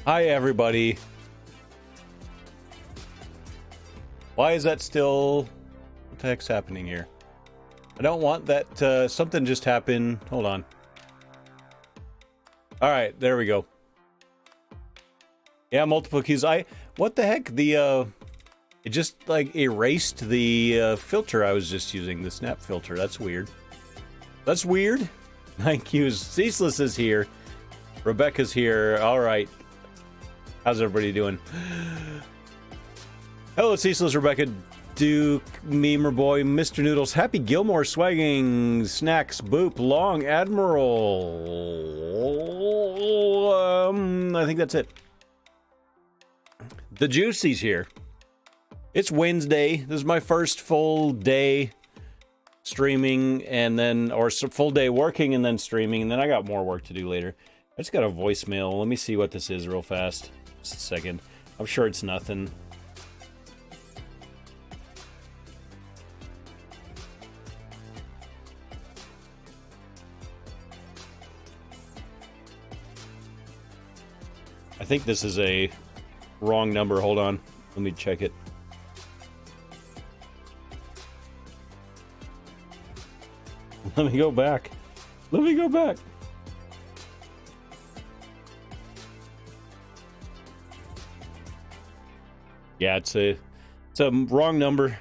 Hi, everybody. Why is that still... What the heck's happening here? I don't want that... something just happened. Hold on. Alright, there we go. Yeah, multiple keys. What the heck? The, It just, like, erased the filter I was just using. The snap filter. That's weird. That's weird. Thank you. Ceaseless is here. Rebecca's here. Alright. How's everybody doing? Hello, Ceaseless, Rebecca, Duke, Memer Boy, Mr. Noodles, Happy Gilmore, Swagging, Snacks, Boop, Long Admiral. I think that's it. The Juicy's here. It's Wednesday. This is my first full day streaming, and then, or full day working and then streaming, and then I got more work to do later. I just got a voicemail. Let me see what this is real fast. Just a second. I'm sure it's nothing. I think this is a wrong number. Hold on. Let me check it. Let me go back. Let me go back. Yeah, it's a wrong number.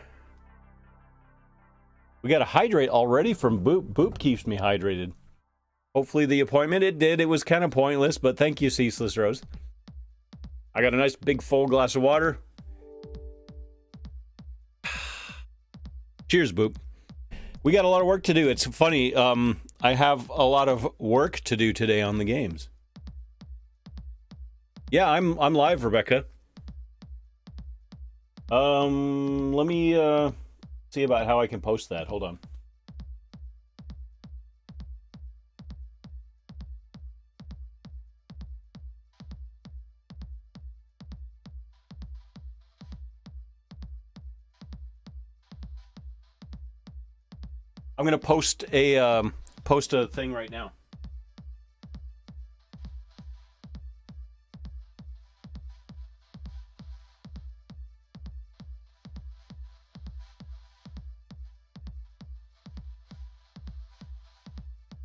We got a hydrate already from Boop. Boop keeps me hydrated. Hopefully the appointment, it did. It was kind of pointless, but thank you, Ceaseless Rose. I got a nice big full glass of water. Cheers, Boop. We got a lot of work to do. It's funny. I have a lot of work to do today on the games. Yeah, I'm live, Rebecca. Let me see about how I can post that. Hold on. I'm gonna post a thing right now.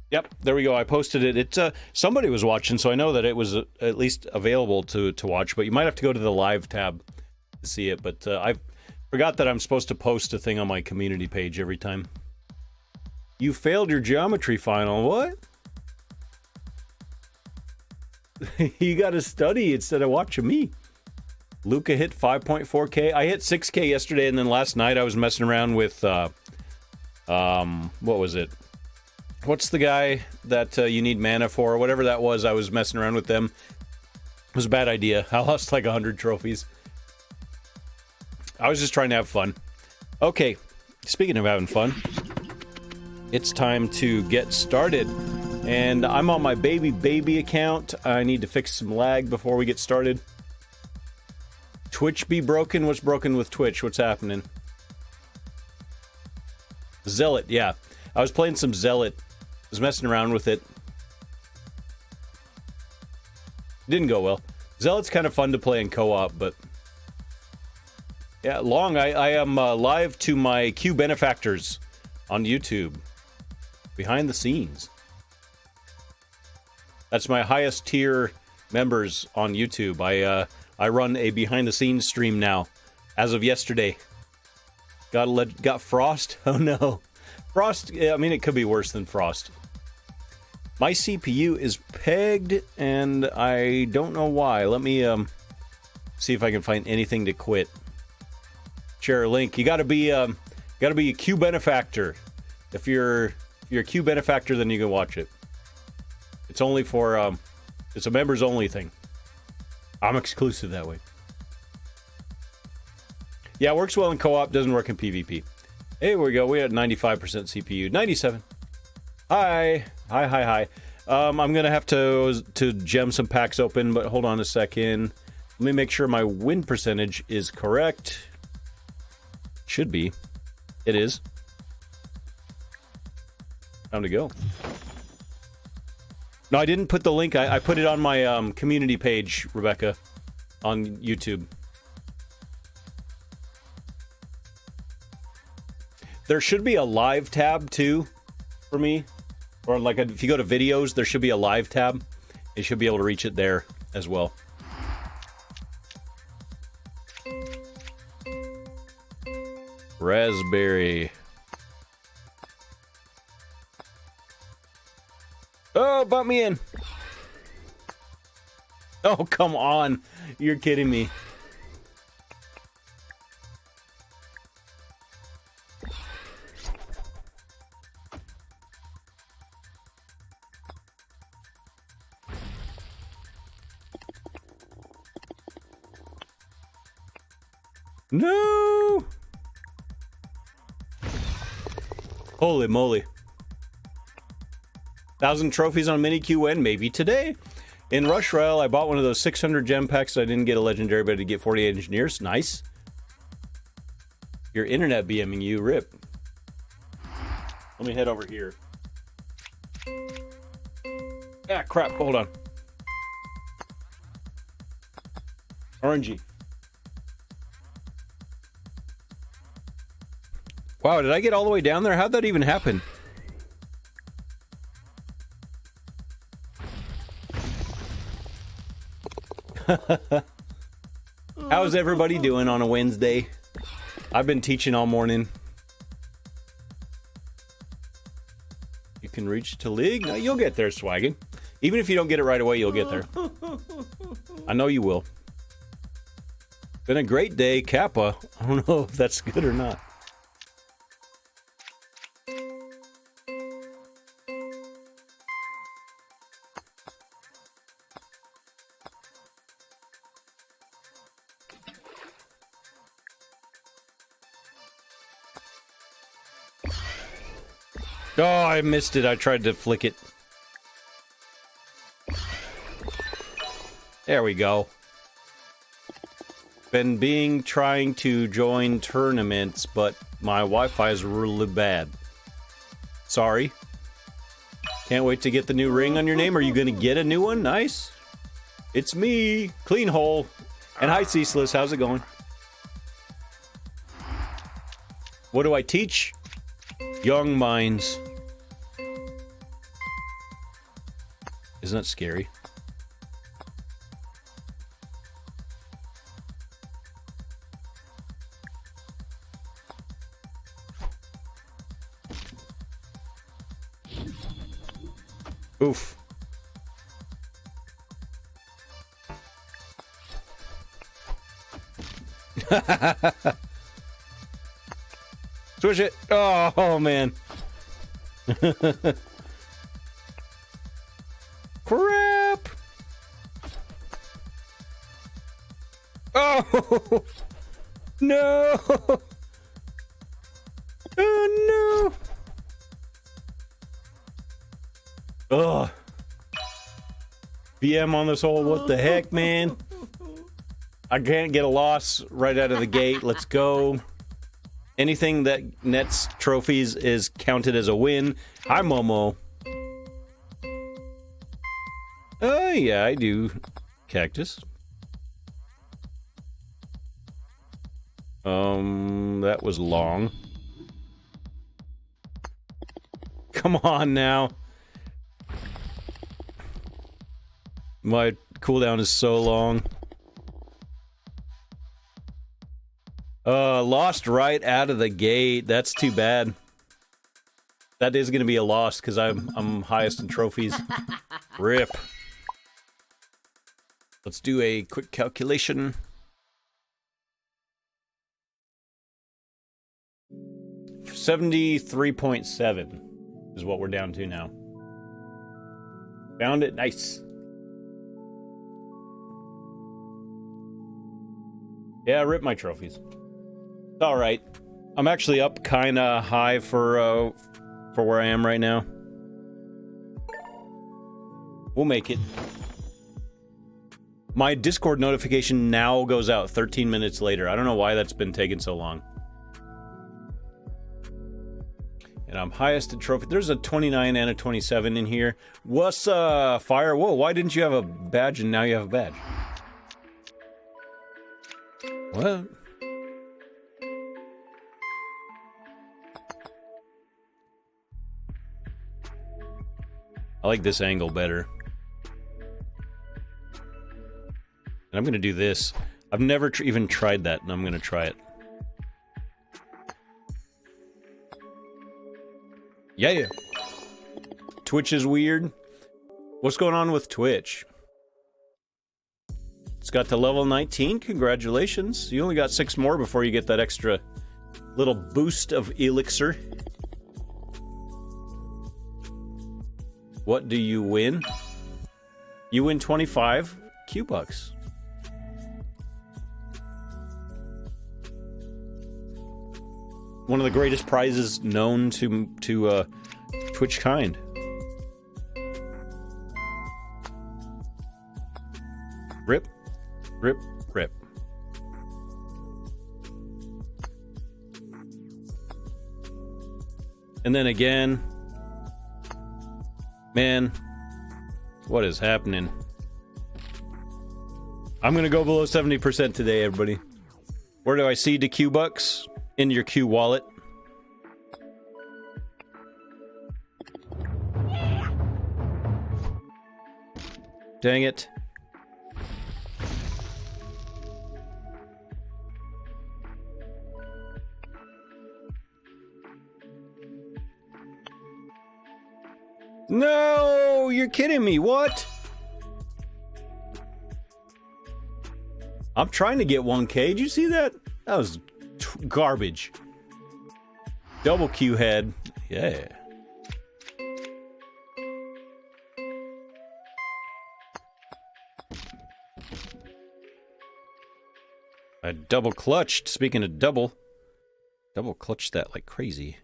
Yep, there we go. I posted it. It's somebody was watching, so I know that it was at least available to watch. But you might have to go to the live tab to see it. But I forgot that I'm supposed to post a thing on my community page every time. You failed your geometry final. What? You got to study instead of watching me. Luca hit 5.4K. I hit 6K yesterday, and then last night I was messing around with what was it? What's the guy that you need mana for? Whatever that was, I was messing around with them. It was a bad idea. I lost like 100 trophies. I was just trying to have fun. Okay, speaking of having fun, it's time to get started. And I'm on my baby account. I need to fix some lag before we get started. Twitch be broken? What's broken with Twitch? What's happening? Zealot, yeah. I was playing some Zealot. I was messing around with it. Didn't go well. Zealot's kind of fun to play in co-op, but... Yeah, Long, I am live to my Q benefactors on YouTube. Behind the scenes. That's my highest tier members on YouTube. I run a behind the scenes stream now, as of yesterday. Got Frost? Oh no. Frost, I mean, it could be worse than Frost. My CPU is pegged, and I don't know why. Let me see if I can find anything to quit. Share a link. You gotta be a Q benefactor. If you're a Q benefactor, then you can watch it. It's only for it's a members only thing. I'm exclusive that way. Yeah, it works well in co-op, doesn't work in PvP. Hey, here we go. We had 95% CPU. 97. Hi. I'm gonna have to gem some packs open, but hold on a second. Let me make sure my win percentage is correct. Should be. It is. Time to go. No, I didn't put the link. I put it on my community page, Rebecca, on YouTube. There should be a live tab, too, for me. Or like if you go to videos, there should be a live tab. You should be able to reach it there as well. Raspberry. Oh, bump me in. Oh, come on. You're kidding me. No! Holy moly. 1,000 trophies on mini QN, maybe today. In Rush Royale, I bought one of those 600 gem packs. So I didn't get a legendary, but I did get 48 engineers. Nice. Your internet BMing you, rip. Let me head over here. Ah, crap, hold on. Orangey. Wow, did I get all the way down there? How'd that even happen? How's everybody doing on a Wednesday? I've been teaching all morning. You can reach to league? No, you'll get there, Swaggin. Even if you don't get it right away, you'll get there. I know you will. Been a great day, Kappa. I don't know if that's good or not. Oh, I missed it. I tried to flick it. There we go. Been trying to join tournaments, but my Wi-Fi is really bad. Sorry. Can't wait to get the new ring on your name. Are you gonna get a new one? Nice. It's me, Clean Hole. And hi, Ceaseless. How's it going? What do I teach? Young minds. Isn't that scary? Oof. Switch it. Oh man. Crap. Oh no. Oh no. Ugh. BM on this hole. What the heck, man? I can't get a loss right out of the gate. Let's go. Anything that nets trophies is counted as a win. Hi, Momo. Oh, yeah, I do. Cactus. That was long. Come on now. My cooldown is so long. Lost right out of the gate. That's too bad. That is going to be a loss because I'm highest in trophies. Rip. Let's do a quick calculation. 73.7 is what we're down to now. Found it. Nice. Yeah, rip my trophies. It's all right. I'm actually up kind of high for where I am right now. We'll make it. My Discord notification now goes out 13 minutes later. I don't know why that's been taking so long. And I'm highest at trophy. There's a 29 and a 27 in here. What's Fire? Whoa, why didn't you have a badge and now you have a badge? What? I like this angle better. And I'm gonna do this. I've never even tried that, and I'm gonna try it. Yeah. Twitch is weird. What's going on with Twitch? It's got to level 19. Congratulations. You only got 6 more before you get that extra little boost of elixir. What do you win? You win 25 Q-Bucks. One of the greatest prizes known to Twitch kind. Rip, rip, rip. And then again. Man, what is happening? I'm gonna go below 70% today, everybody. Where do I see the Q-Bucks? In your Q wallet. Dang it. No, you're kidding me. What? I'm trying to get 1K. Did you see that? That was garbage. Double Q head. Yeah. I double clutched. Speaking of double clutched that like crazy.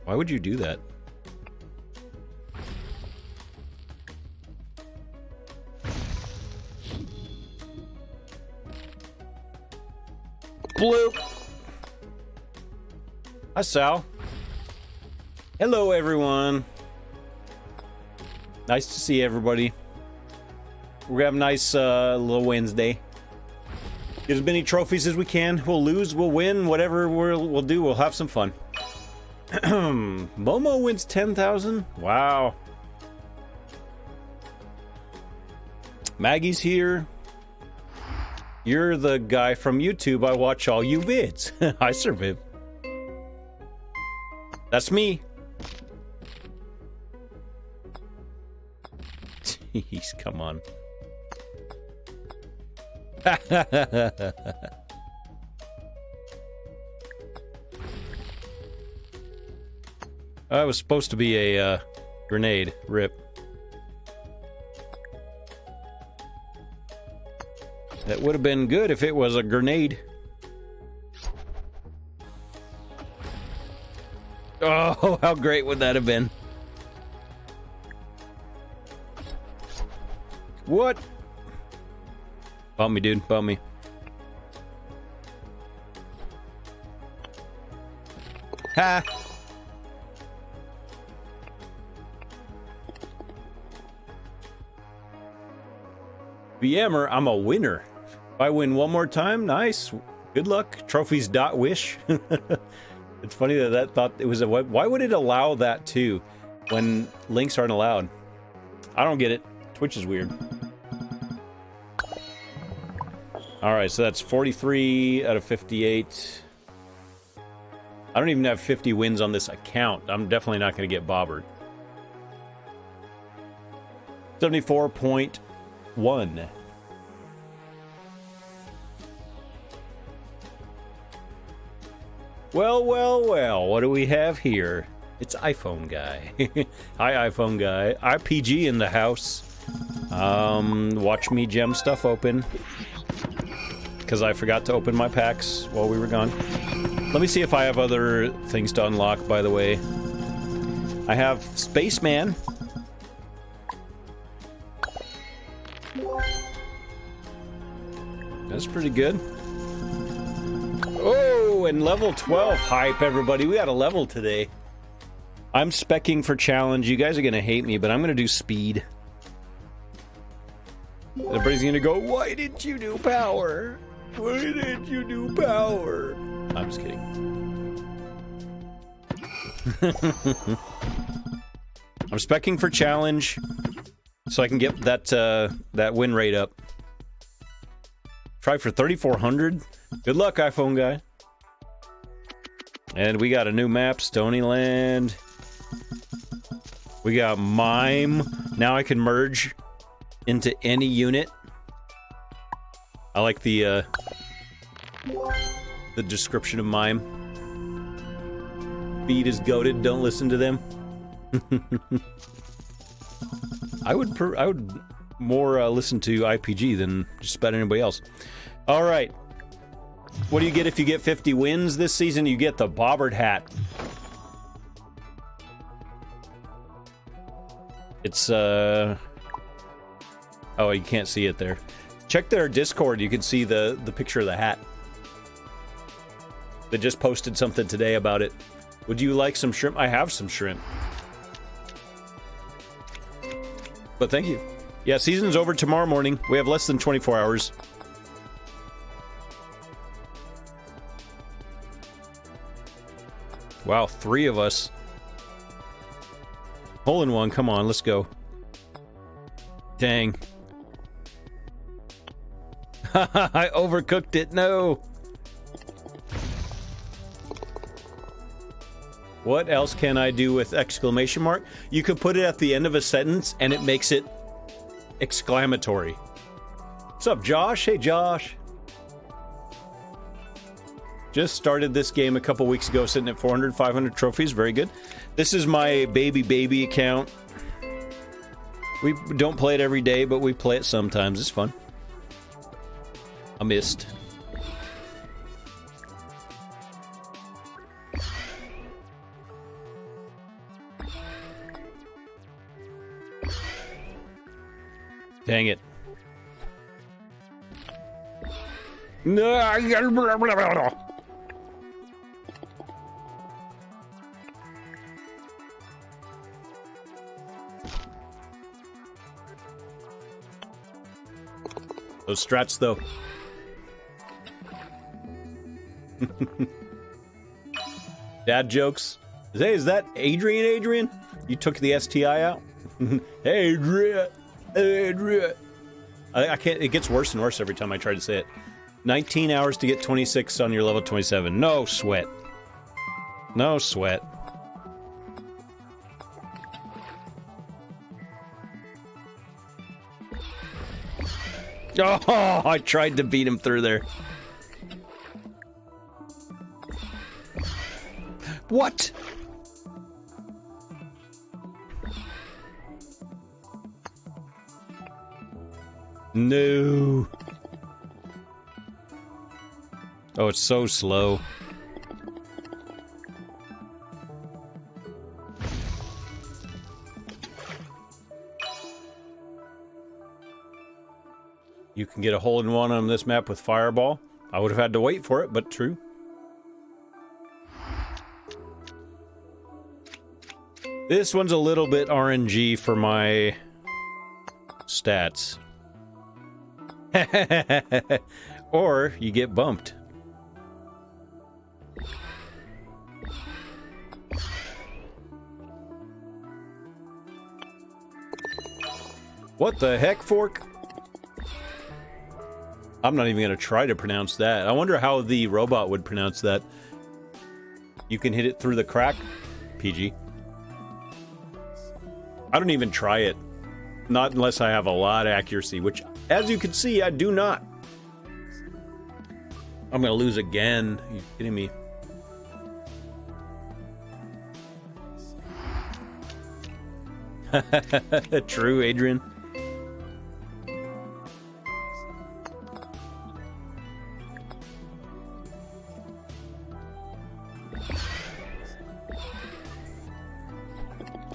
Why would you do that? Bloop. Hi, Sal. Hello, everyone. Nice to see everybody. We're gonna have a nice little Wednesday. Get as many trophies as we can. We'll lose, we'll win, whatever we'll do, we'll have some fun. Momo wins 10,000? Wow. Maggie's here. You're the guy from YouTube. I watch all you vids. Hi, Sir Viv. That's me. Jeez, come on. I was supposed to be a grenade. Rip. That would have been good if it was a grenade. Oh, how great would that have been? What? Bump me, dude. Bump me. Ha! BMer, I'm a winner. If I win one more time, nice. Good luck. Trophies.wish. It's funny that thought it was a web. Why would it allow that too when links aren't allowed? I don't get it. Twitch is weird. Alright, so that's 43 out of 58. I don't even have 50 wins on this account. I'm definitely not going to get bobbered. 74.1. Well, well, well, what do we have here? It's iPhone Guy. Hi, iPhone Guy. RPG in the house. Watch me gem stuff open. Because I forgot to open my packs while we were gone. Let me see if I have other things to unlock, by the way. I have Spaceman. That's pretty good. Oh, and level 12 hype, everybody. We got a level today. I'm specking for challenge. You guys are going to hate me, but I'm going to do speed. Everybody's going to go, why didn't you do power? Why didn't you do power? I'm just kidding. I'm specking for challenge so I can get that win rate up. Try for 3,400. Good luck, iPhone guy. And we got a new map, Stonyland. We got Mime. Now I can merge into any unit. I like the description of Mime. Feed is goated. Don't listen to them. I would more listen to IPG than just about anybody else. All right. What do you get if you get 50 wins this season? You get the Bobbert hat. It's oh, you can't see it there. Check their Discord. You can see the picture of the hat. They just posted something today about it. Would you like some shrimp? I have some shrimp. But thank you. Yeah, season's over tomorrow morning. We have less than 24 hours. Wow, 3 of us. Hole in one, come on, let's go. Dang. I overcooked it, no. What else can I do with exclamation mark? You could put it at the end of a sentence and it makes it exclamatory. What's up, Josh? Hey, Josh. Just started this game a couple weeks ago, sitting at 400, 500 trophies. Very good. This is my baby account. We don't play it every day, but we play it sometimes. It's fun. I missed. Dang it. No. Those strats, though. Dad jokes. Hey, is that Adrian? You took the STI out? Adrian. I can't. It gets worse and worse every time I try to say it. 19 hours to get 26 on your level 27. No sweat. No sweat. Oh, I tried to beat him through there. What? No. Oh, it's so slow. You can get a hole-in-one on this map with Fireball. I would have had to wait for it, but true. This one's a little bit RNG for my stats. Or you get bumped. What the heck, Fork? I'm not even going to try to pronounce that. I wonder how the robot would pronounce that. You can hit it through the crack? PG. I don't even try it. Not unless I have a lot of accuracy, which, as you can see, I do not. I'm going to lose again. Are you kidding me? True, Adrian.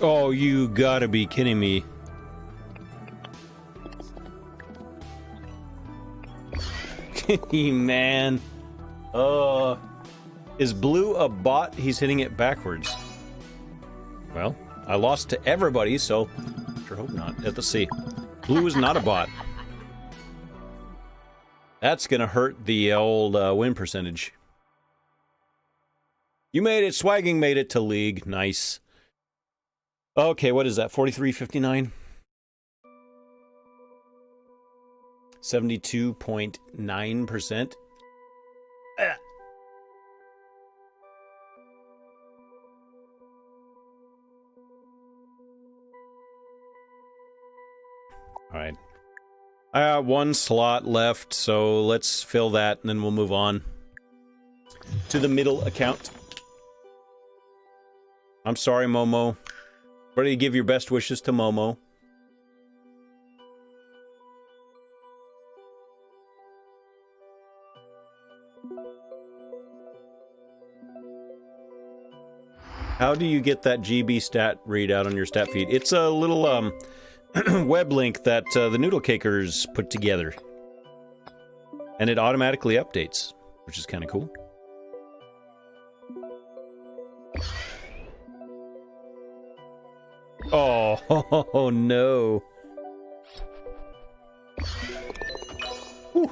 Oh, you gotta be kidding me. Man. Is Blue a bot? He's hitting it backwards. Well, I lost to everybody, so sure hope not. Let's see. Blue is not a bot. That's gonna hurt the old win percentage. You made it. Swagging made it to League. Nice. Okay, what is that? 43.59? 72.9%. All right. I got one slot left, so let's fill that, and then we'll move on to the middle account. I'm sorry, Momo. Ready to give your best wishes to Momo. How do you get that GB stat readout on your stat feed? It's a little web link that the Noodle Cakers put together. And it automatically updates, which is kind of cool. Oh, no. Whew.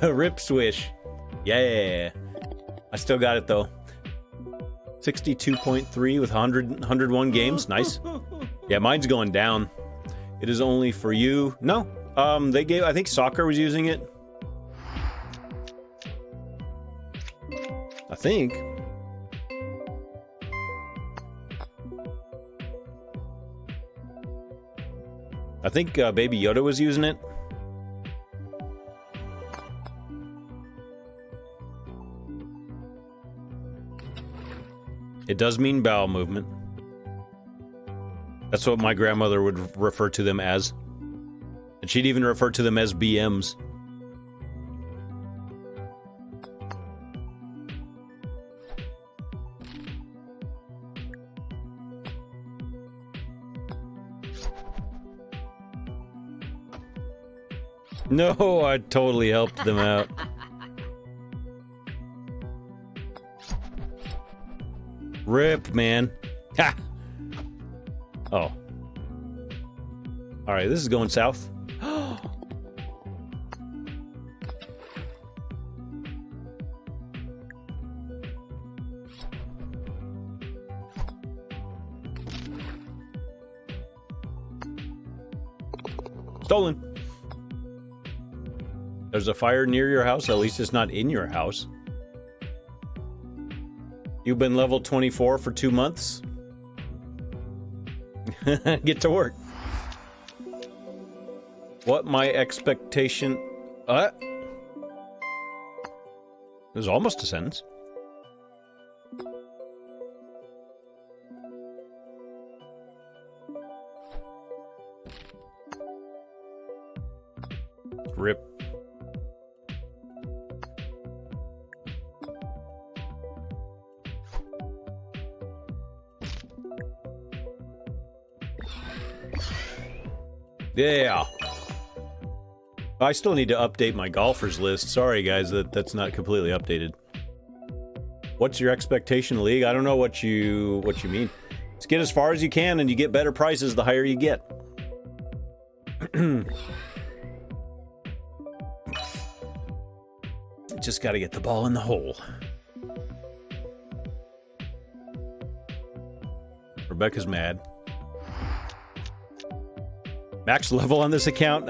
Rip swish. Yeah. I still got it though. 62.3 with 101 games. Nice. Yeah, mine's going down. It is only for you. No. They gave, I think Soccer was using it. I think. Baby Yoda was using it. It does mean bowel movement. That's what my grandmother would refer to them as. And she'd even refer to them as BMs. No, I totally helped them out. Rip, man. Ha! Oh. Alright, this is going south. Stolen. There's a fire near your house. At least it's not in your house. You've been level 24 for 2 months. Get to work. What my expectation... It was almost a sentence. Rip. Yeah. I still need to update my golfers list. Sorry, guys, that's not completely updated. What's your expectation, League? I don't know what you mean. Just get as far as you can, and you get better prices the higher you get. Just got to get the ball in the hole. Rebecca's mad. Max level on this account?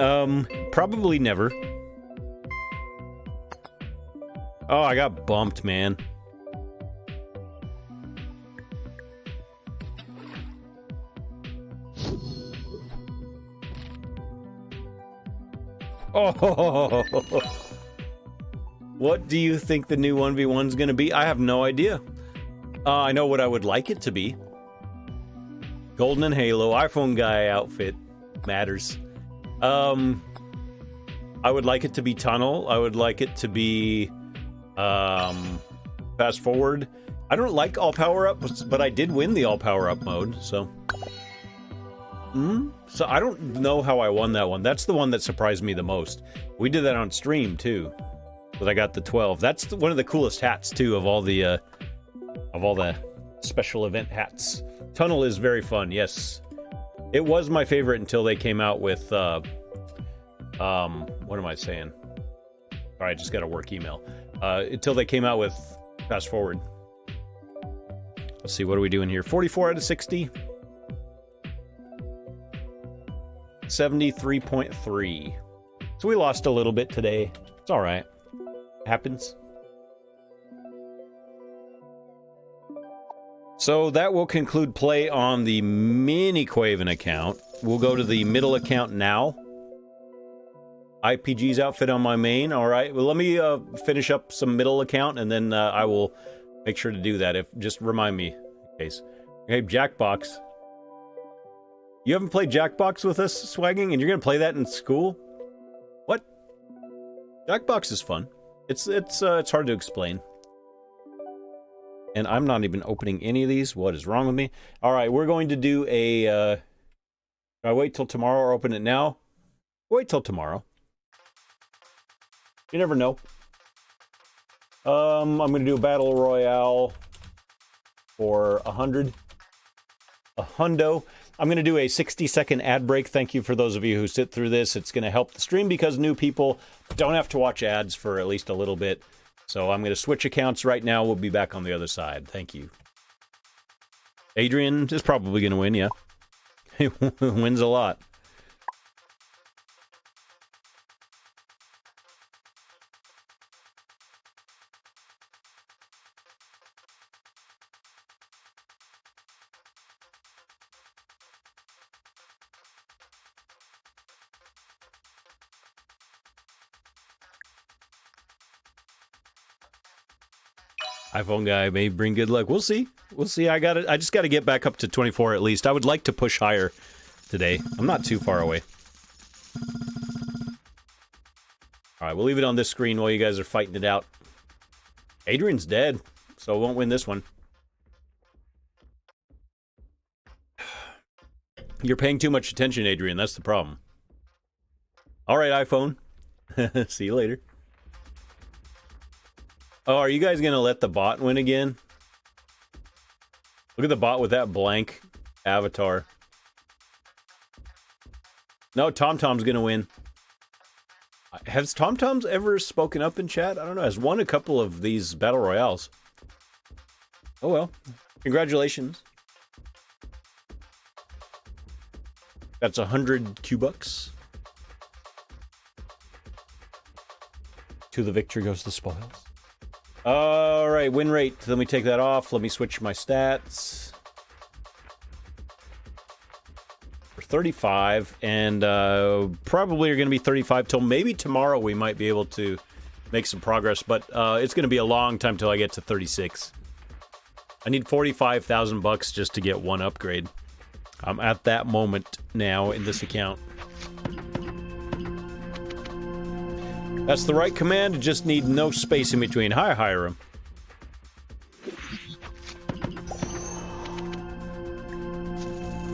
Probably never. Oh, I got bumped, man. Oh, what do you think the new 1v1's gonna be? I have no idea. I know what I would like it to be. Golden and Halo, iPhone guy outfit. Matters. I would like it to be Tunnel. I would like it to be fast forward, I don't like all power-ups, but I did win the all power-up mode, so... So I don't know how I won that one. That's the one that surprised me the most. We did that on stream, too. But I got the 12. That's one of the coolest hats, too, of all the special event hats. Tunnel is very fun, yes. It was my favorite until they came out with, what am I saying? Alright, I just got a work email. Until they came out with Fast Forward. Let's see, what are we doing here? 44 out of 60. 73.3. So we lost a little bit today. It's alright. Happens. So that will conclude play on the mini Quaven account. We'll go to the middle account now. IPG's outfit on my main. Alright, well let me finish up some middle account and then I will make sure to do that. Just remind me in case. Okay, Jackbox. You haven't played Jackbox with us, Swagging, and you're gonna play that in school? What? Jackbox is fun. It's hard to explain. And I'm not even opening any of these. What is wrong with me? Alright, we're going to do a... Can I wait till tomorrow or open it now? Wait till tomorrow. You never know. I'm going to do a Battle Royale for 100. A hundo. I'm going to do a 60-second ad break. Thank you for those of you who sit through this. It's going to help the stream because new people don't have to watch ads for at least a little bit. So I'm going to switch accounts right now. We'll be back on the other side. Thank you. Adrian is probably going to win, yeah. He wins a lot. iPhone guy may bring good luck. We'll see. We'll see. I just got to get back up to 24 at least. I would like to push higher today. I'm not too far away. All right, we'll leave it on this screen while you guys are fighting it out. Adrian's dead, so I won't win this one. You're paying too much attention, Adrian. That's the problem. All right, iPhone. See you later. Oh, are you guys gonna let the bot win again? Look at the bot with that blank avatar. No, TomTom's gonna win. Has TomTom's ever spoken up in chat? I don't know. Has won a couple of these battle royales. Oh well. Congratulations. That's 100 Q-bucks. To the victory goes the spoils. Alright, win rate. Let me take that off. Let me switch my stats. For 35, and probably are going to be 35 till maybe tomorrow we might be able to make some progress, but it's going to be a long time till I get to 36. I need 45,000 bucks just to get one upgrade. I'm at that moment now in this account. That's the right command, you just need no space in between. Hi, Hiram.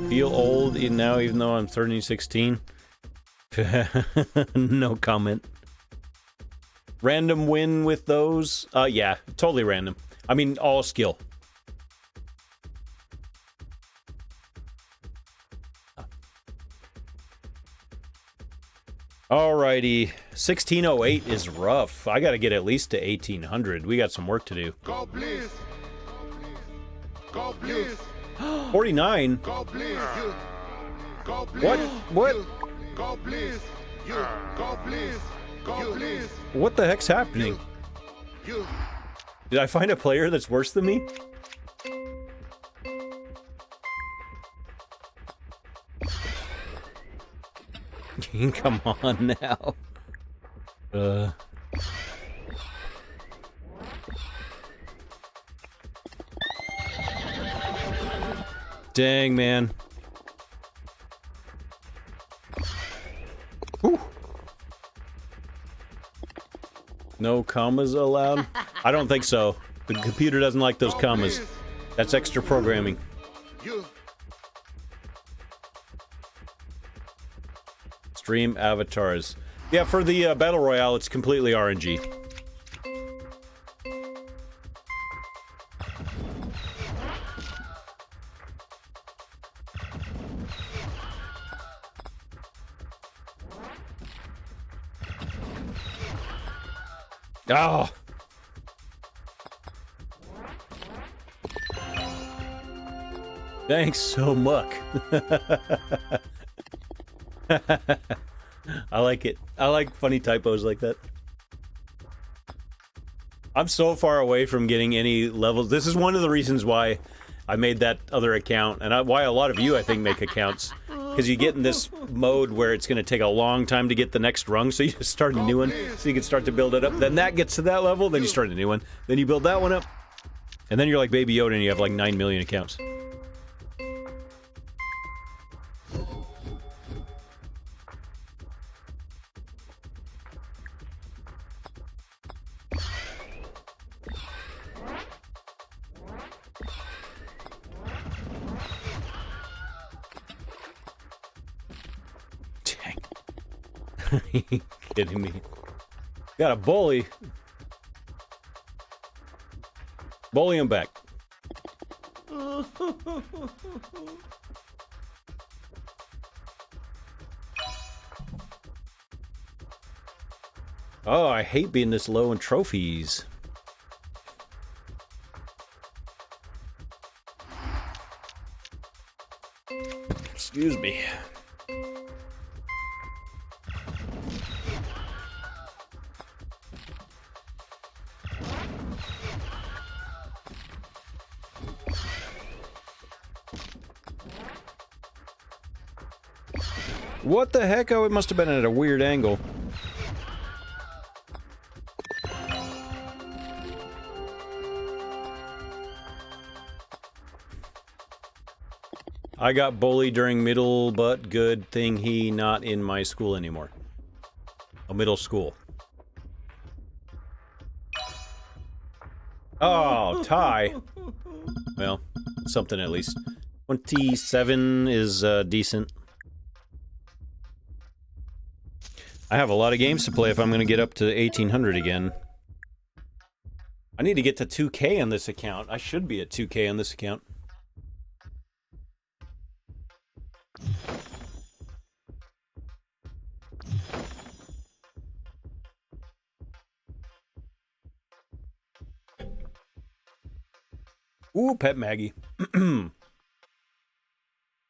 Feel old now, even though I'm 30, 16. No comment. Random win with those? Yeah, totally random. I mean, all skill. Alrighty, 1608 is rough. I gotta get at least to 1800. We got some work to do. Golf Blitz. Golf Blitz. 49? Golf Blitz. Golf Blitz. What? What? Golf Blitz. Golf Blitz. Golf Blitz. What the heck's happening? Did I find a player that's worse than me? Come on now. Dang, man. Whew. No commas allowed? I don't think so. The computer doesn't like those commas. That's extra programming. Stream avatars. Yeah, for the Battle Royale, it's completely RNG. Oh! Thanks so much. I like it. I like funny typos like that. I'm so far away from getting any levels. This is one of the reasons why I made that other account, and why a lot of you, I think, make accounts. Because you get in this mode where it's going to take a long time to get the next rung, so you just start a new one, so you can start to build it up. Then that gets to that level, then you start a new one. Then you build that one up. And then you're like Baby Yoda and you have like 9 million accounts. Are you kidding me? Got a bully. Bully him back. Oh, I hate being this low in trophies. Excuse me. What the heck? Oh, it must have been at a weird angle. I got bullied during middle, but good thing he not in my school anymore. A middle school. Oh, tie. Well, something at least. 27 is decent. I have a lot of games to play if I'm going to get up to 1800 again. I need to get to 2K on this account. I should be at 2K on this account. Ooh, Pet Maggie.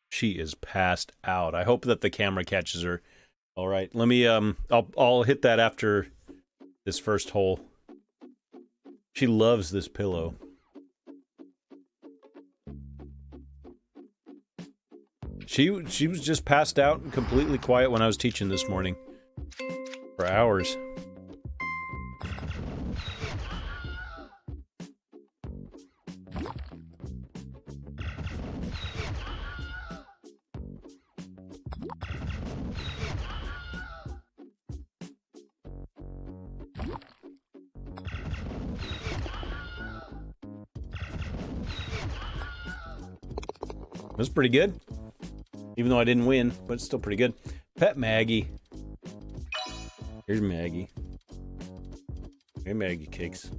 She is passed out. I hope that the camera catches her. All right, let me, I'll hit that after this first hole. She loves this pillow. She was just passed out and completely quiet when I was teaching this morning. For hours. That's pretty good. Even though I didn't win, but it's still pretty good. Pet Maggie. Here's Maggie. Hey, Maggie Cakes.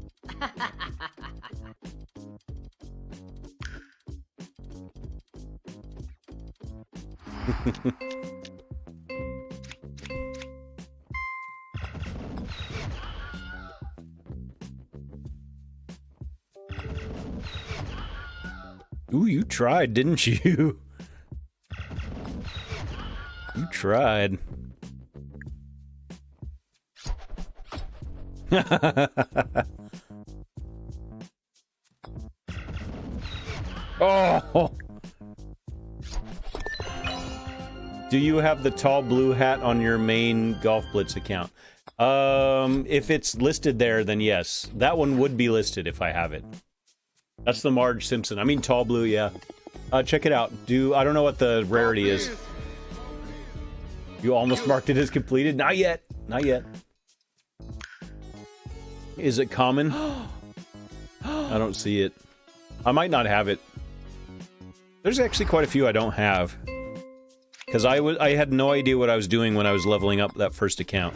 Ooh, you tried, didn't you? You tried. Oh! Do you have the tall blue hat on your main Golf Blitz account? If it's listed there, then yes. That one would be listed if I have it. That's the Marge Simpson. I mean, tall blue, yeah. Check it out. I don't know what the rarity is. You almost marked it as completed? Not yet. Not yet. Is it common? I don't see it. I might not have it. There's actually quite a few I don't have. Because I had no idea what I was doing when I was leveling up that first account.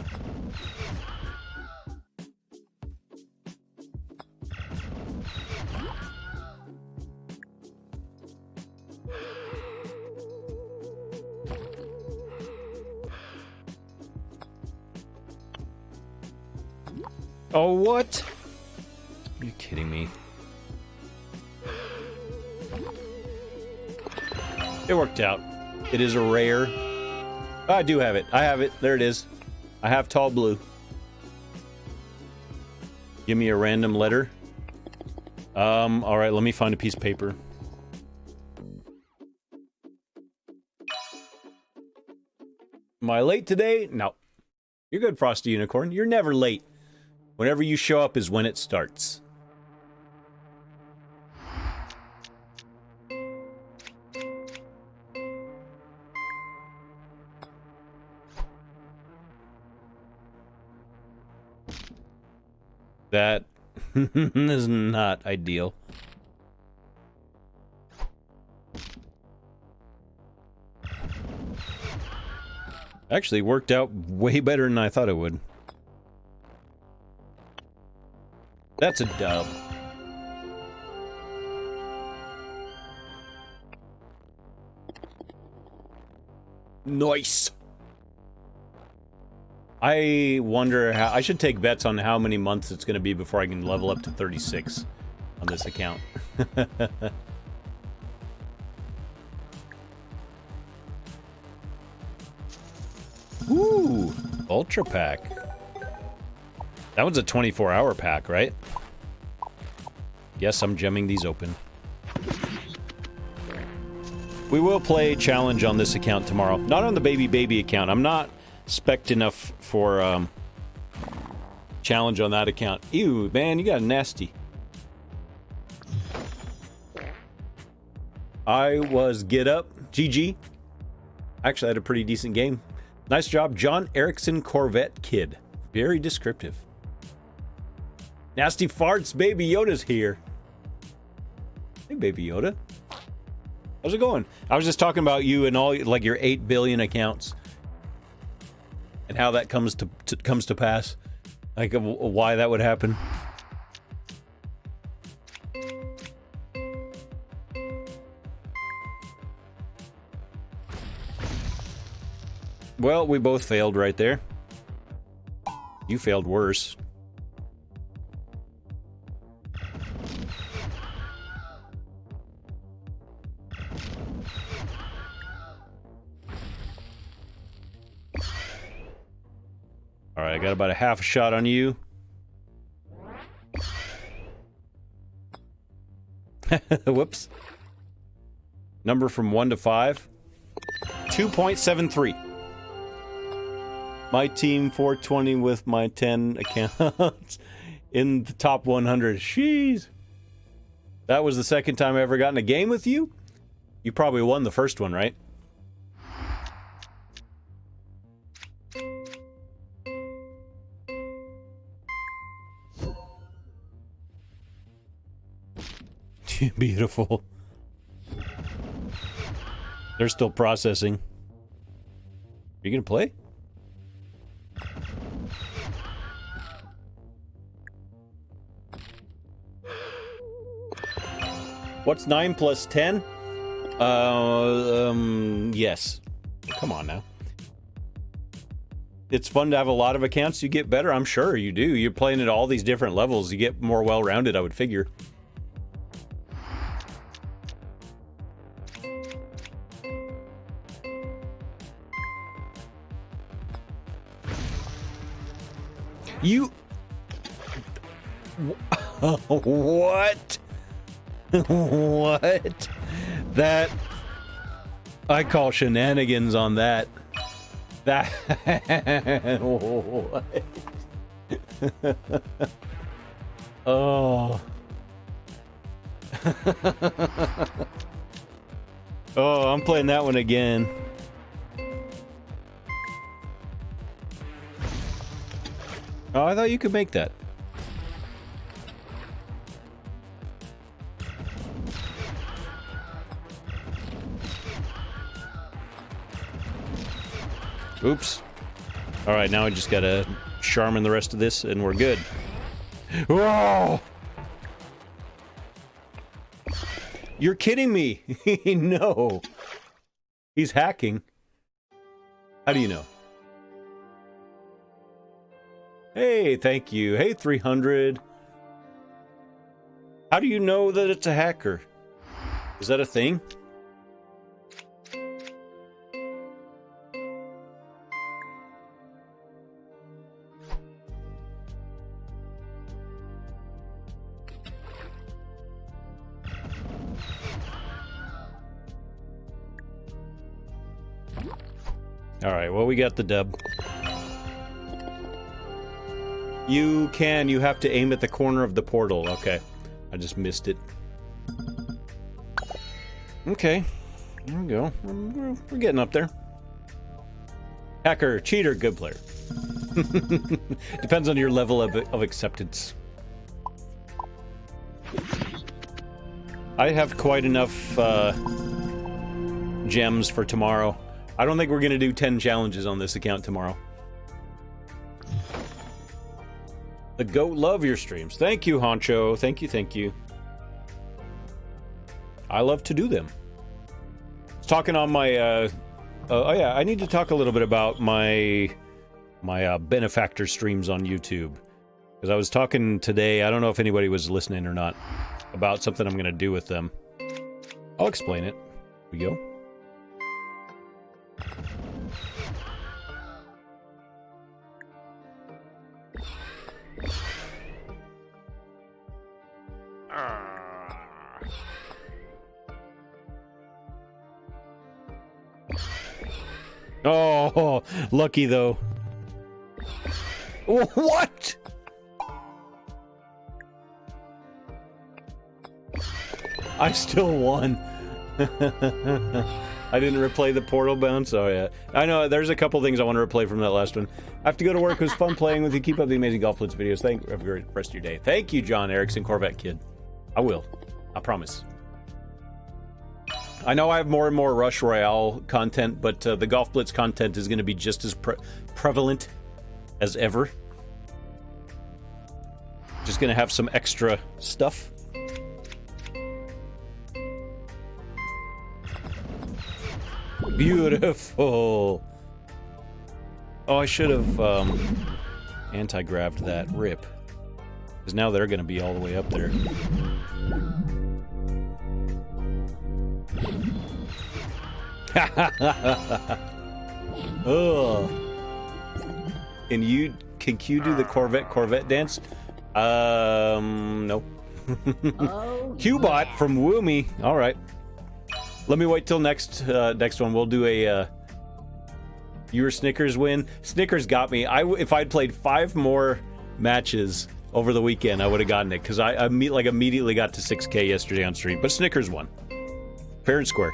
Oh, what? Are you kidding me? It worked out. It is a rare. Oh, I do have it. I have it. There it is. I have tall blue. Give me a random letter. Alright, let me find a piece of paper. Am I late today? No. You're good, Frosty Unicorn. You're never late. Whenever you show up is when it starts. That is not ideal. Actually worked out way better than I thought it would. That's a dub. Nice. I wonder how... I should take bets on how many months it's going to be before I can level up to 36 on this account. Ooh, Ultra Pack. That one's a 24-hour pack, right? Yes, I'm gemming these open. We will play challenge on this account tomorrow. Not on the baby account. I'm not spec'd enough for challenge on that account. Ew, man, you got nasty. I was get up. GG. Actually, I had a pretty decent game. Nice job, John Erickson Corvette Kid. Very descriptive. Nasty farts, Baby Yoda's here. Hey, Baby Yoda. How's it going? I was just talking about you and all, like, your 8 billion accounts. And how that comes to pass. Like, why that would happen. Well, we both failed right there. You failed worse. Alright, I got about a half a shot on you. Whoops. Number from 1 to 5. 2.73. My team 420 with my 10 accounts in the top 100. Jeez. That was the second time I ever got in a game with you? You probably won the first one, right? Beautiful. They're still processing. Are you gonna play? What's 9 plus 10? Yes. Come on now. It's fun to have a lot of accounts. You get better, I'm sure you do. You're playing at all these different levels. You get more well-rounded, I would figure. You... What? What? That... I call shenanigans on that. That... What? Oh... Oh, I'm playing that one again. Oh, I thought you could make that. Oops. All right, now I just gotta Charmin the rest of this, and we're good. Whoa! You're kidding me! No! He's hacking. How do you know? Hey, thank you. Hey, 300. How do you know that it's a hacker? Is that a thing? Alright, well, we got the dub. You have to aim at the corner of the portal. Okay. I just missed it. Okay. There we go. We're getting up there. Hacker, cheater, good player. Depends on your level of acceptance. I have quite enough gems for tomorrow. I don't think we're going to do 10 challenges on this account tomorrow. The goat love your streams. Thank you, Honcho. Thank you, thank you. I love to do them. I was talking on my... oh yeah, I need to talk a little bit about my benefactor streams on YouTube. Because I was talking today, I don't know if anybody was listening or not, about something I'm going to do with them. I'll explain it. Here we go. Oh, lucky though. What? I still won. I didn't replay the portal bounce. Oh yeah, I know. There's a couple things I want to replay from that last one. I have to go to work. It was fun playing with you. Keep up the amazing Golf Blitz videos. Thank you. Have a great rest of your day. Thank you, John Erickson, Corvette Kid. I will. I promise. I know I have more and more Rush Royale content, but the Golf Blitz content is going to be just as prevalent as ever. Just going to have some extra stuff. Beautiful. Oh, I should have anti-graved that rip. Because now they're going to be all the way up there. Oh. Can Q do the Corvette dance? No. Oh, Q-bot from Woomy. All right. Let me wait till next one. We'll do a your Snickers win. Snickers got me. If I'd played 5 more matches over the weekend, I would have gotten it because I immediately got to 6K yesterday on stream. But Snickers won. Fair and square.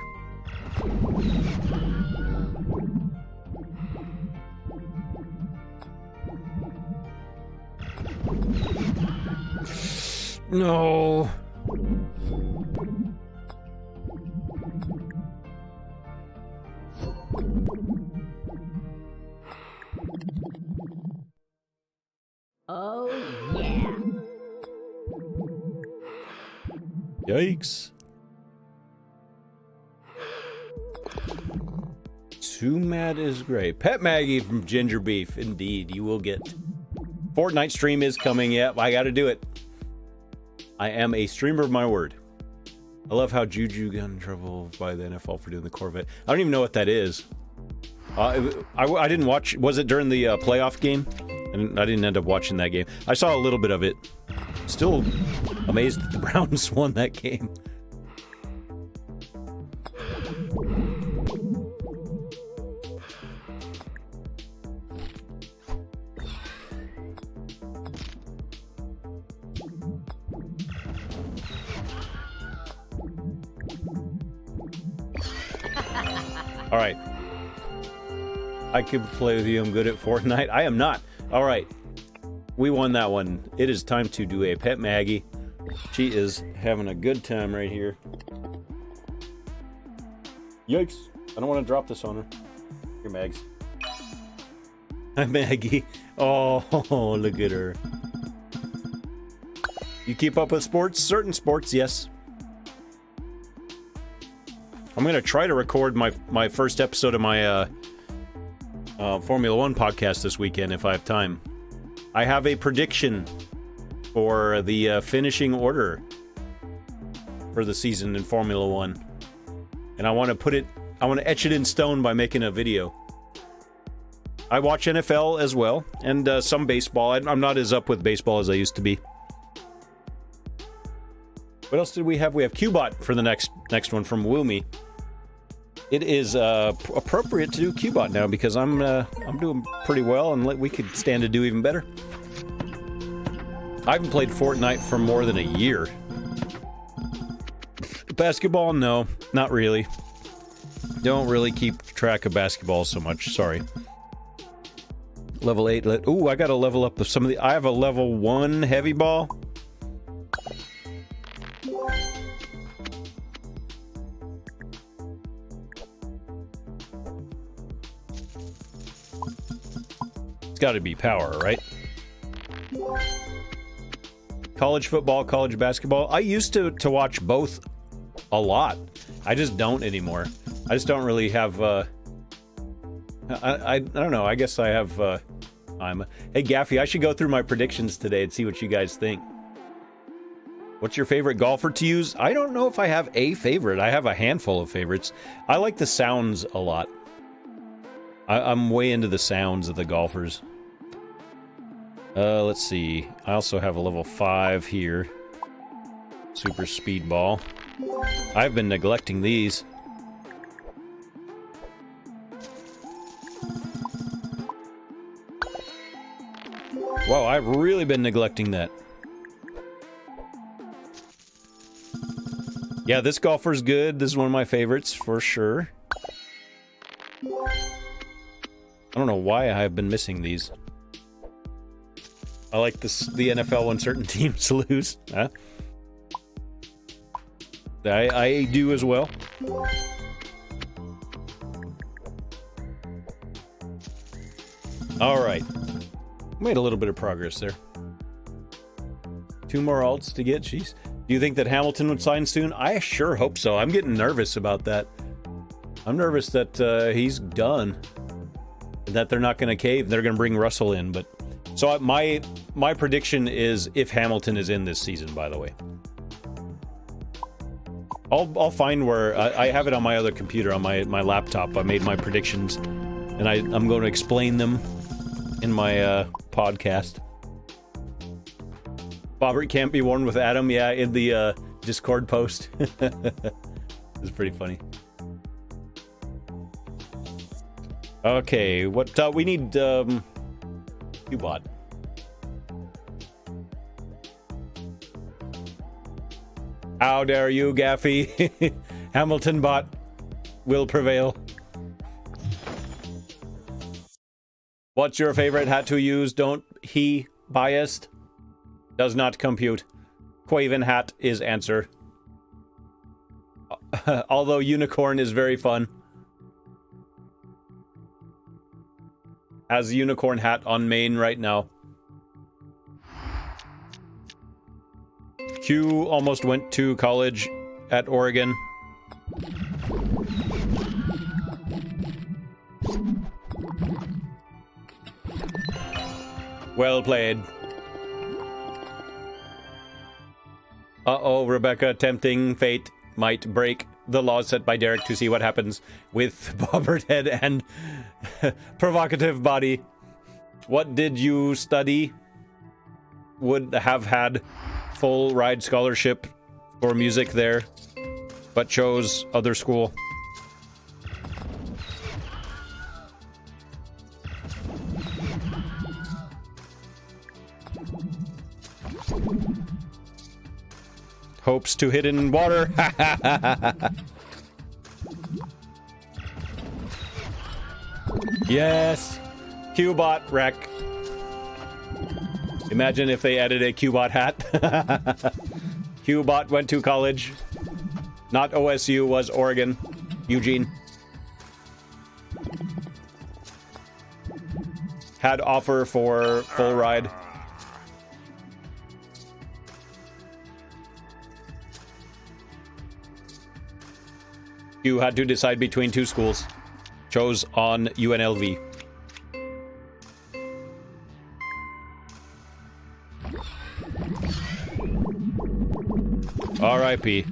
No. Oh, yeah. Yikes. Too mad is great. Pet Maggie from Ginger Beef. Indeed, you will get. Fortnite stream is coming. Yep, I gotta do it. I am a streamer of my word. I love how Juju got in trouble by the NFL for doing the Corvette. I don't even know what that is. I didn't watch. Was it during the playoff game? And I didn't end up watching that game. I saw a little bit of it. Still amazed that the Browns won that game. All right. I could play with you. I'm good at Fortnite. I am not. All right. We won that one. It is time to do a Pet Maggie. She is having a good time right here. Yikes. I don't want to drop this on her. Here, Mags. Hi, Maggie. Oh, look at her. You keep up with sports? Certain sports, yes. I'm going to try to record my first episode of my Formula One podcast this weekend if I have time. I have a prediction for the finishing order for the season in Formula One. And I want to etch it in stone by making a video. I watch NFL as well, and some baseball. I'm not as up with baseball as I used to be. What else did we have? We have Qbot for the next one from Woomy. It is appropriate to do Qbot now because I'm doing pretty well, and we could stand to do even better. I haven't played Fortnite for more than a year. Basketball, no, not really. Don't really keep track of basketball so much. Sorry. Level 8. Ooh, I got to level up some of the. I have a level 1 heavy ball. It's got to be power, right? College football, college basketball. I used to watch both a lot. I just don't anymore. I just don't really have. I don't know. I guess I have. Hey, Gaffy, I should go through my predictions today and see what you guys think. What's your favorite golfer to use? I don't know if I have a favorite. I have a handful of favorites. I like the sounds a lot. I'm way into the sounds of the golfers. Let's see. I also have a level 5 here. Super speed ball. I've been neglecting these. Wow, I've really been neglecting that. Yeah, this golfer's good. This is one of my favorites for sure. I don't know why I have been missing these. I like the NFL when certain teams lose. Huh? I do as well. All right. Made a little bit of progress there. 2 more alts to get. Jeez. Do you think that Hamilton would sign soon? I sure hope so. I'm getting nervous about that. I'm nervous that he's done. That they're not going to cave. They're going to bring Russell in. But so my prediction is if Hamilton is in this season, by the way. I'll find where... I have it on my other computer, on my laptop. I made my predictions. And I'm going to explain them in my podcast. Bobbert can't be worn with Adam. Yeah, in the Discord post. It's pretty funny. Okay, what we need Qbot. How dare you, Gaffy? Hamilton bot will prevail. What's your favorite hat to use? Don't he biased? Does not compute. Quaven hat is answer. Although unicorn is very fun. Has a unicorn hat on main right now. Q almost went to college at Oregon. Well played. Uh-oh, Rebecca, tempting fate might break the laws set by Derek to see what happens with Bobbert head and provocative body. What did you study? Would have had full ride scholarship for music there, but chose other school. Hopes to hit in water. Yes. Qbot wreck. Imagine if they added a Qbot hat. Qbot went to college. Not OSU, was Oregon. Eugene. had offer for full ride. You had to decide between two schools. Chose on UNLV. R.I.P.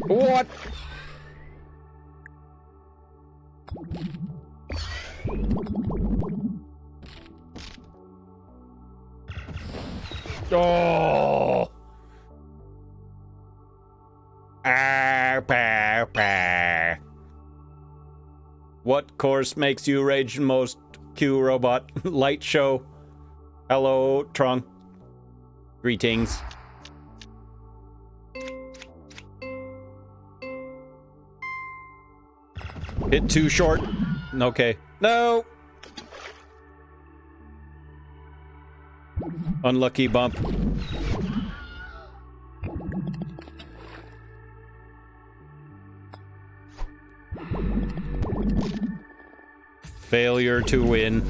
What? Oh. What course makes you rage most, Q robot? Light show. Hello, Trong. Greetings. Hit too short. Okay. No. Unlucky bump. Failure to win.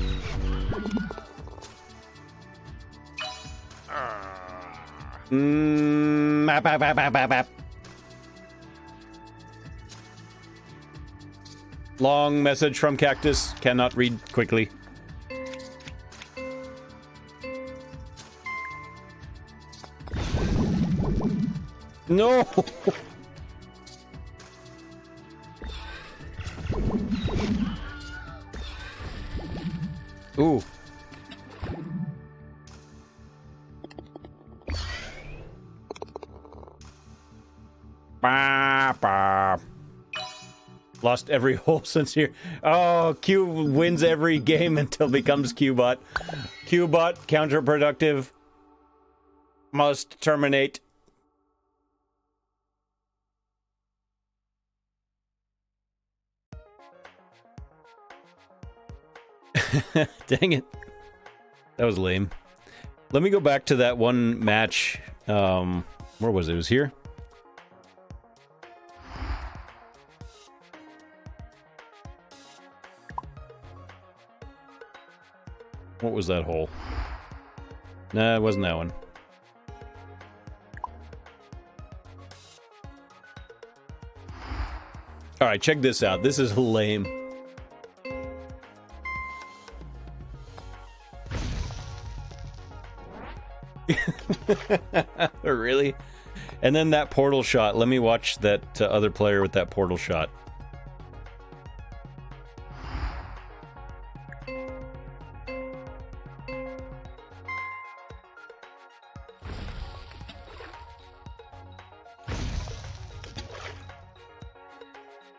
Long message from Cactus. Cannot read quickly. No! Ooh. Lost every hole since here. Oh, Q wins every game until becomes Q-Bot. Q-Bot, counterproductive. Must terminate. Dang it. That was lame. Let me go back to that one match. Where was it? It was here? What was that hole? Nah, it wasn't that one. Alright, check this out. This is lame. Really? And then that portal shot. Let me watch that other player with that portal shot.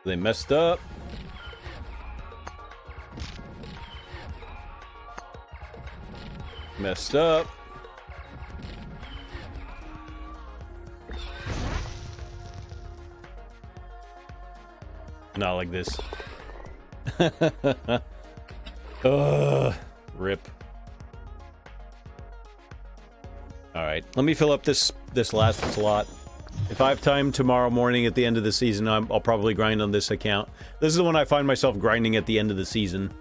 They messed up. Messed up. Not like this. Rip. Alright, let me fill up this last slot. If I have time tomorrow morning at the end of the season, I'll probably grind on this account. This is the one I find myself grinding at the end of the season.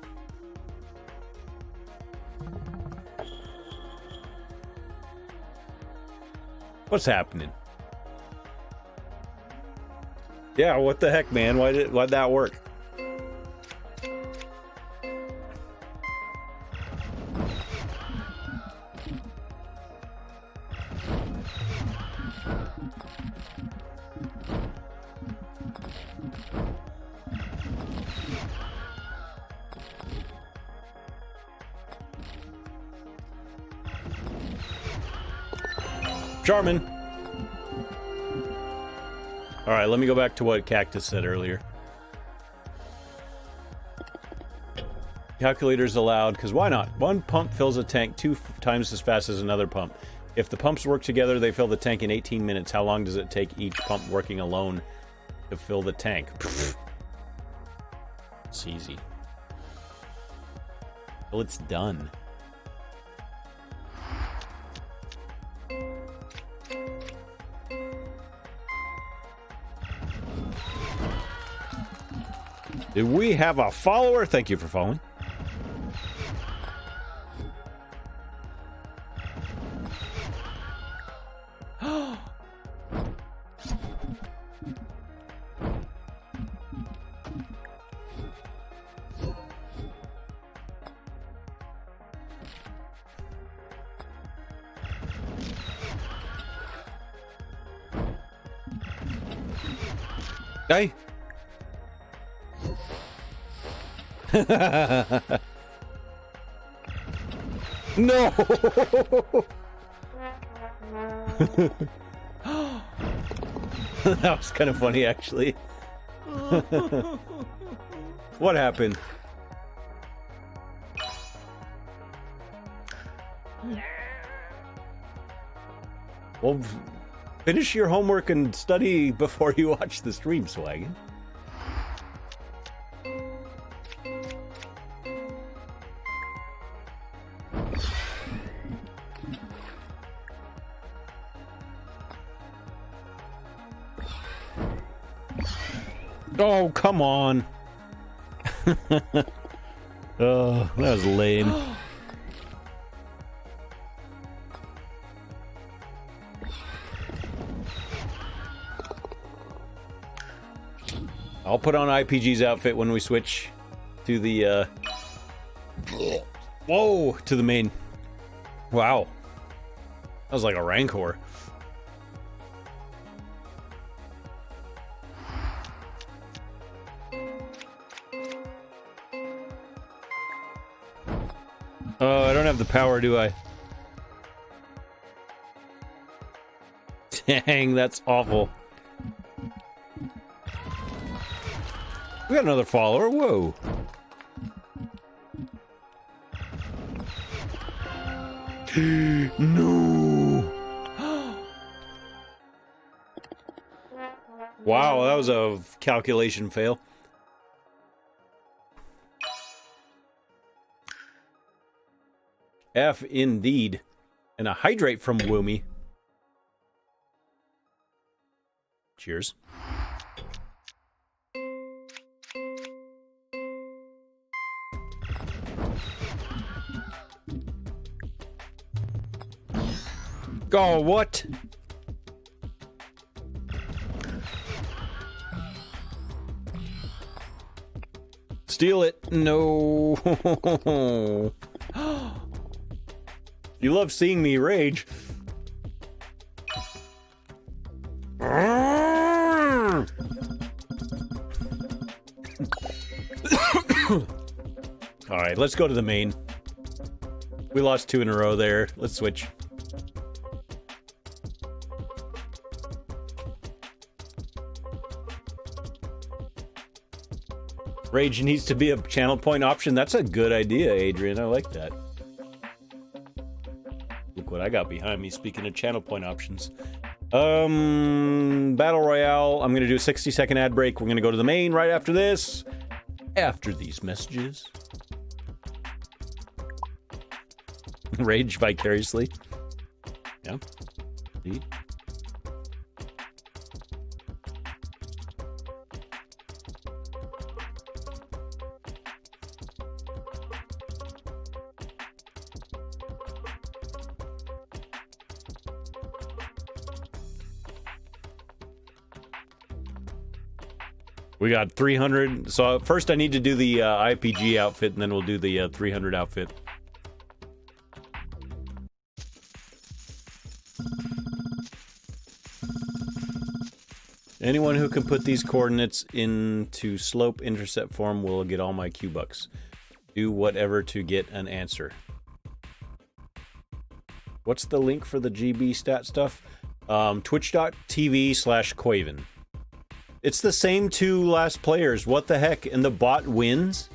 What's happening? Yeah, what the heck, man? Why'd that work? Charmin. Alright, let me go back to what Cactus said earlier. Calculators allowed, because why not? One pump fills a tank 2 times as fast as another pump. If the pumps work together, they fill the tank in 18 minutes. How long does it take each pump working alone to fill the tank? It's easy. Well, it's done. Do we have a follower? Thank you for following. Hey. No. That was kind of funny, actually. What happened? Well, finish your homework and study before you watch the stream, Swaggin. Oh, come on. Oh, that was lame. I'll put on IPG's outfit when we switch to the, whoa, to the main. Wow. That was like a Rancor. Oh, I don't have the power, do I? Dang, that's awful. We got another follower. Whoa. No. Wow, that was a calculation fail. F indeed. And a hydrate from Woomy. Cheers. Oh, what? Steal it. No. You love seeing me rage. Alright, let's go to the main. We lost 2 in a row there. Let's switch. Rage needs to be a channel point option. That's a good idea, Adrian. I like that. Look what I got behind me, speaking of channel point options. Battle Royale. I'm going to do a 60-second ad break. We're going to go to the main right after this. After these messages. Rage vicariously. Yeah. Indeed. We got 300. So first I need to do the IPG outfit, and then we'll do the 300 outfit. Anyone who can put these coordinates into slope intercept form will get all my Q-Bucks. Do whatever to get an answer. What's the link for the GB stat stuff? Twitch.tv/Quaven. It's the same 2 last players. What the heck? And the bot wins?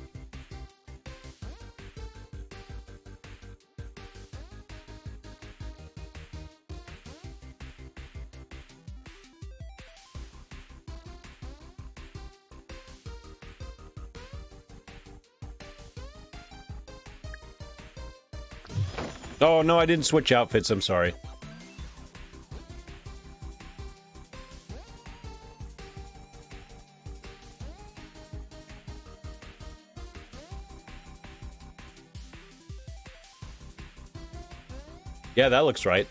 Oh, no, I didn't switch outfits. I'm sorry. Yeah, that looks right.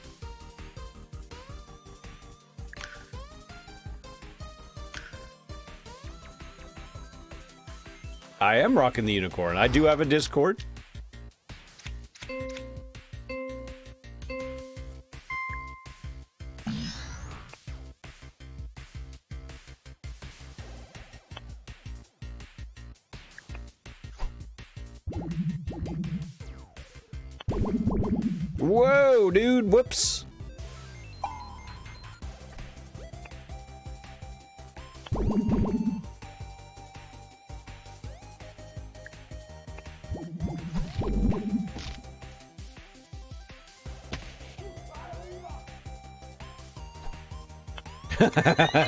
I am rocking the unicorn. I do have a Discord. Whoa, dude. Whoops.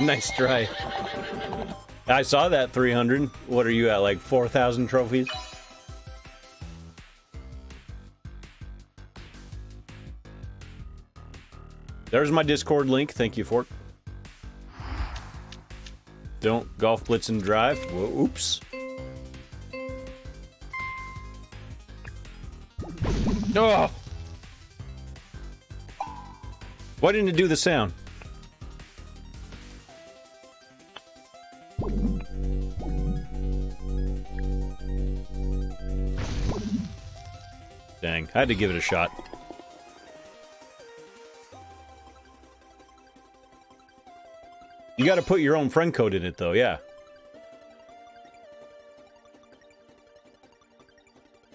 Nice try. I saw that 300. What are you at, like 4,000 trophies? There's my Discord link. Thank you, Fork. Don't golf blitz and drive. Whoa, oops. Oh! Why didn't it do the sound? Dang, I had to give it a shot. You gotta put your own friend code in it, though, yeah.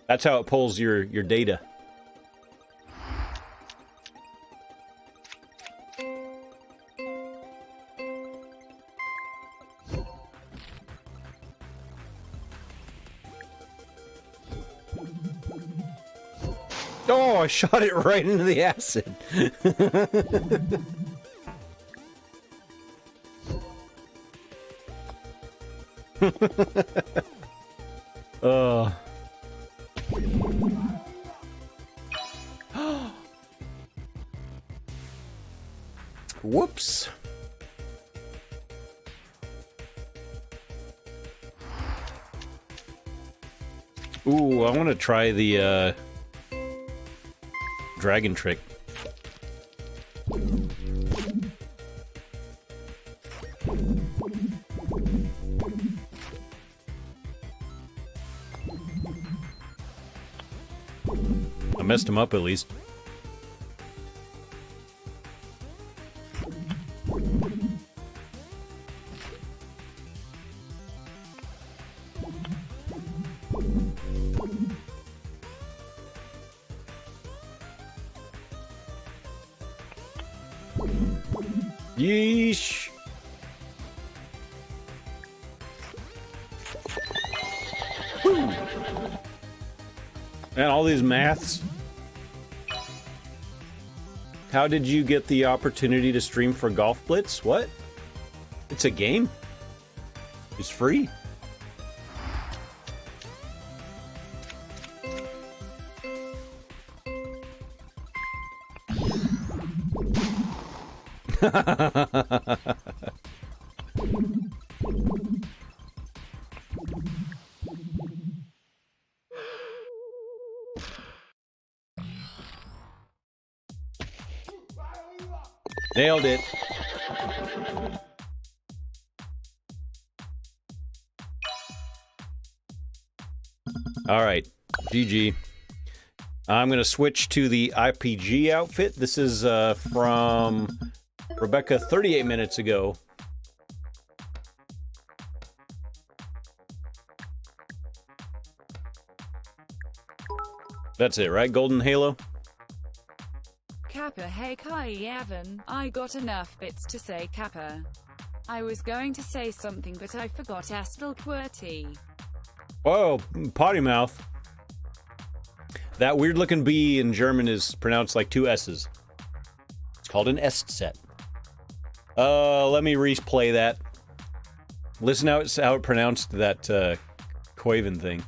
That's how it pulls your data. Oh, I shot it right into the acid. Whoops. Ooh, I want to try the dragon trick. I messed him up at least. Yeesh. Woo. Man, all these maths. How did you get the opportunity to stream for Golf Blitz? What? It's a game. It's free. Nailed it. All right, GG. I'm going to switch to the IPG outfit. This is from Rebecca 38 minutes ago. That's it, right? Golden Halo? Kappa, hey Kai Evan, I got enough bits to say Kappa. I was going to say something but I forgot Astel QWERTY. Whoa, potty mouth. That weird looking B in German is pronounced like two S's. It's called an S set. Let me replay that. Listen how it pronounced that Quaven thing.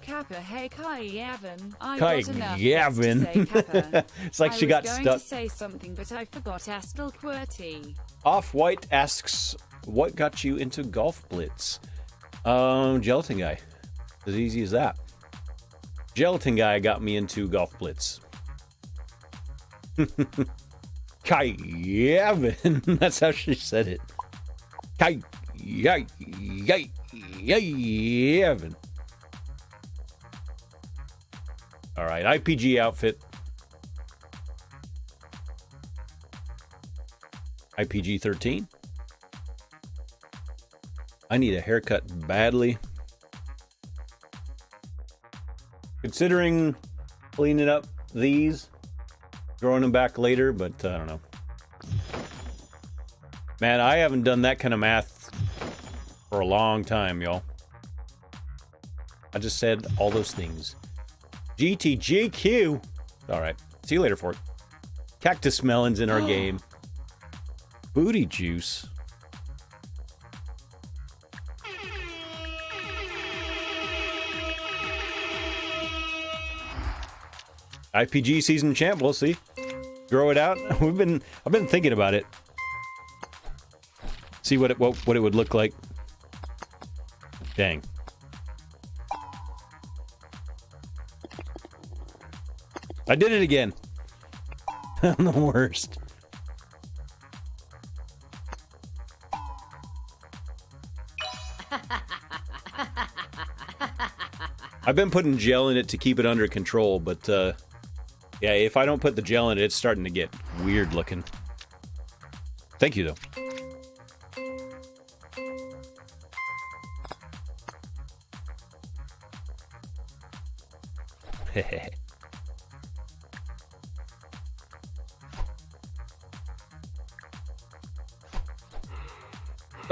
Kappa, hey Kai Evan, I Kai got enough Gavin. bits to say Kappa. It's like she got I was going stuck. to say something but I forgot Astel QWERTY. Off-White asks, what got you into Golf Blitz? Gelatin guy. As easy as that. Gelatin guy got me into Golf Blitz. Kevin. That's how she said it. Kevin. All right, IPG outfit. IPG 13. I need a haircut badly. Considering cleaning up these, growing them back later, but I don't know. Man, I haven't done that kind of math for a long time, y'all. I just said all those things. GTGQ. All right. See you later, Fork. Cactus melons in our game. Booty juice. IPG season champ, we'll see. Grow it out. I've been thinking about it. See what it would look like. Dang. I did it again. I'm the worst. I've been putting gel in it to keep it under control, but yeah, if I don't put the gel in it, it's starting to get weird looking. Thank you, though.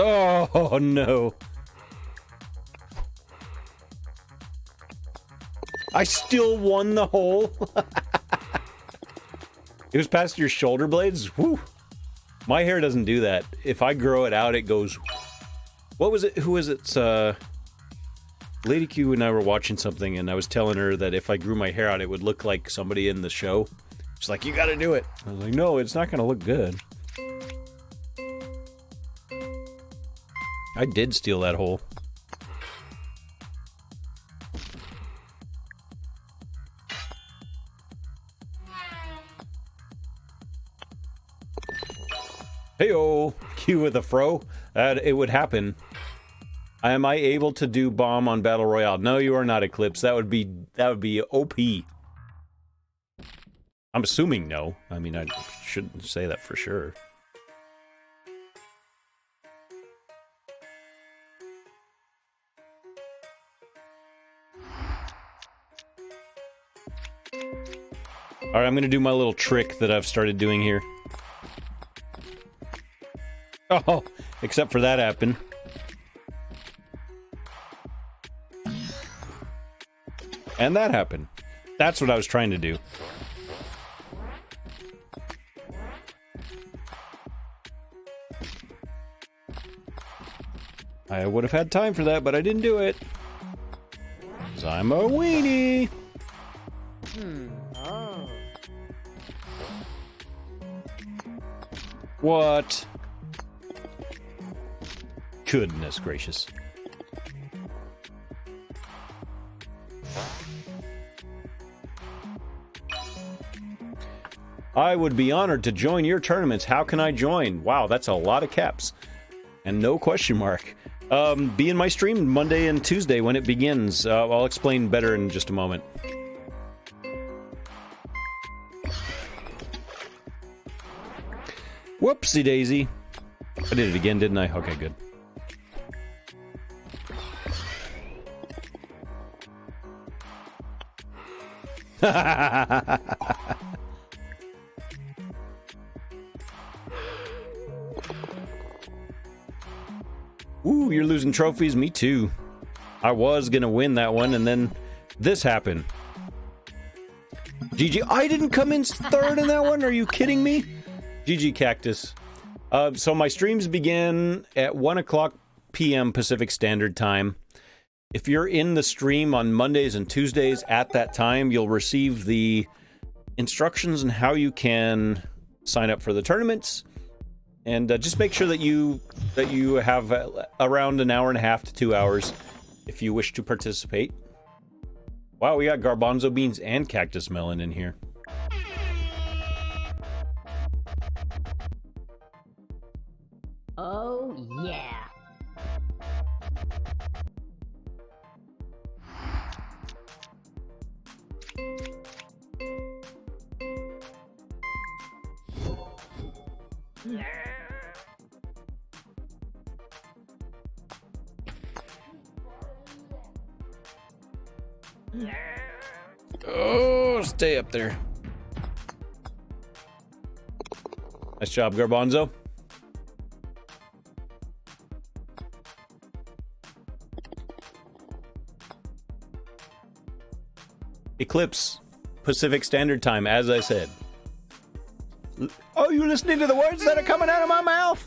Oh, no. I still won the hole. It was past your shoulder blades? Woo. My hair doesn't do that. If I grow it out, it goes... What was it? Who was it? Lady Q and I were watching something, and I was telling her that if I grew my hair out, it would look like somebody in the show. She's like, you gotta do it. I was like, no, it's not gonna look good. I did steal that hole. Heyo, Q with a fro. It would happen. Am I able to do bomb on Battle Royale? No, you are not, Eclipse. That would be OP. I'm assuming no. I mean, I shouldn't say that for sure. All right, I'm going to do my little trick that I've started doing here. Oh, except for that happened. And that happened. That's what I was trying to do. I would have had time for that, but I didn't do it. 'Cause I'm a weenie. Oh. What? Goodness gracious. I would be honored to join your tournaments. How can I join? Wow, that's a lot of caps. And no question mark. Be in my stream Monday and Tuesday when it begins. I'll explain better in just a moment. Whoopsie daisy. I did it again, didn't I? Okay, good. Ooh, you're losing trophies? Me too. I was gonna win that one, and then this happened. GG, I didn't come in third in that one? Are you kidding me? GG Cactus. So my streams begin at 1 o'clock p.m. Pacific Standard Time. If you're in the stream on Mondays and Tuesdays at that time, you'll receive the instructions on how you can sign up for the tournaments. And just make sure that you have around an hour and a half to 2 hours if you wish to participate. Wow, we got garbanzo beans and cactus melon in here. Oh, yeah. Oh, stay up there. Nice job, garbanzo. Eclipse, Pacific Standard Time, as I said. Oh, you listening to the words that are coming out of my mouth?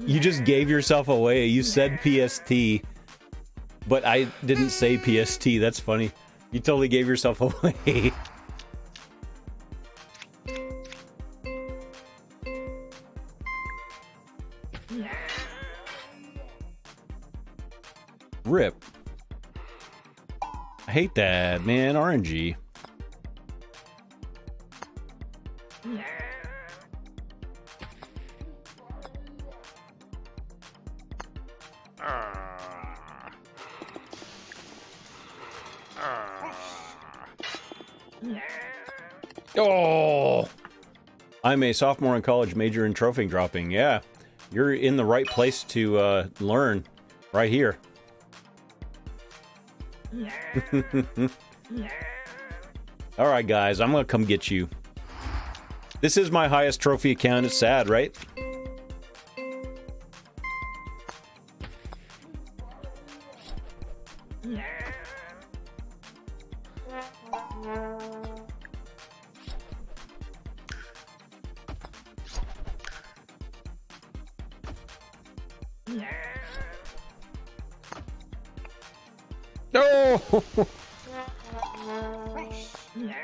You just gave yourself away. You said PST, but I didn't say PST. That's funny. You totally gave yourself away. Rip. I hate that, man. RNG. Oh! I'm a sophomore in college, major in trophy dropping. Yeah, you're in the right place to learn. Right here. Alright, guys, I'm gonna come get you. This is my highest trophy account. It's sad, right? No!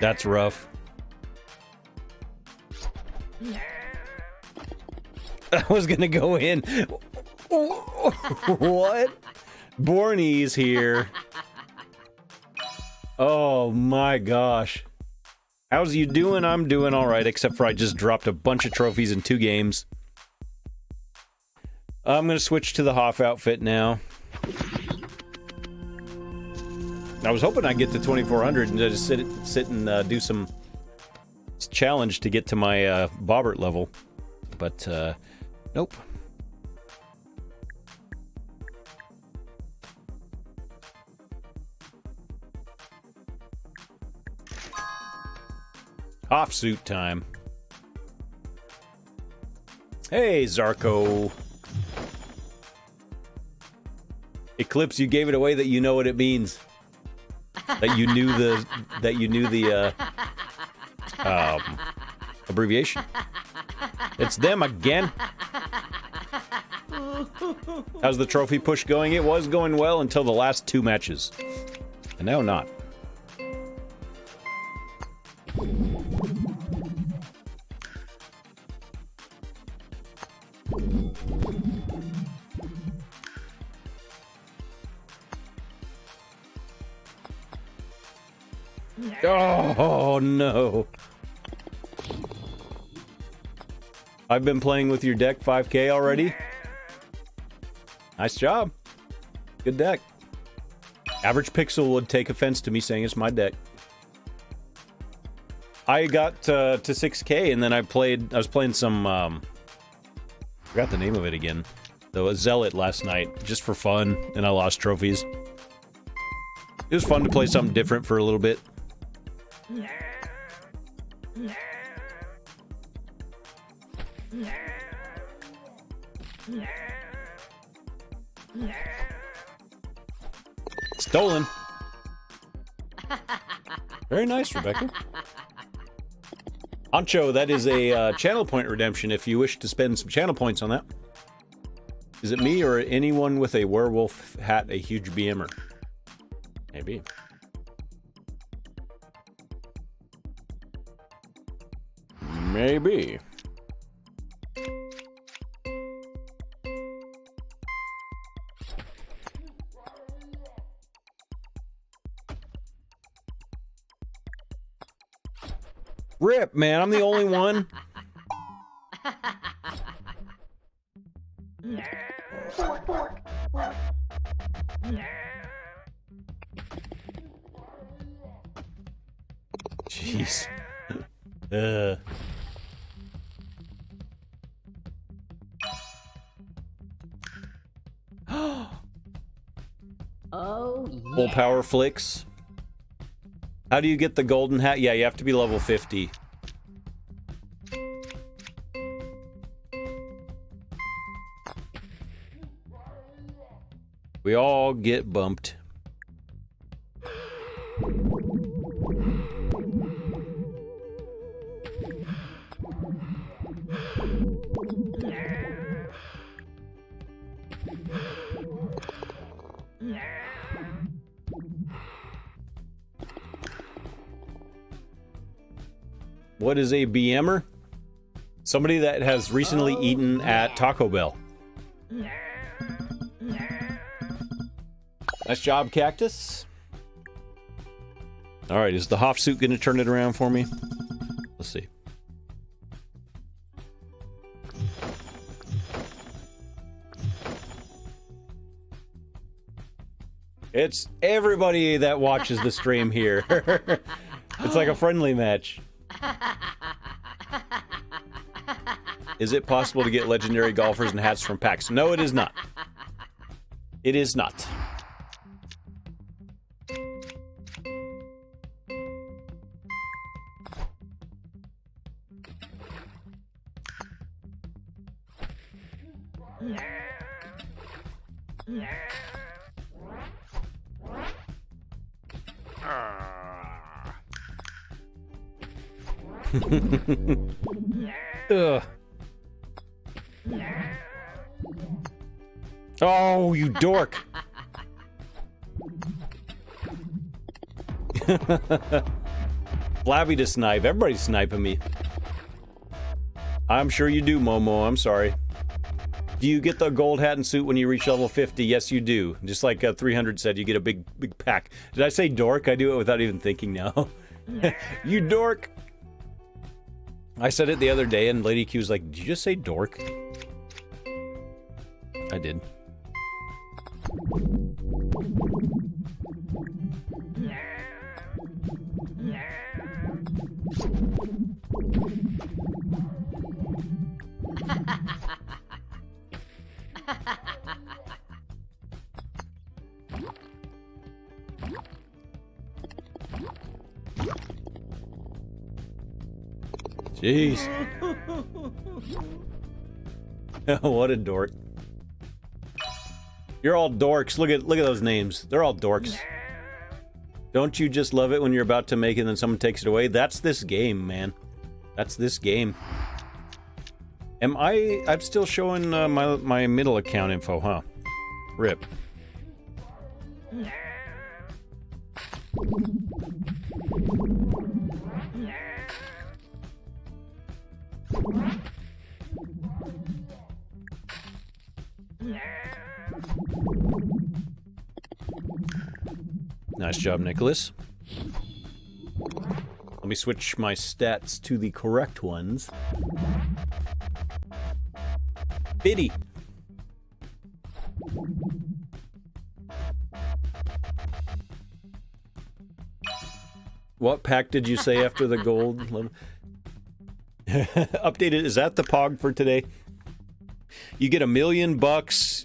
That's rough. I was gonna go in. What? Borny's here. Oh my gosh. How's you doing? I'm doing alright, except for I just dropped a bunch of trophies in 2 games. I'm gonna switch to the Hoff outfit now. I was hoping I'd get to 2400 and just sit and do some challenge to get to my Bobbert level, but nope. Off suit time. Hey, Zarko. Eclipse, you gave it away that you know what it means. That you knew the abbreviation. It's them again. How's the trophy push going? It was going well until the last 2 matches. And now not. Oh no. I've been playing with your deck 5K already. Nice job. Good deck. Average Pixel would take offense to me saying it's my deck. I got to 6K and then I was playing some forgot the name of it again. The Zealot last night, just for fun, and I lost trophies. It was fun to play something different for a little bit. Stolen. Very nice, Rebecca. Ancho, that is a channel point redemption if you wish to spend some channel points on that. Is it me or anyone with a werewolf hat, a huge BMer? Maybe. Maybe. Rip, man, I'm the only one. Jeez. Oh, yeah. Full power flicks. How do you get the golden hat? Yeah, you have to be level 50. We all get bumped. What is a BMer? Somebody that has recently eaten at Taco Bell. Nice job, Cactus. All right, is the Hoff suit going to turn it around for me? Let's see. It's everybody that watches the stream here. It's like a friendly match. Is it possible to get legendary golfers and hats from packs? No, it is not. It is not. Ugh. Oh, you dork. Flabby to snipe. Everybody's sniping me. I'm sure you do, Momo. I'm sorry. Do you get the gold hat and suit when you reach level 50? Yes, you do. Just like 300 said, you get a big pack. Did I say dork? I do it without even thinking now. You dork. I said it the other day, and Lady Q was like, did you just say dork? I did. Jeez. What a dork. You're all dorks. Look at those names. They're all dorks. Don't you just love it when you're about to make it and then someone takes it away? That's this game, man. That's this game. I'm still showing my middle account info, huh? Rip. Nice job, Nicholas. Let me switch my stats to the correct ones. Biddy. What pack did you say after the gold? Updated. Is that the pog for today? You get $1 million.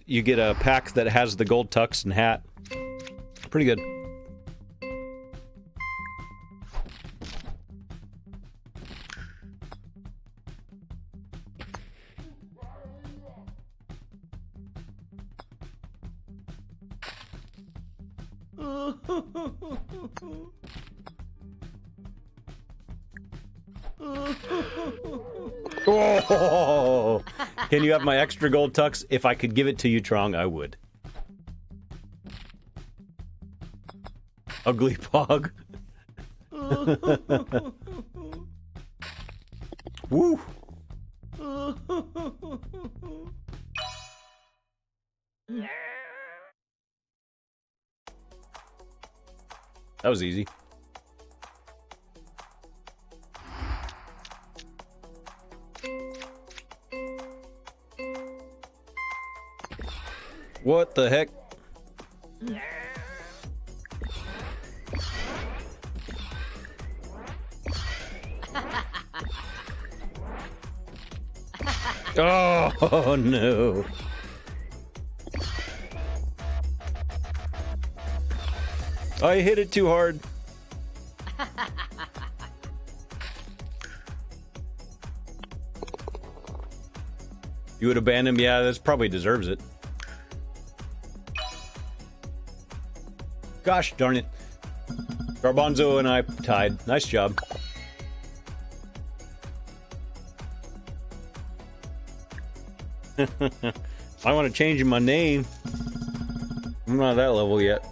You get a pack that has the gold tux and hat. Pretty good. Oh! Can you have my extra gold tux? If I could give it to you, Trong, I would. Ugly pog. Woo! That was easy. What the heck? Oh no. I hit it too hard. You would abandon him? Yeah, this probably deserves it. Gosh darn it. Garbanzo and I tied. Nice job. I want to change my name. I'm not at that level yet.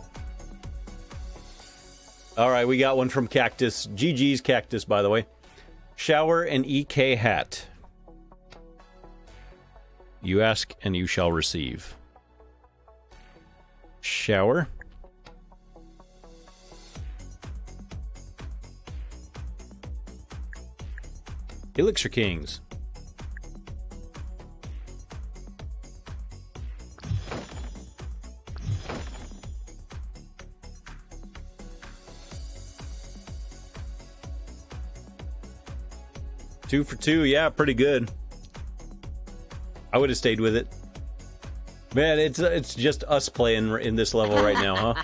Alright, we got one from Cactus. GG's Cactus, by the way. Shower and EK hat. You ask and you shall receive. Shower. Elixir Kings. Two for two, yeah, pretty good. I would have stayed with it. Man, it's just us playing in this level right now, huh?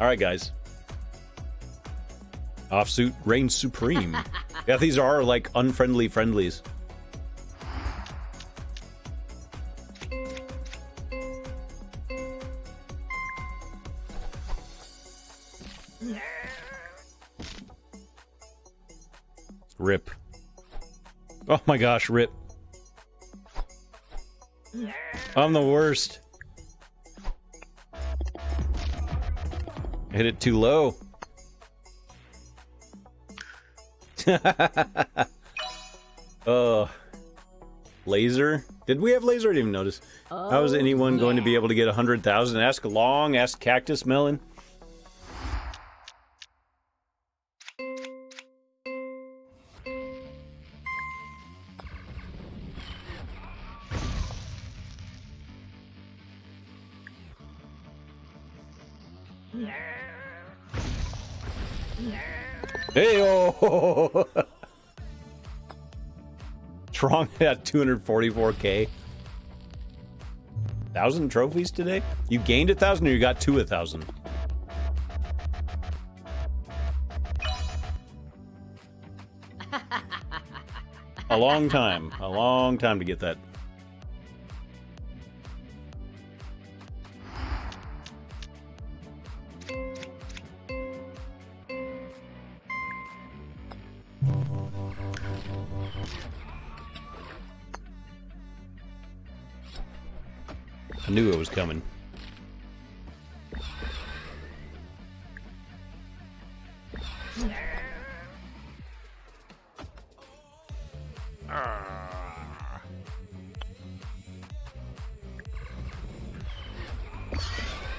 Alright, guys. Offsuit reigns supreme. Yeah, these are like unfriendly friendlies. Rip. Oh my gosh, rip. I'm the worst. I hit it too low. Laser? Did we have laser? I didn't even notice. How is anyone going to be able to get 100,000? Ask Long, ask Cactus Melon. Hey-oh! Trong at 244k. 1,000 trophies today? You gained 1,000 or you got to 1,000? A long time to get that. I knew it was coming.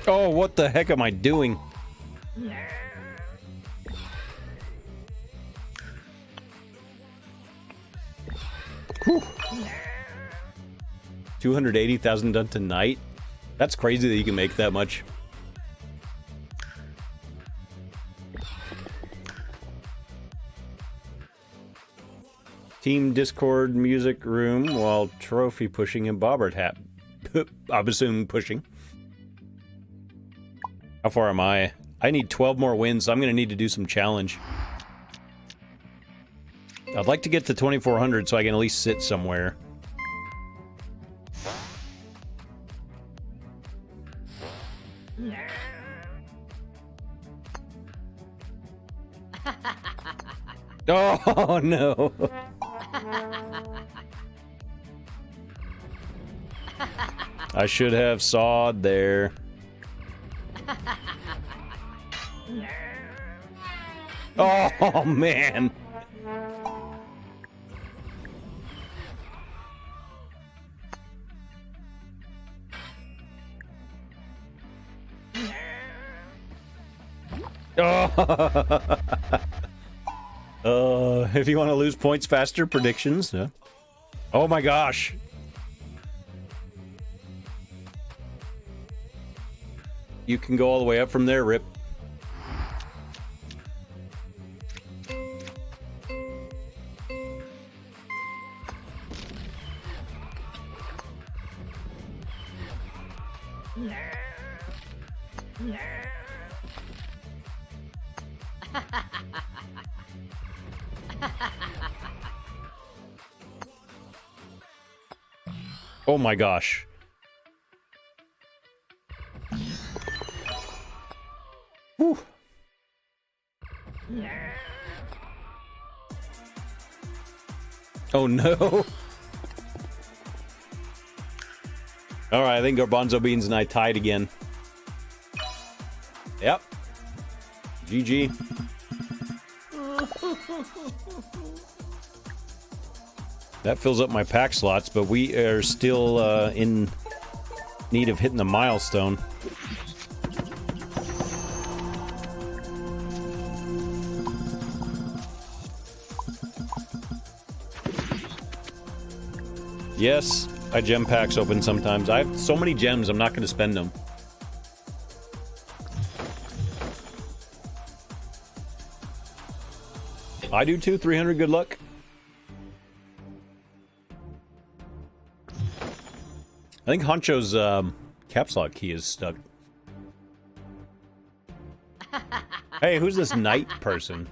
Oh, what the heck am I doing? Whew. 280,000 done tonight? That's crazy that you can make that much. Team Discord music room while trophy pushing and bobbert hat. I'm assuming pushing. How far am I? I need 12 more wins, so I'm going to need to do some challenge. I'd like to get to 2,400 so I can at least sit somewhere. Oh, no. I should have sawed there. Oh, man. If you want to lose points faster, predictions. Yeah. Oh my gosh. You can go all the way up from there, Rip. Oh my gosh. Whew. Oh no. All right, I think Garbanzo Beans and I tied again. Yep. GG. That fills up my pack slots, but we are still in need of hitting the milestone. Yes, I gem packs open sometimes. I have so many gems, I'm not going to spend them. I do too, 300 good luck. I think Honcho's caps lock key is stuck. Hey, who's this knight person?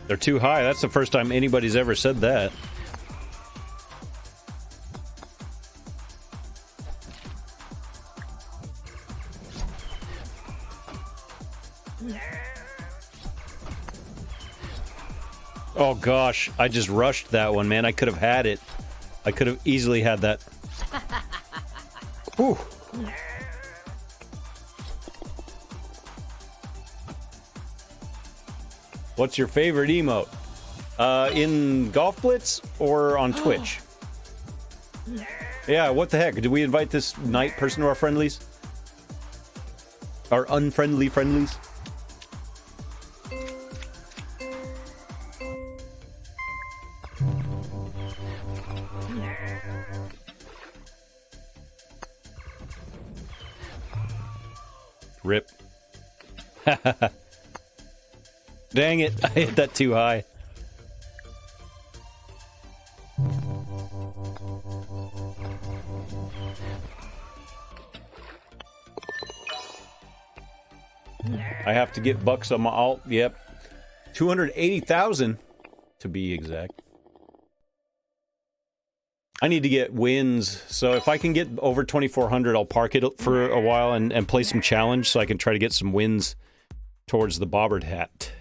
They're too high. That's the first time anybody's ever said that. Oh gosh, I just rushed that one, man. I could have had it. I could have easily had that. Whew. What's your favorite emote? In Golf Blitz or on Twitch? Yeah, what the heck? Did we invite this knight person to our friendlies? Our unfriendly friendlies? Rip. Dang it, I hit that too high. I have to get bucks on my alt. Yep. 280,000 to be exact. I need to get wins, so if I can get over 2,400, I'll park it for a while and play some challenge so I can try to get some wins towards the bobbered hat.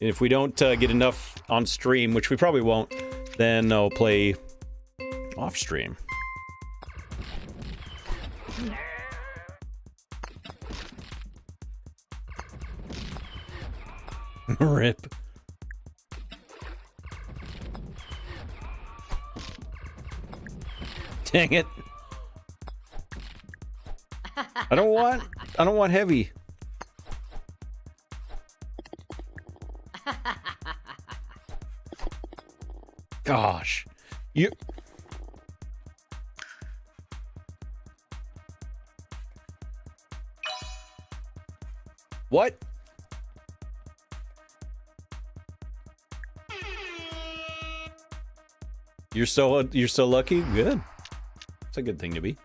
And if we don't get enough on stream, which we probably won't, then I'll play off stream. Rip. Dang it. I don't want heavy. Gosh. You What? You're so lucky? Good. It's a good thing to be.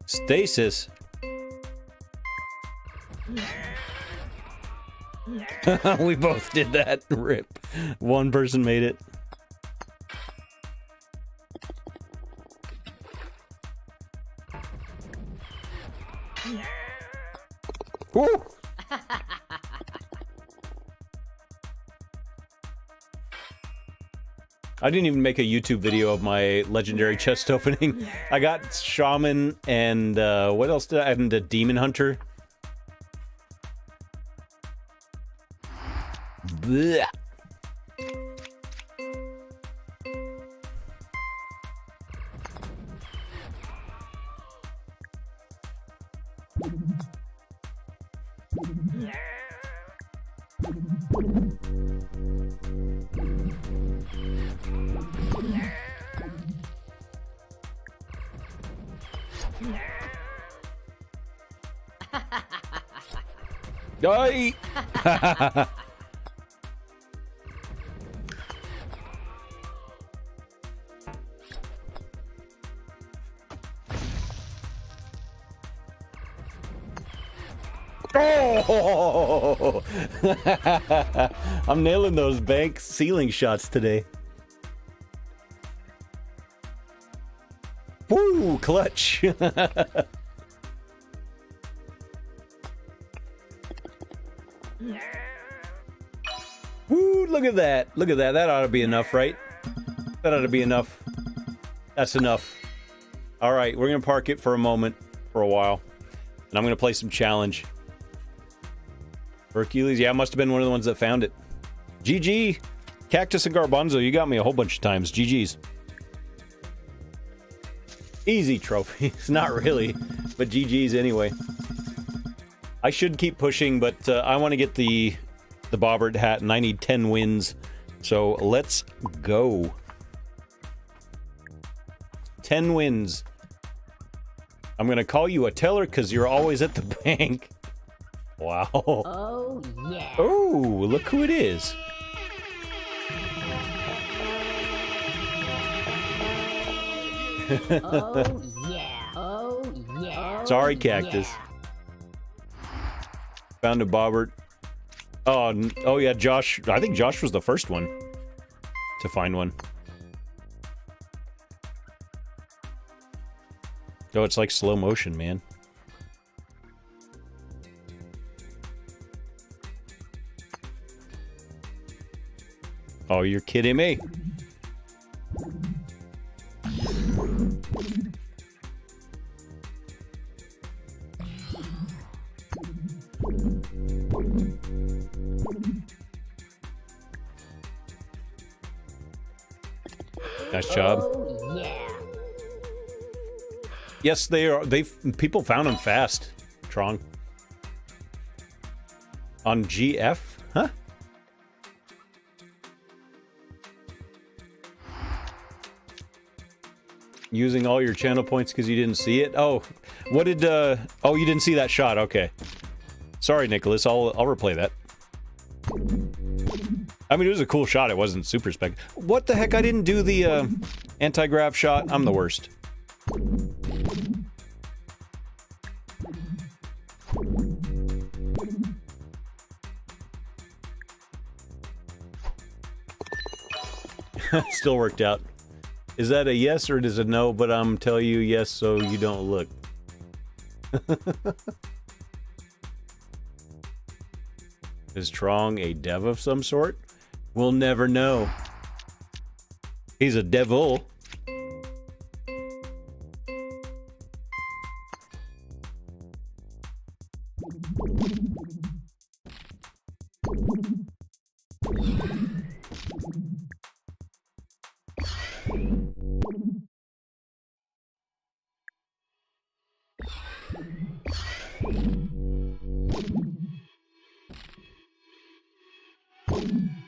Stasis. We both did that. Rip. One person made it. Woo! I didn't even make a YouTube video of my legendary chest opening. I got Shaman and what else did I add? And a Demon Hunter. Blech. Die! Oh! I'm nailing those bank ceiling shots today. Woo! Clutch! Woo! Look at that! Look at that! That ought to be enough, right? That ought to be enough. That's enough. Alright, we're gonna park it for a moment, for a while. And I'm gonna play some challenge. Hercules, yeah, I must have been one of the ones that found it. GG! Cactus and Garbanzo, you got me a whole bunch of times. GG's. Easy trophies. Not really, but GG's anyway. I should keep pushing, but I want to get the Bobbert hat, and I need 10 wins. So let's go. 10 wins. I'm going to call you a teller because you're always at the bank. Wow. Oh, yeah. Oh, look who it is. Oh, yeah. Oh, yeah. Sorry, Cactus. Yeah. Found a Bobbert. Oh yeah, Josh. I think Josh was the first one to find one. Oh, it's like slow motion, man. Oh, you're kidding me. Nice job. Oh, yeah. Yes, they are. People found them fast. Trong. On GF? Huh? Using all your channel points because you didn't see it? Oh, what did, oh, you didn't see that shot. Okay. Sorry, Nicholas. I'll replay that. I mean, it was a cool shot. It wasn't super spec. What the heck? I didn't do the, anti-grav shot. I'm the worst. Still worked out. Is that a yes or is it a no? But I'm telling you yes so you don't look. Is Trong a dev of some sort? We'll never know. He's a devil.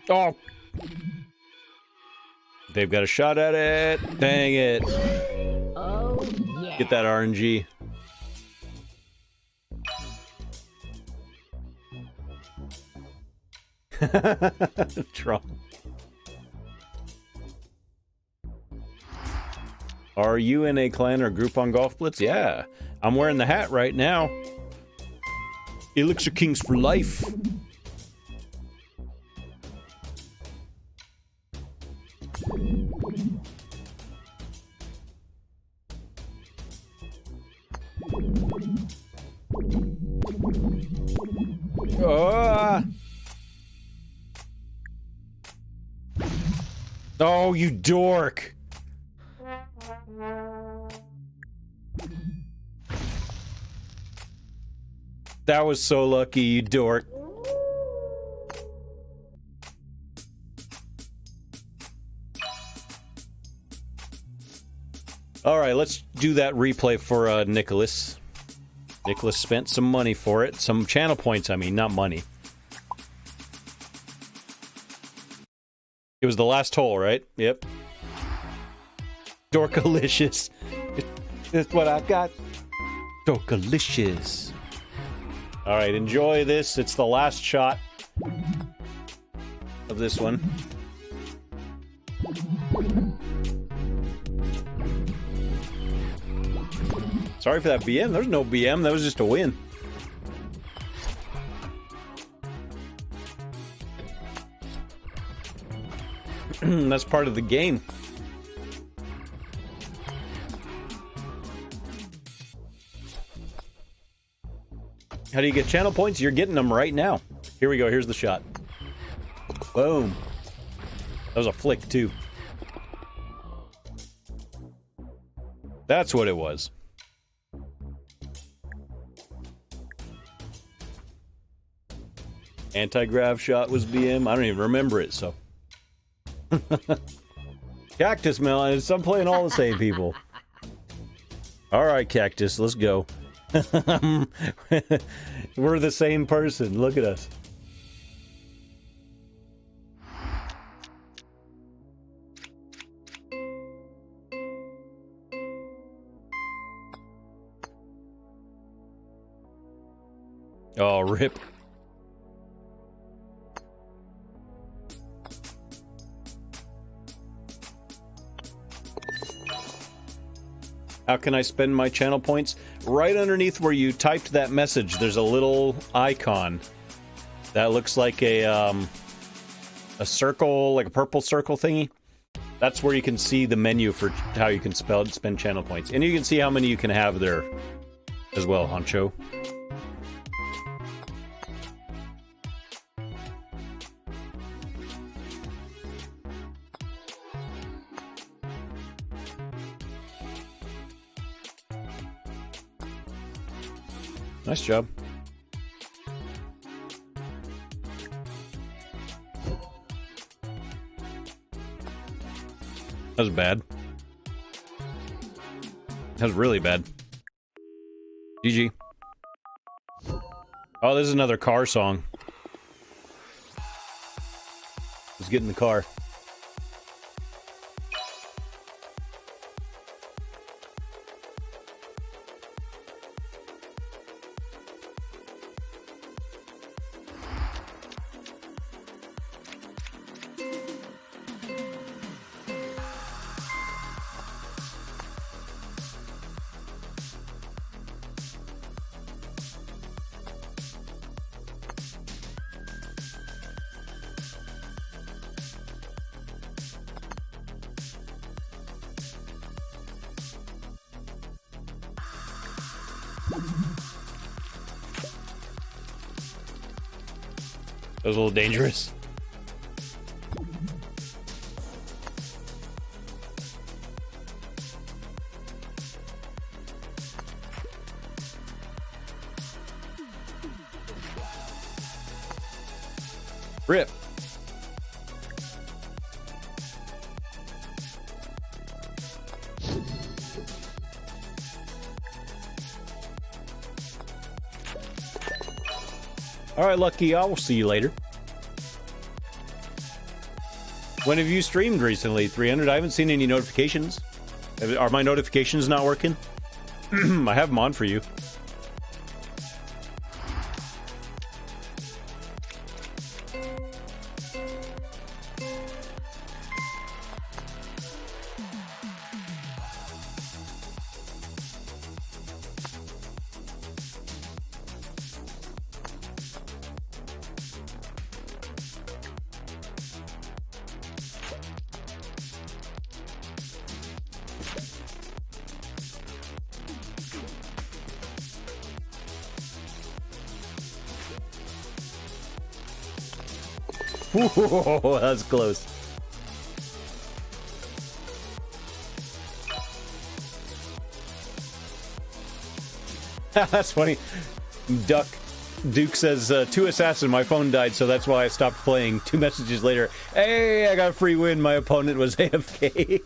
Oh! They've got a shot at it. Dang it. Oh, yeah. Get that RNG. Trump. Are you in a clan or group on Golf Blitz? Yeah. I'm wearing the hat right now. Elixir Kings for life. Oh, you dork. That was so lucky, you dork. All right, let's do that replay for Nicholas. Nicholas spent some money for it. Some channel points, I mean, not money. It was the last hole, right? Yep. Dorkalicious. That's what I got. Dorkalicious. All right, enjoy this. It's the last shot of this one. Sorry for that BM. There's no BM. That was just a win. That's part of the game. How do you get channel points? You're getting them right now. Here we go. Here's the shot. Boom. That was a flick, too. That's what it was. Anti-grav shot was BM. I don't even remember it, so. Cactus Melon. I'm playing all the same people. Alright, Cactus, let's go. We're the same person. Look at us. Oh, rip. How can I spend my channel points? Right underneath where you typed that message, there's a little icon that looks like a circle, like a purple circle thingy. That's where you can see the menu for how you can spend channel points. And you can see how many you can have there as well, Honcho. Nice job. That was bad. That was really bad. GG. Oh, this is another car song. Let's get in the car. That was a little dangerous. Rip. All right, Lucky, I will see you later. When have you streamed recently? 300? I haven't seen any notifications. Are my notifications not working? I have them on for you. Whoa, that's close. That's funny. Duke says, 2 assassin, my phone died, so that's why I stopped playing. 2 messages later, hey, I got a free win, my opponent was AFK.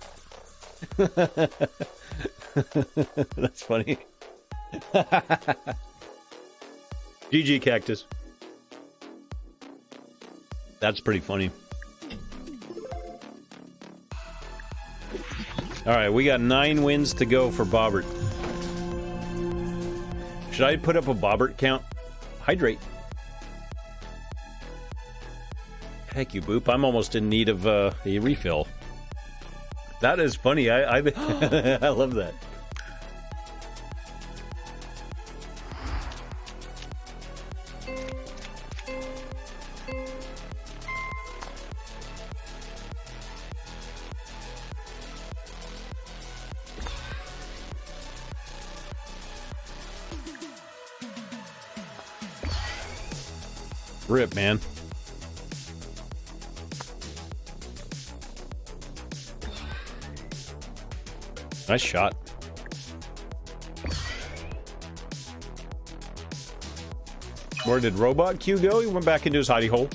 That's funny. GG Cactus. That's pretty funny. Alright, we got 9 wins to go for Bobbert. Should I put up a Bobbert count? Hydrate. Heck you, Boop. I'm almost in need of a refill. That is funny. I I love that. Rip, man. Nice shot. Where did Robot Q go? He went back into his hidey hole.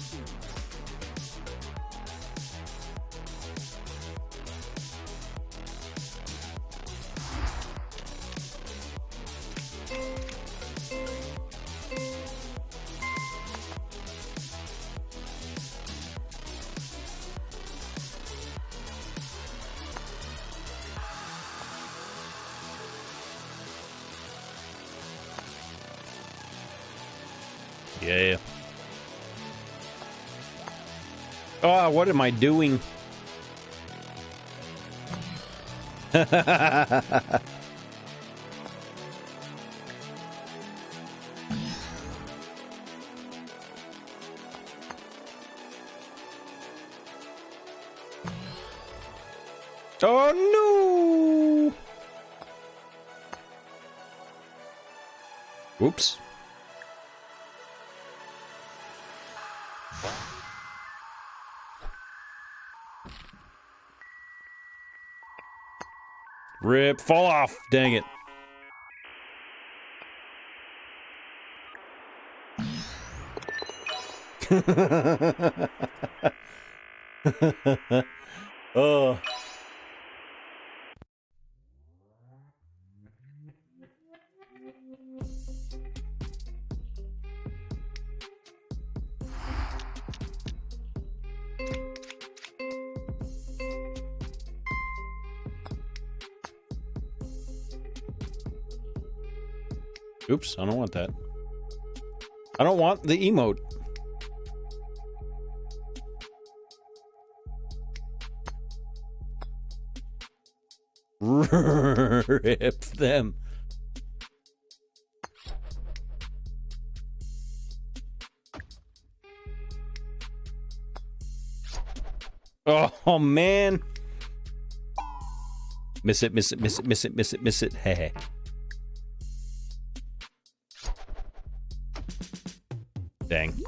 Yeah. Oh, what am I doing? Oh no! Whoops. Rip, fall off, dang it. Oh. Oops, I don't want that. I don't want the emote. Rip them. Oh man. Miss it, miss it, miss it, miss it, miss it, miss it. Hey. Dang.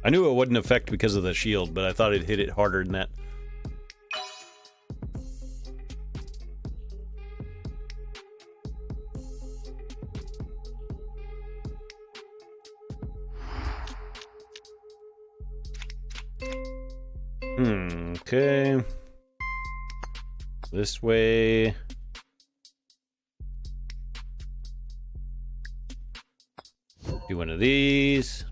I knew it wouldn't affect because of the shield, but I thought it'd hit it harder than that. Okay. This way. Do one of these.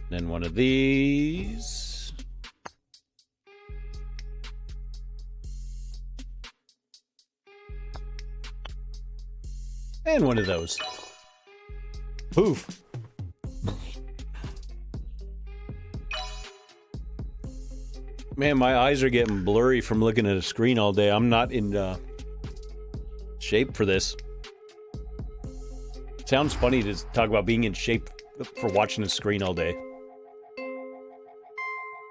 Then one of these. And one of those. Poof. Man, my eyes are getting blurry from looking at a screen all day. I'm not in shape for this. It sounds funny to talk about being in shape for watching a screen all day.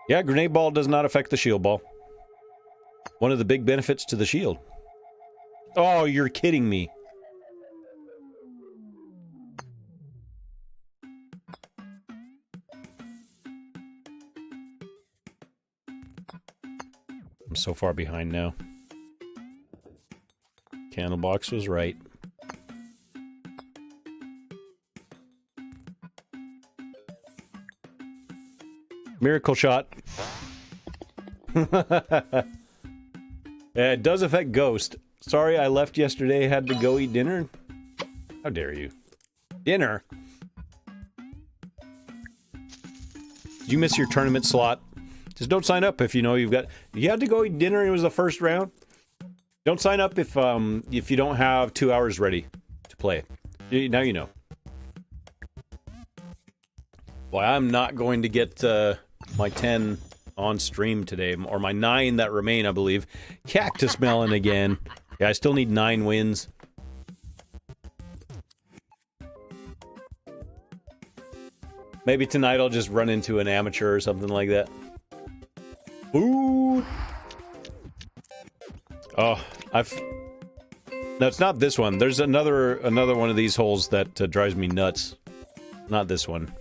Yeah, grenade ball does not affect the shield ball. One of the big benefits to the shield. Oh, you're kidding me. so far behind now. Candlebox was right. Miracle shot. Yeah, it does affect Ghost. Sorry, I left yesterday, had to go eat dinner. How dare you? Dinner? Did you miss your tournament slot? Just don't sign up if you know you've got... You had to go eat dinner and it was the first round? Don't sign up if you don't have 2 hours ready to play. Now you know. Boy, I'm not going to get my 10 on stream today, or my 9 that remain, I believe. Cactus Melon again. Yeah, I still need 9 wins. Maybe tonight I'll just run into an amateur or something like that. Ooh. Oh, No, it's not this one. There's another one of these holes that drives me nuts. Not this one.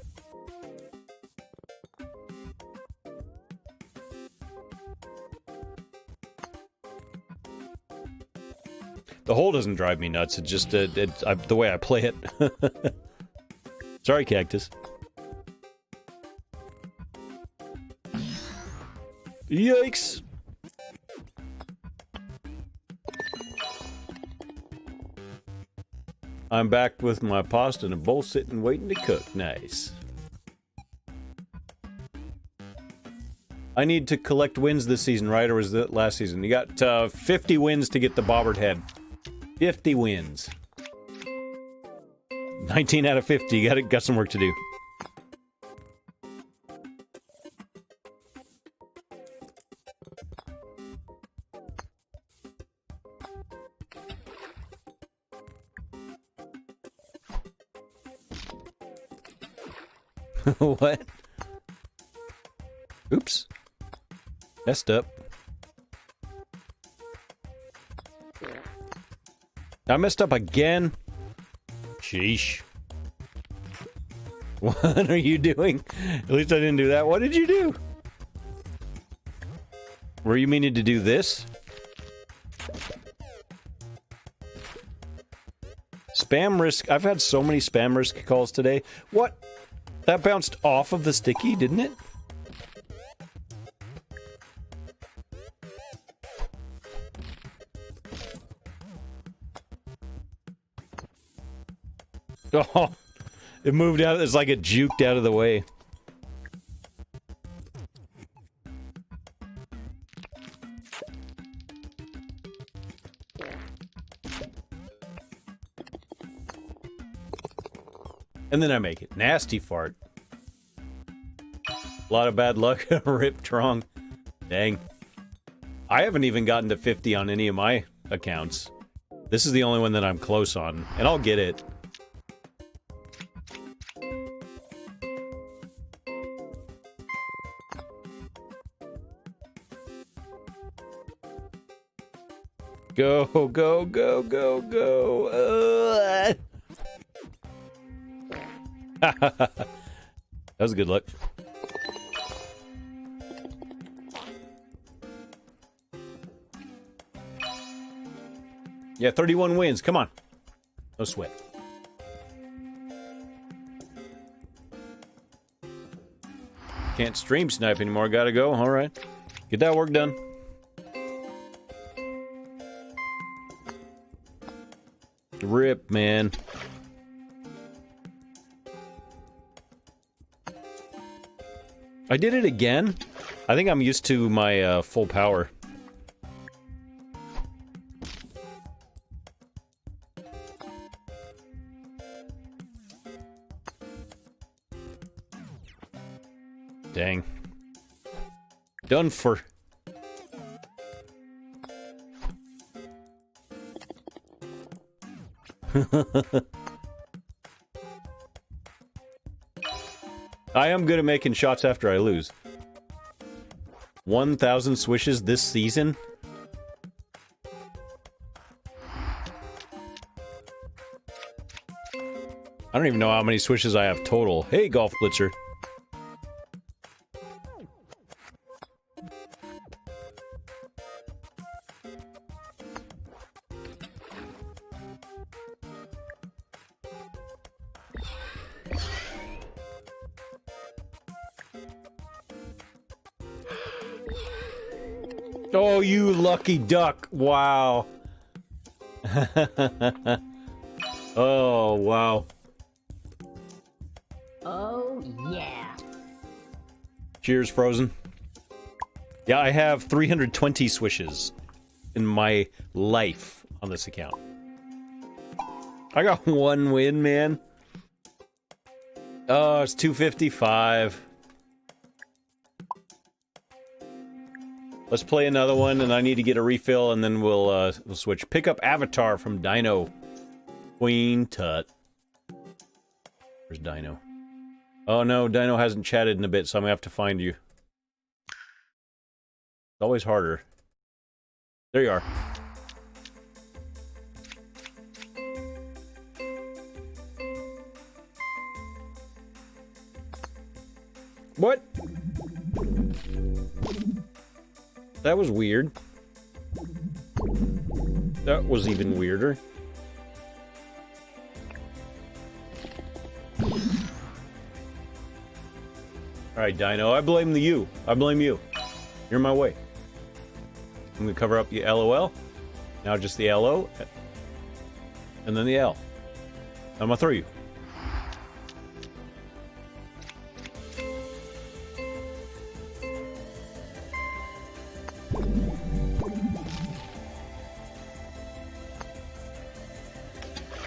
The hole doesn't drive me nuts. It's just the way I play it. Sorry, Cactus. Yikes! I'm back with my pasta and a bowl sitting waiting to cook. Nice. I need to collect wins this season, right? Or was it last season? You got 50 wins to get the bobbered head. 50 wins. 19 out of 50. You got some work to do. What? Oops. Messed up. I messed up again? Sheesh. What are you doing? At least I didn't do that. What did you do? Were you meaning to do this? Spam risk. I've had so many spam risk calls today. What? That bounced off of the sticky, didn't it? Oh, it moved out. It's like it juked out of the way. And then I make it. Nasty fart. A lot of bad luck. Rip Trong. Dang. I haven't even gotten to 50 on any of my accounts. This is the only one that I'm close on. And I'll get it. Go, go, go, go, go. That was good luck. Yeah, 31 wins. Come on. No sweat. Can't stream snipe anymore. Gotta go. All right. Get that work done. Rip, man. I did it again. I think I'm used to my full power. Dang. Done for. I am good at making shots after I lose. 1,000 swishes this season? I don't even know how many swishes I have total. Hey, Golf Blitzer. Oh, you lucky duck. Wow. Oh, wow. Oh, yeah. Cheers, Frozen. Yeah, I have 320 swishes in my life on this account. I got one win, man. Oh, it's 255. Let's play another one, and I need to get a refill, and then we'll switch. Pick up Avatar from Dino. Queen Tut. Where's Dino? Oh no, Dino hasn't chatted in a bit, so I'm gonna have to find you. It's always harder. There you are. What? That was weird. That was even weirder. Alright, Dino, I blame you. I blame you. You're in my way. I'm gonna cover up the LOL. Now just the LO. And then the L. I'm gonna throw you.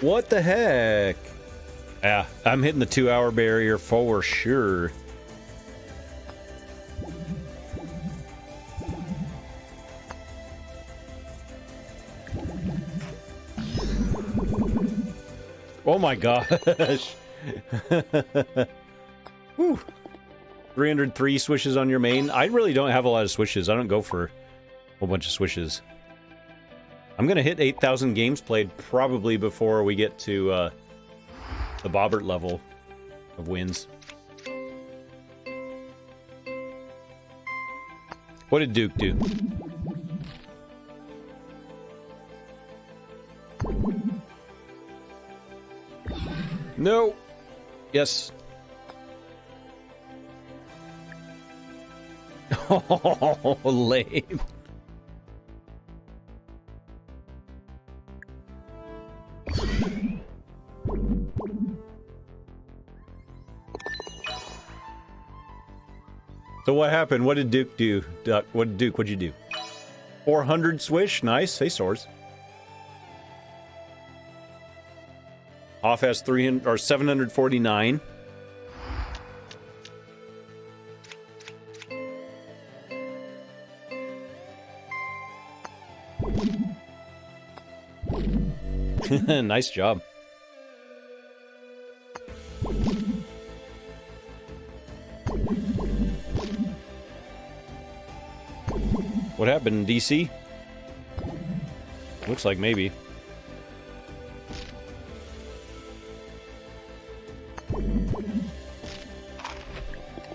What the heck? Yeah, I'm hitting the 2-hour barrier for sure. Oh my gosh. Whew. 303 swishes on your main. I really don't have a lot of swishes. I don't go for a whole bunch of swishes. I'm gonna hit 8,000 games played probably before we get to the Bobbert level of wins. What did Duke do? No. Yes. Oh, lame. So what happened? What did Duke do? What'd you do? 400 swish? Nice. Hey, Swords. Hoff has 300 or 749. Nice job. What happened, DC? Looks like maybe.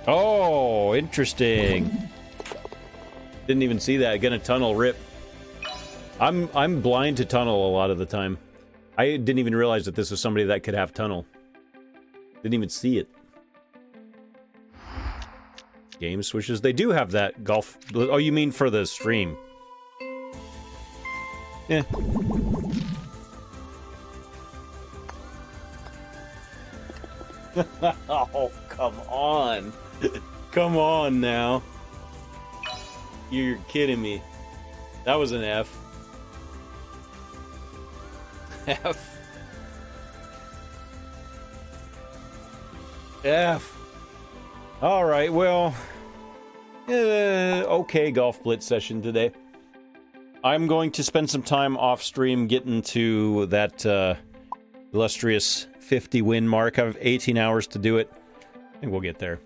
Oh, interesting. Didn't even see that. Gonna tunnel, rip. I'm blind to tunnel a lot of the time. I didn't even realize that this was somebody that could have tunnel. Didn't even see it. Game switches. They do have that golf. Oh, you mean for the stream? Yeah. Oh, come on. Come on now. You're kidding me. That was an F. F. F. Alright, well... okay Golf Blitz session today. I'm going to spend some time off stream getting to that illustrious 50 win mark. I have 18 hours to do it. I think we'll get there.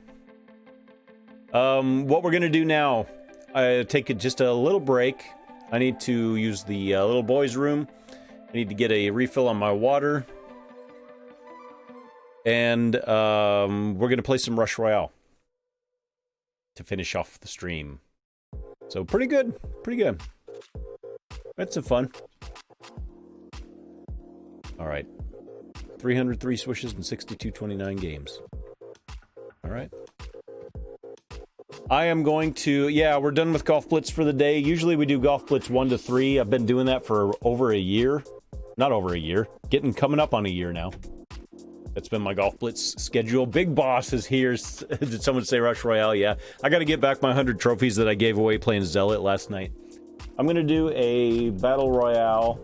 What we're gonna do now, take just a little break. I need to use the little boys' room. I need to get a refill on my water. And we're gonna play some Rush Royale to finish off the stream. So pretty good, pretty good. That's some fun. All right, 303 swishes and 6229 games. All right. I am going to, yeah, we're done with Golf Blitz for the day. Usually we do Golf Blitz 1 to 3. I've been doing that for over a year. Not over a year. Coming up on a year now. That's been my Golf Blitz schedule. Big Boss is here. Did someone say Rush Royale? Yeah. I got to get back my 100 trophies that I gave away playing Zealot last night. I'm going to do a Battle Royale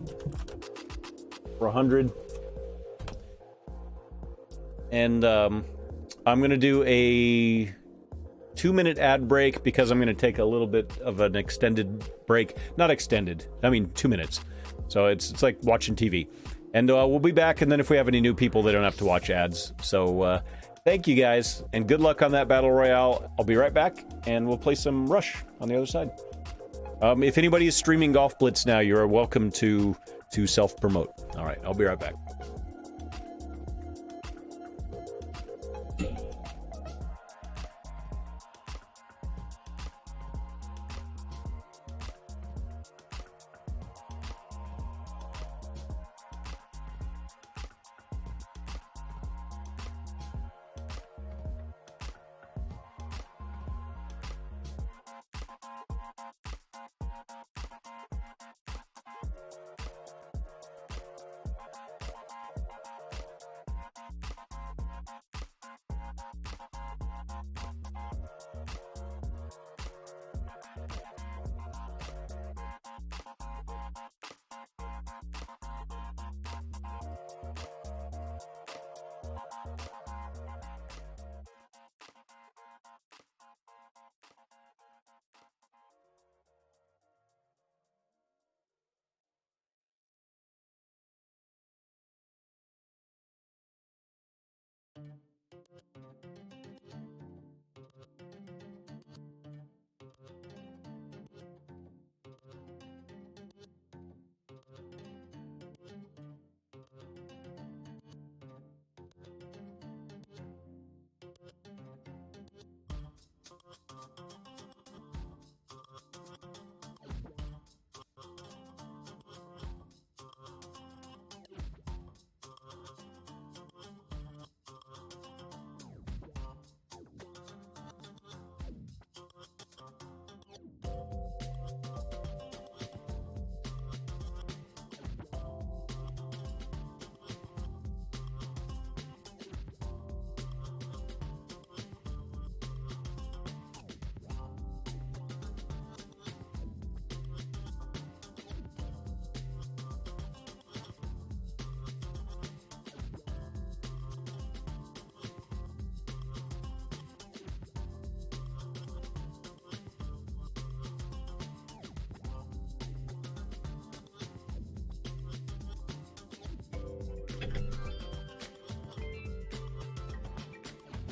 for 100. And I'm going to do a 2-minute ad break because I'm going to take a little bit of an extended break. Not extended. I mean 2 minutes. So it's like watching TV. And we'll be back, and then if we have any new people, they don't have to watch ads. So thank you guys, and good luck on that Battle Royale. I'll be right back, and we'll play some Rush on the other side. If anybody is streaming Golf Blitz now, you're welcome to self-promote. All right, I'll be right back.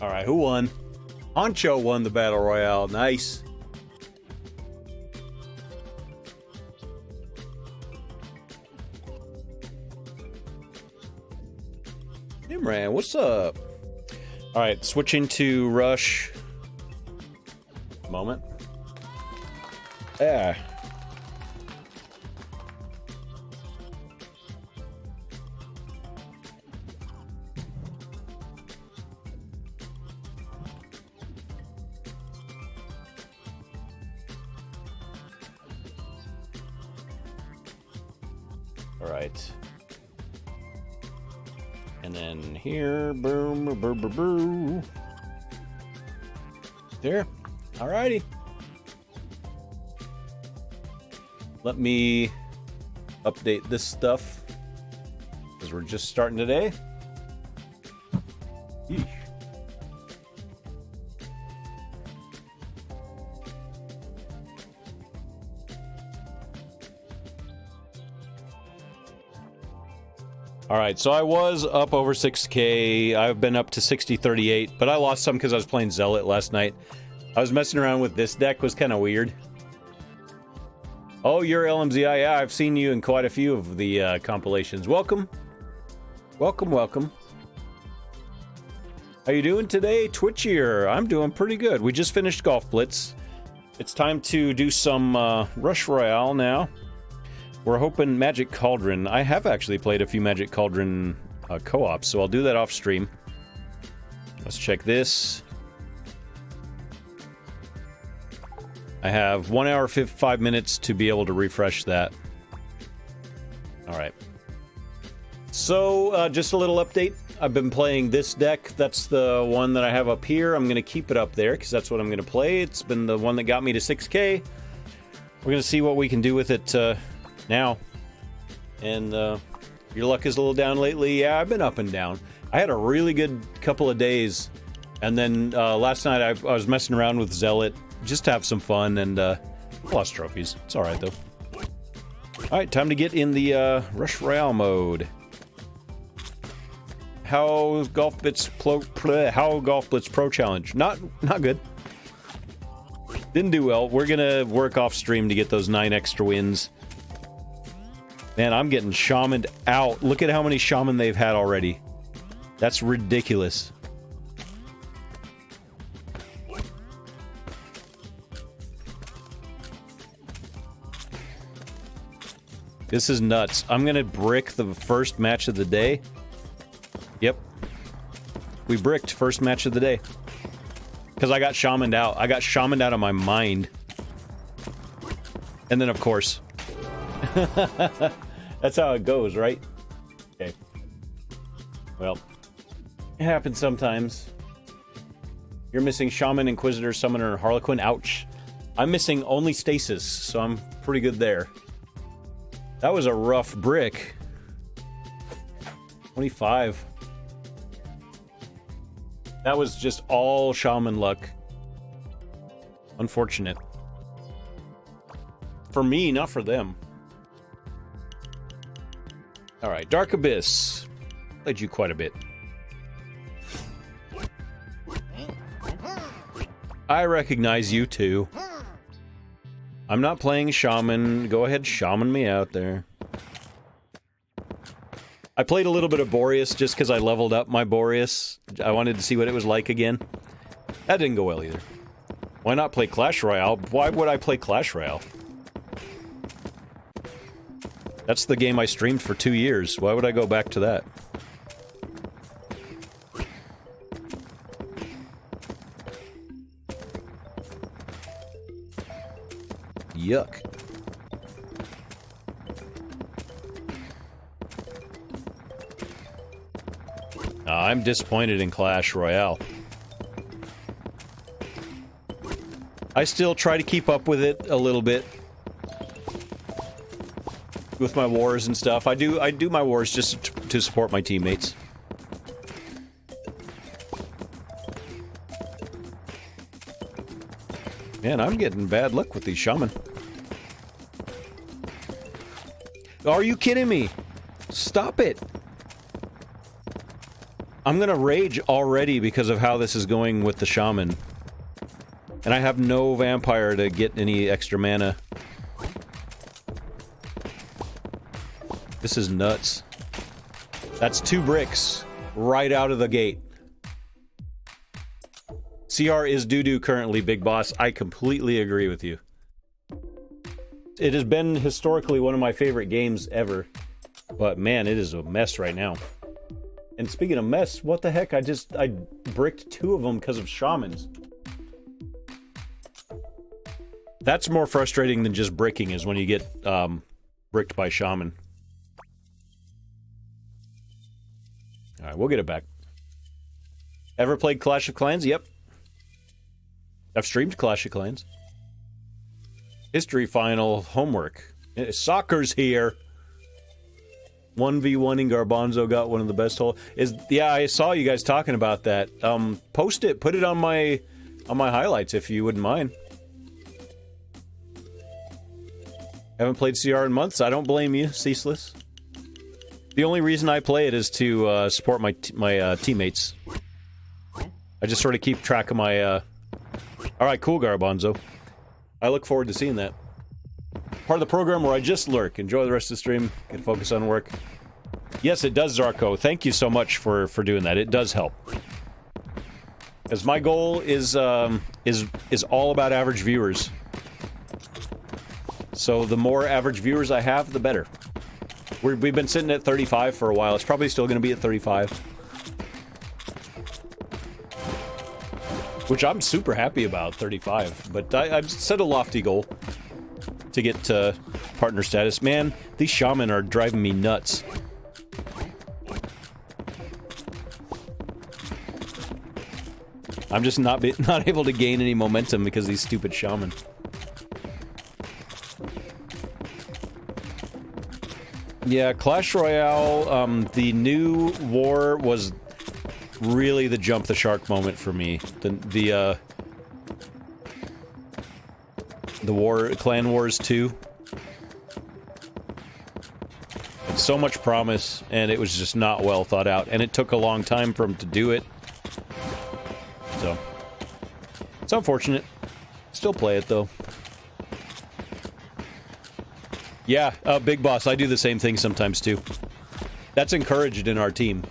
All right, who won? Honcho won the Battle Royale. Nice. Imran, what's up? All right, switching to Rush. Moment. Yeah. All right. And then here, boom, boom, boom, boom. There. All righty. Let me update this stuff because we're just starting today. Yeesh. All right, so I was up over 6K. I've been up to 6038, but I lost some because I was playing Zealot last night. I was messing around with this deck, was kind of weird. Oh, you're LMZI. Yeah, I've seen you in quite a few of the compilations. Welcome. Welcome, welcome. How you doing today, Twitchier? I'm doing pretty good. We just finished Golf Blitz. It's time to do some Rush Royale now. We're hoping Magic Cauldron. I have actually played a few Magic Cauldron co-ops, so I'll do that off stream. Let's check this. I have 1 hour, 5 minutes to be able to refresh that. All right. So, just a little update. I've been playing this deck. That's the one that I have up here. I'm going to keep it up there because that's what I'm going to play. It's been the one that got me to 6K. We're going to see what we can do with it now. And your luck is a little down lately. Yeah, I've been up and down. I had a really good couple of days. And then last night I was messing around with Zealot just to have some fun and lost trophies. It's all right, though. All right, time to get in the Rush Royale mode. How Golf Blitz Pro Challenge? Not good. Didn't do well. We're gonna work off stream to get those 9 extra wins. Man, I'm getting shamaned out. Look at how many shaman they've had already. That's ridiculous. This is nuts. I'm gonna brick the first match of the day. Yep. We bricked first match of the day. Because I got shamaned out. I got shamaned out of my mind. And then, of course. That's how it goes, right? Okay. Well. It happens sometimes. You're missing Shaman, Inquisitor, Summoner, and Harlequin. Ouch. I'm missing only Stasis, so I'm pretty good there. That was a rough brick. 25. That was just all shaman luck. Unfortunate. For me, not for them. Alright, Dark Abyss. Played you quite a bit. I recognize you too. I'm not playing shaman. Go ahead, shaman me out there. I played a little bit of Boreas just because I leveled up my Boreas. I wanted to see what it was like again. That didn't go well either. Why not play Clash Royale? Why would I play Clash Royale? That's the game I streamed for 2 years. Why would I go back to that? Yuck. I'm disappointed in Clash Royale. I still try to keep up with it a little bit. With my wars and stuff. I do my wars just to support my teammates. Man, I'm getting bad luck with these shaman. Are you kidding me? Stop it! I'm gonna rage already because of how this is going with the shaman. And I have no vampire to get any extra mana. This is nuts. That's 2 bricks right out of the gate. CR is doo-doo currently, Big Boss. I completely agree with you. It has been historically one of my favorite games ever. But man, it is a mess right now. And speaking of mess, what the heck? I bricked 2 of them because of shamans. That's more frustrating than just bricking, is when you get bricked by shaman. Alright, we'll get it back. Ever played Clash of Clans? Yep. I've streamed Clash of Clans. History final homework. Soccer's here. 1v1ing Garbanzo got one of the best hole. Yeah, I saw you guys talking about that. Post it, put it on my highlights if you wouldn't mind. Haven't played CR in months. I don't blame you, Ceaseless. The only reason I play it is to support my teammates. I just sort of keep track of my. Alright, cool, Garbanzo. I look forward to seeing that. Part of the program where I just lurk. Enjoy the rest of the stream. Can focus on work. Yes, it does, Zarko. Thank you so much for doing that. It does help. Because my goal is all about average viewers. So the more average viewers I have, the better. We've been sitting at 35 for a while. It's probably still going to be at 35. which I'm super happy about, 35. But I've set a lofty goal to get partner status. Man, these shaman are driving me nuts. I'm just not able to gain any momentum because of these stupid shaman. Yeah, Clash Royale, the new war was really the jump the shark moment for me. The Clan Wars 2. It's so much promise, and it was just not well thought out, and it took a long time for them to do it. So, it's unfortunate. Still play it, though. Yeah, Big Boss, I do the same thing sometimes, too. That's encouraged in our team.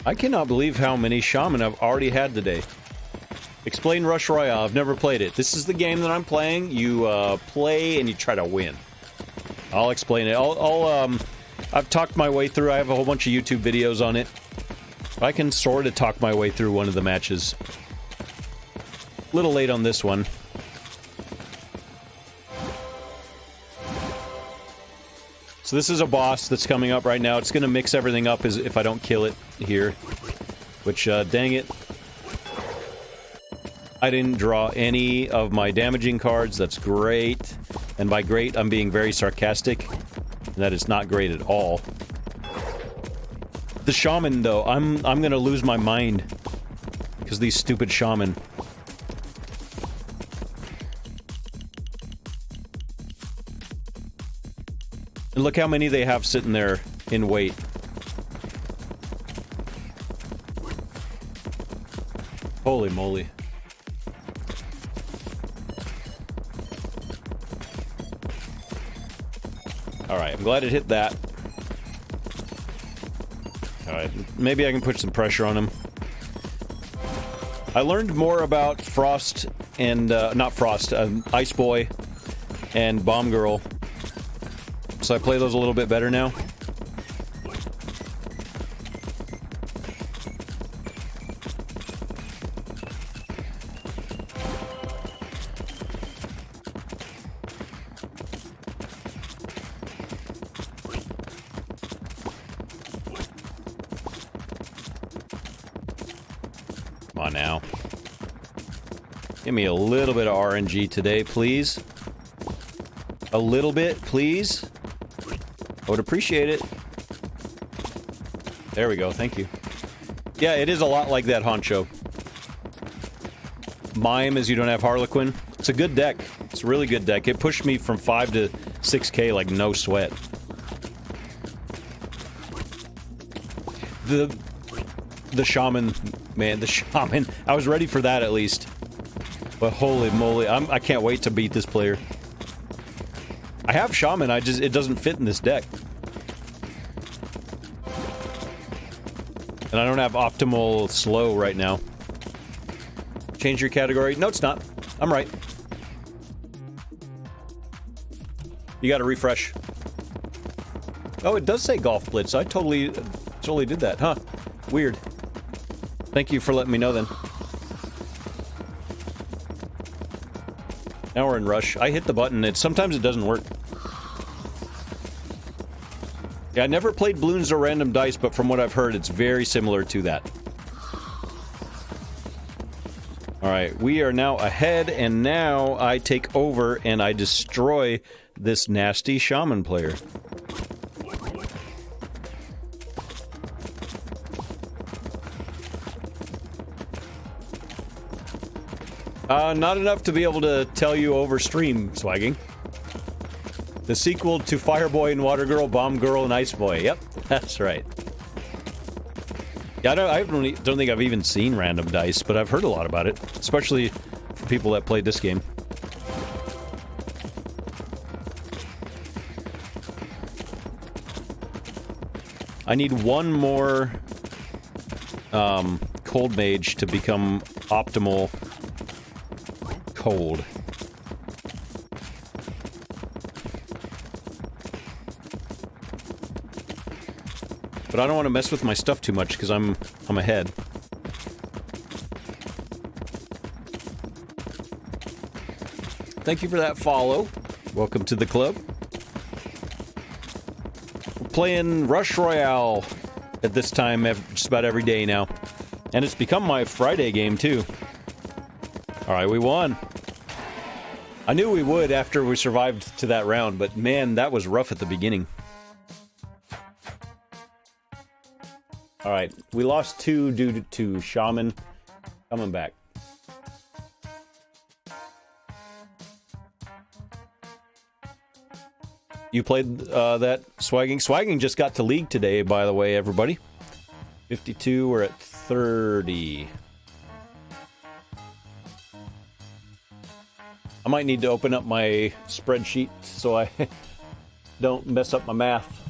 I cannot believe how many shaman I've already had today. Explain Rush Royale. I've never played it. This is the game that I'm playing. You play and you try to win. I'll explain it. I've talked my way through. I have a whole bunch of YouTube videos on it. I can sort of talk my way through one of the matches. A little late on this one. So this is a boss that's coming up right now. It's going to mix everything up as if I don't kill it here. Which, dang it. I didn't draw any of my damaging cards. That's great. And by great, I'm being very sarcastic. That is not great at all. The shaman, though, I'm gonna lose my mind. Because these stupid shaman. And look how many they have sitting there in wait. Holy moly. Alright, I'm glad it hit that. Alright, maybe I can put some pressure on him. I learned more about Frost and, not Frost, Ice Boy and Bomb Girl. So I play those a little bit better now. Come on now. Give me a little bit of RNG today, please. A little bit, please. I would appreciate it. There we go, thank you. Yeah, it is a lot like that, Honcho. Mime is you don't have Harlequin. It's a good deck. It's a really good deck. It pushed me from 5 to 6k like no sweat. The shaman, man, the shaman. I was ready for that at least. But holy moly, I can't wait to beat this player. I have shaman, it doesn't fit in this deck. And I don't have optimal slow right now. Change your category? No, it's not. I'm right. You gotta refresh. Oh, it does say Golf Blitz. I totally did that, huh? Weird. Thank you for letting me know then. Now we're in Rush. I hit the button. Sometimes it doesn't work. Yeah, I never played balloons or random dice, but from what I've heard, it's very similar to that. Alright, we are now ahead, and now I take over and I destroy this nasty shaman player. Not enough to be able to tell you over stream, Swagging. The sequel to Fireboy and Water Girl, Bomb Girl, and Ice Boy. Yep, that's right. Yeah, I don't think I've even seen Random Dice, but I've heard a lot about it. Especially for people that played this game. I need one more Cold Mage to become optimal cold. But I don't want to mess with my stuff too much because I'm ahead. Thank you for that follow. Welcome to the club. We're playing Rush Royale at this time just about every day now. And it's become my Friday game too. Alright, we won. I knew we would after we survived to that round, but man, that was rough at the beginning. Alright, we lost 2 due to Shaman coming back. You played that Swagging? Swagging just got to League today, by the way, everybody. 52, we're at 30. I might need to open up my spreadsheet so I don't mess up my math.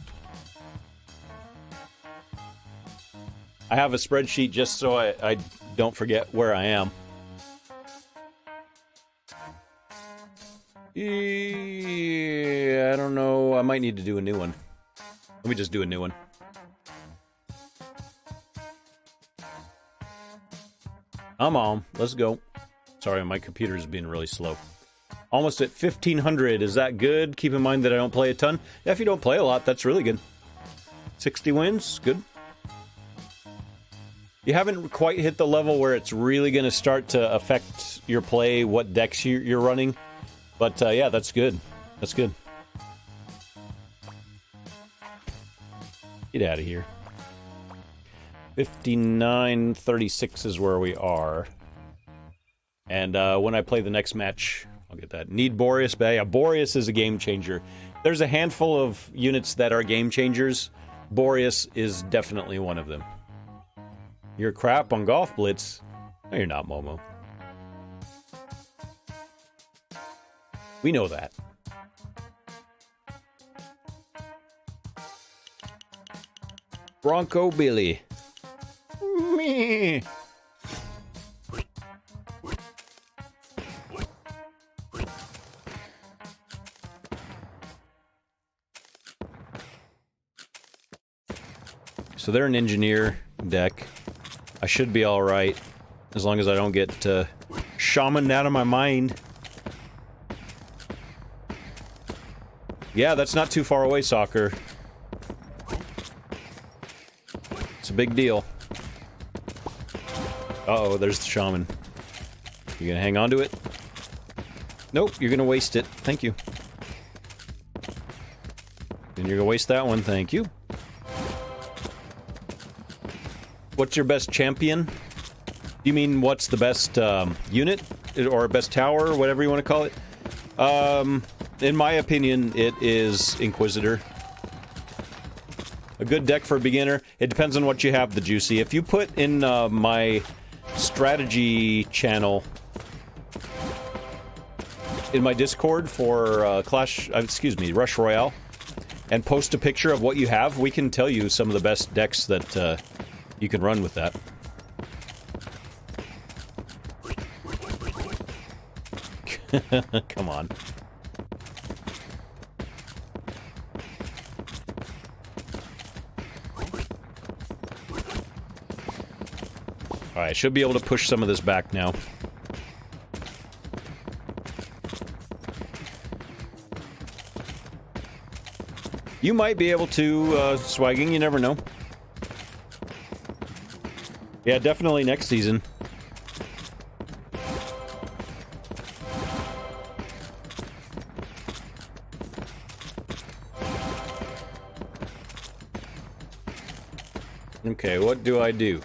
I have a spreadsheet just so I don't forget where I am. Yeah, I don't know. I might need to do a new one. Let me just do a new one. I'm on. Let's go. Sorry, my computer's being really slow. Almost at 1,500. Is that good? Keep in mind that I don't play a ton. Yeah, if you don't play a lot, that's really good. 60 wins. Good. You haven't quite hit the level where it's really going to start to affect your play, what decks you're running. But, yeah, that's good. That's good. Get out of here. 59-36 is where we are. And when I play the next match, I'll get that. Need Boreas, but yeah, Boreas is a game changer. There's a handful of units that are game changers. Boreas is definitely one of them. You're crap on Golf Blitz. No, you're not, Momo. We know that. Bronco Billy. Me. So they're an engineer deck. I should be alright, as long as I don't get shamaned out of my mind. Yeah, that's not too far away, Soccer. It's a big deal. Uh-oh, there's the shaman. You gonna hang on to it? Nope, you're gonna waste it. Thank you. And you're gonna waste that one, thank you. What's your best champion? You mean what's the best unit? Or best tower, or whatever you want to call it? In my opinion, it is Inquisitor. A good deck for a beginner. It depends on what you have, the Juicy. If you put in my strategy channel in my Discord for Rush Royale, and post a picture of what you have, we can tell you some of the best decks that you can run with that. Come on. Alright, should be able to push some of this back now. You might be able to, Swagging, you never know. Yeah, definitely next season. Okay, what do I do?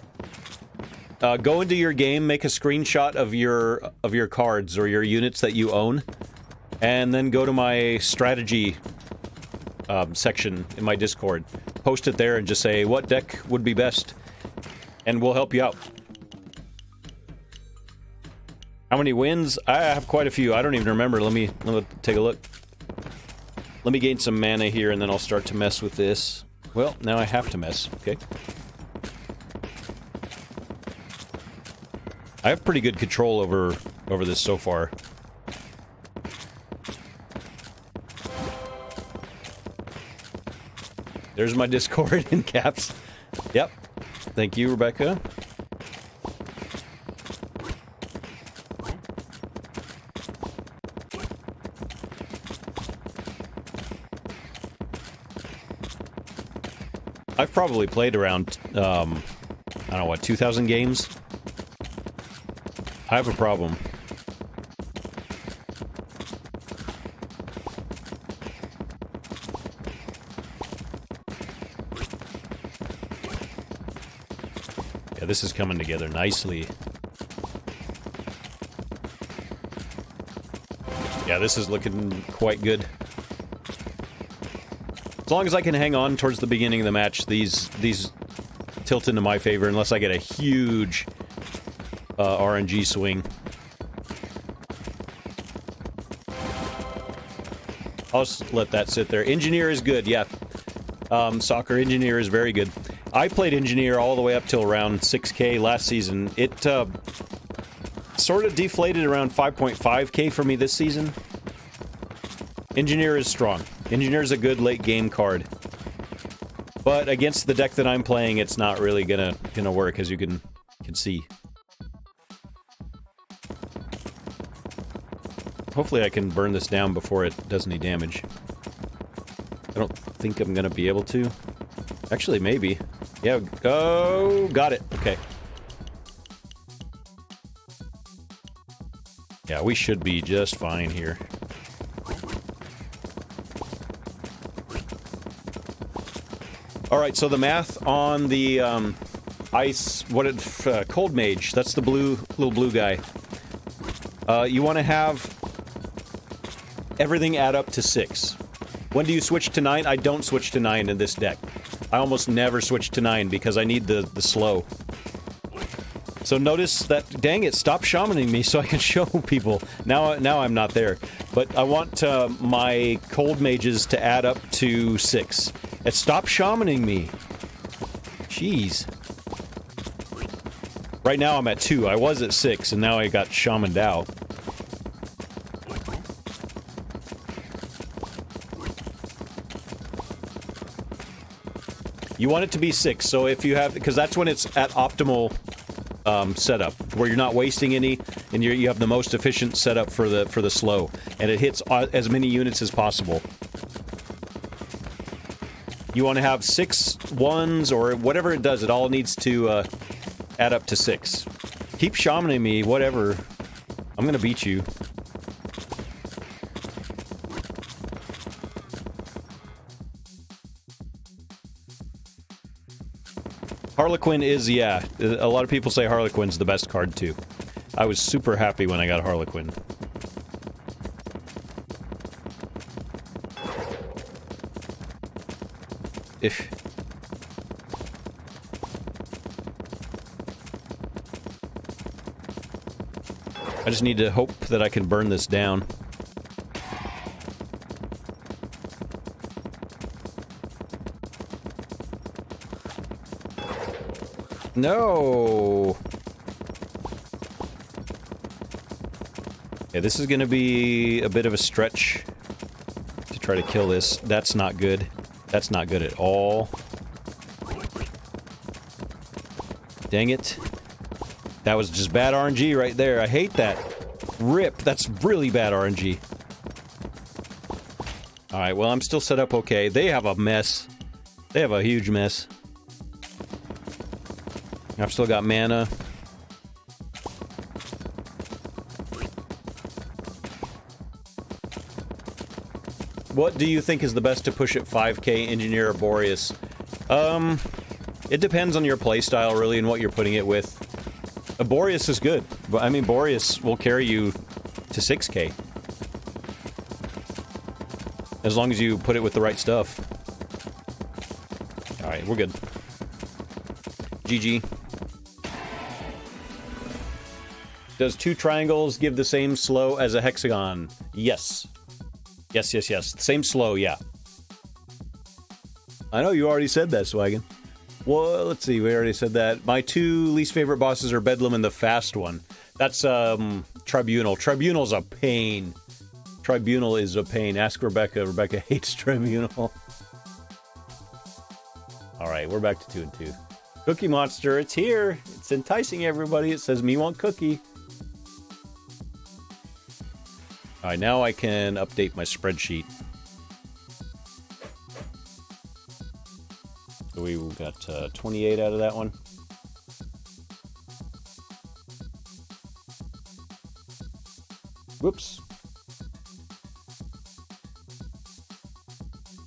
Go into your game, make a screenshot of your cards or your units that you own, and then go to my strategy section in my Discord. Post it there and just say what deck would be best, and we'll help you out. How many wins? I have quite a few. I don't even remember. Let me take a look. Let me gain some mana here, and then I'll start to mess with this. Well, now I have to mess. Okay. I have pretty good control over this so far. There's my Discord in caps. Thank you, Rebecca. I've probably played around, I don't know, what, 2,000 games? I have a problem. Yeah, this is coming together nicely. Yeah, this is looking quite good. As long as I can hang on towards the beginning of the match, these tilt into my favor unless I get a huge RNG swing. I'll just let that sit there. Engineer is good, yeah. Soccer Engineer is very good. I played Engineer all the way up till around 6K last season. It sort of deflated around 5.5K for me this season. Engineer is strong. Engineer is a good late game card. But against the deck that I'm playing, it's not really gonna work, as you can see. Hopefully I can burn this down before it does any damage. I don't think I'm gonna be able to. Actually, maybe. Yeah, go! Got it. Okay. Yeah, we should be just fine here. Alright, so the math on the ice... Cold Mage. That's the little blue guy. You want to have everything add up to 6. When do you switch to 9? I don't switch to 9 in this deck. I almost never switch to 9 because I need the slow. So notice that, dang it, stop shamaning me so I can show people. Now I'm not there. But I want my Cold Mages to add up to 6. And stop shamaning me. Jeez. Right now I'm at 2. I was at 6 and now I got shamaned out. You want it to be 6, so if you have... Because that's when it's at optimal setup, where you're not wasting any, and you have the most efficient setup for the slow. And it hits as many units as possible. You want to have 6 1s, or whatever it does, it all needs to add up to 6. Keep shamaning me, whatever. I'm gonna beat you. Harlequin is, yeah, a lot of people say Harlequin's the best card too. I was super happy when I got Harlequin. I just need to hope that I can burn this down. No! Yeah, this is gonna be a bit of a stretch to try to kill this. That's not good. That's not good at all. Dang it. That was just bad RNG right there. I hate that. Rip. That's really bad RNG. Alright, well, I'm still set up okay. They have a mess. They have a huge mess. I've still got mana. What do you think is the best to push at 5K, Engineer or Boreas? It depends on your playstyle, really, and what you're putting it with. A Boreas is good. I mean, Boreas will carry you to 6K. As long as you put it with the right stuff. Alright, we're good. GG. Does 2 triangles give the same slow as a hexagon? Yes. Yes, yes, yes. Same slow, yeah. I know you already said that, Swaggin. Well, let's see, we already said that. My 2 least favorite bosses are Bedlam and the fast one. That's, Tribunal. Tribunal's a pain. Tribunal is a pain. Ask Rebecca. Rebecca hates Tribunal. Alright, we're back to 2 and 2. Cookie Monster, it's here. It's enticing everybody. It says me want cookie. Alright, now I can update my spreadsheet. So we got 28 out of that one. Whoops.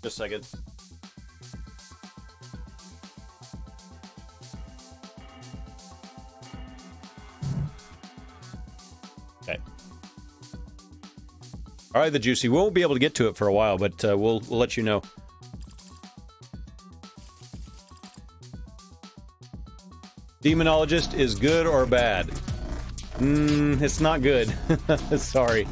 Just a second. Okay. All right, the Juicy. We won't be able to get to it for a while, but we'll let you know. Demonologist is good or bad? It's not good. Sorry.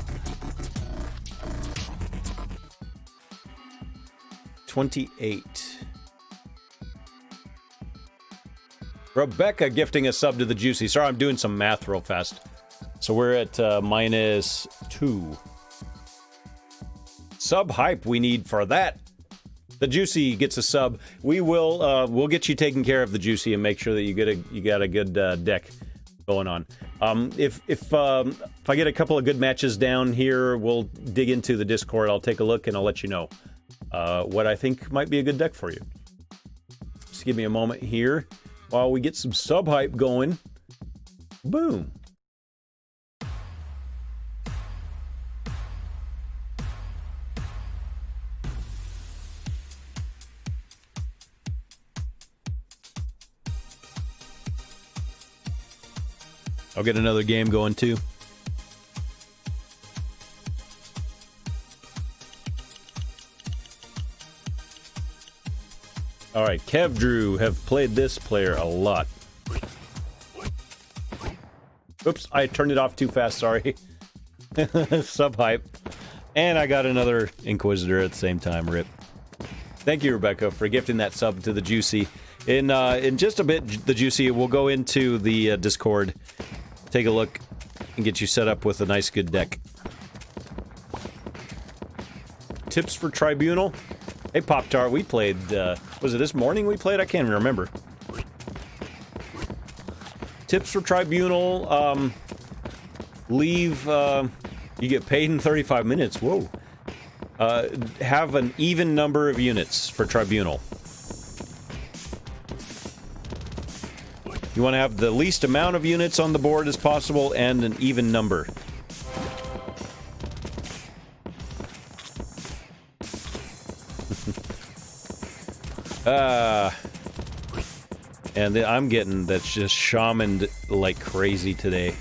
28. Rebecca gifting a sub to the Juicy. Sorry, I'm doing some math real fast. So we're at -2. Sub hype we need for that. The Juicy gets a sub. We'll get you taken care of, the Juicy, and make sure that you got a good deck going on. If I get a couple of good matches down here, we'll dig into the Discord. I'll take a look and I'll let you know what I think might be a good deck for you. Just give me a moment here while we get some sub hype going. Boom. I'll get another game going too. All right, Kev Drew have played this player a lot. Oops, I turned it off too fast, sorry. Sub hype. And I got another Inquisitor at the same time, rip. Thank you, Rebecca, for gifting that sub to the Juicy. In just a bit, the Juicy will go into the Discord, take a look, and get you set up with a nice, good deck. Tips for Tribunal? Hey, Pop-Tart, we played, was it this morning we played? I can't even remember. Tips for Tribunal, leave, you get paid in 35 minutes, whoa. Have an even number of units for Tribunal. You want to have the least amount of units on the board as possible and an even number. And I'm getting that's just shamaned like crazy today.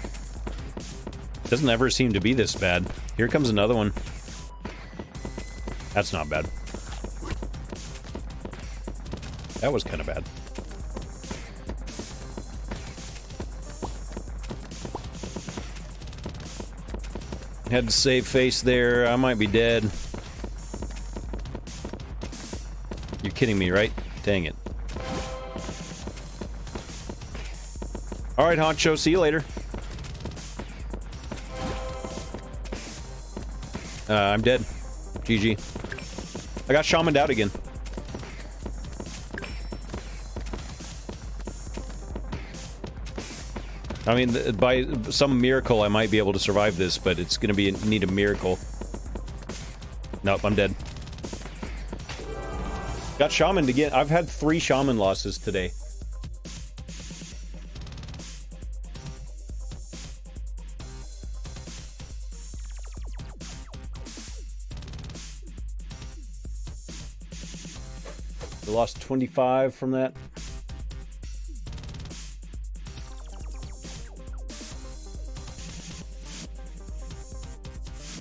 Doesn't ever seem to be this bad. Here comes another one. That's not bad. That was kind of bad. Had to save face there. I might be dead. You're kidding me, right? Dang it. Alright, Honcho. See you later. I'm dead. GG. I got shamaned out again. I mean, by some miracle, I might be able to survive this, but it's gonna need a miracle. Nope, I'm dead. Got shamaned again. I've had 3 shaman losses today. I lost 25 from that.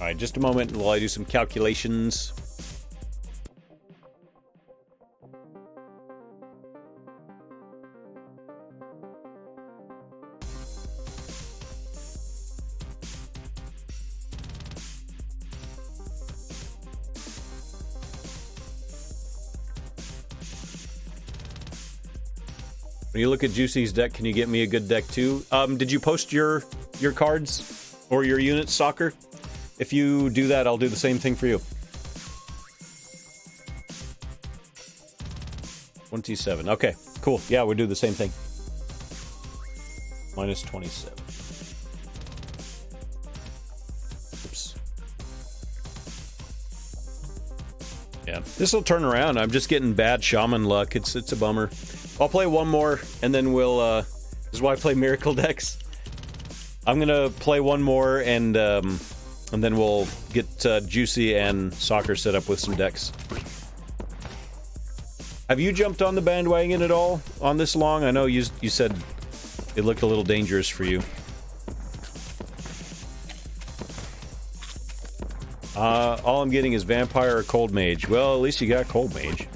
Alright, just a moment while I do some calculations. When you look at Juicy's deck, can you get me a good deck too? Did you post your cards or your units, Soccer? If you do that, I'll do the same thing for you. 27. Okay. Cool. Yeah, we do the same thing. Minus 27. Oops. Yeah, this will turn around. I'm just getting bad shaman luck. It's a bummer. I'll play one more, and then we'll. This is why I play miracle decks. I'm gonna play one more, and then we'll get Juicy and Soccer set up with some decks. Have you jumped on the bandwagon at all on this long? I know you said it looked a little dangerous for you. All I'm getting is Vampire or Cold Mage. Well, at least you got Cold Mage.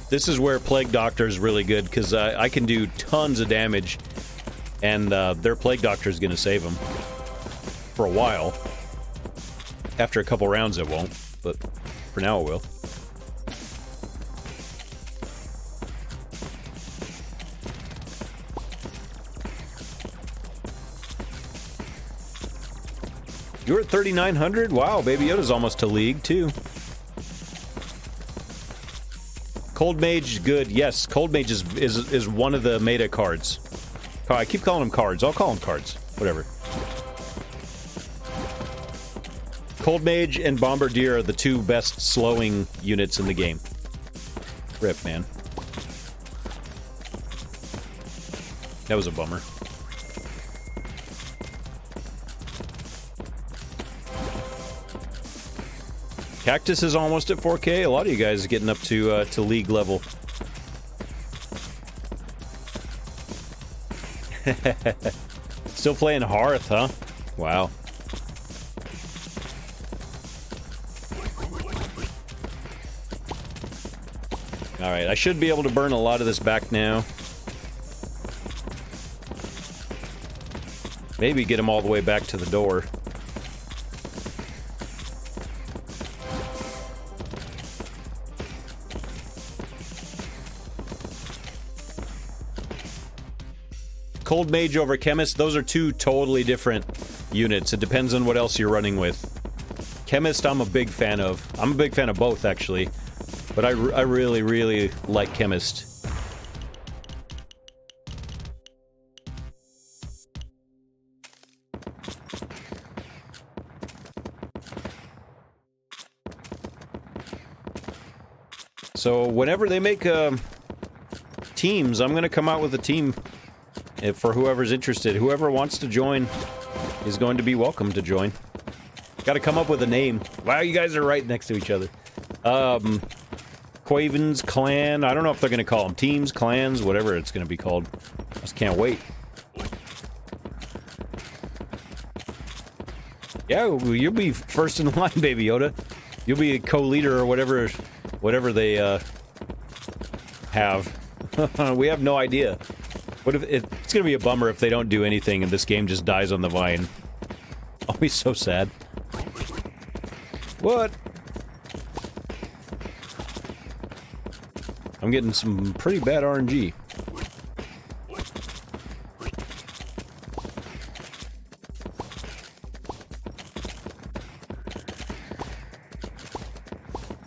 This is where Plague Doctor is really good, because I can do tons of damage, and their Plague Doctor is going to save them. For a while. After a couple rounds it won't, but for now it will. You're at 3,900? Wow, Baby Yoda's almost to League, too. Cold Mage, good. Yes, Cold Mage is one of the meta cards. Oh, I keep calling them cards. I'll call them cards. Whatever. Cold Mage and Bombardier are the two best slowing units in the game. Rip, man. That was a bummer. Cactus is almost at 4K. A lot of you guys are getting up to League level. Still playing Hearth, huh? Wow. Alright, I should be able to burn a lot of this back now. Maybe get them all the way back to the door. Cold Mage over Chemist, those are two totally different units. It depends on what else you're running with. Chemist, I'm a big fan of. I'm a big fan of both, actually. But I really, really like Chemist. So, whenever they make teams, I'm going to come out with a team for whoever's interested. Whoever wants to join is going to be welcome to join. Got to come up with a name. Wow, you guys are right next to each other. Quaven's Clan. I don't know if they're going to call them teams, clans, whatever it's going to be called. I just can't wait. Yeah, you'll be first in line, Baby Yoda. You'll be a co-leader or whatever they have. We have no idea. What if it's going to be a bummer if they don't do anything and this game just dies on the vine? I'll be so sad. What? I'm getting some pretty bad RNG.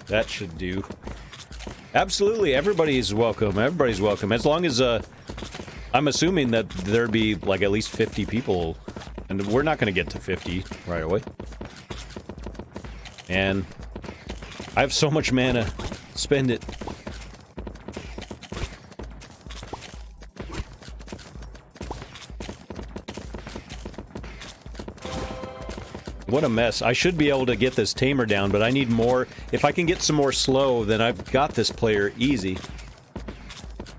That should do. Absolutely, everybody's welcome. Everybody's welcome. As long as, I'm assuming that there'd be, like, at least 50 people. And we're not gonna get to 50 right away. And I have so much mana. Spend it. What a mess. I should be able to get this tamer down, but I need more. If I can get some more slow, then I've got this player easy.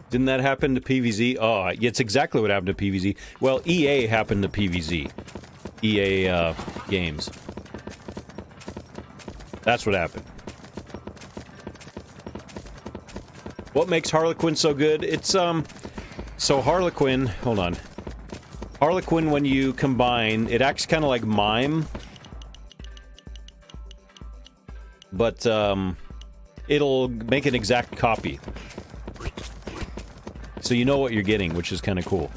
Didn't that happen to PVZ? Oh, it's exactly what happened to PVZ. Well, EA happened to PVZ. EA games. That's what happened. What makes Harlequin so good? It's, so Harlequin, hold on. Harlequin, when you combine, it acts kind of like Mime. But, it'll make an exact copy. So you know what you're getting, which is kind of cool.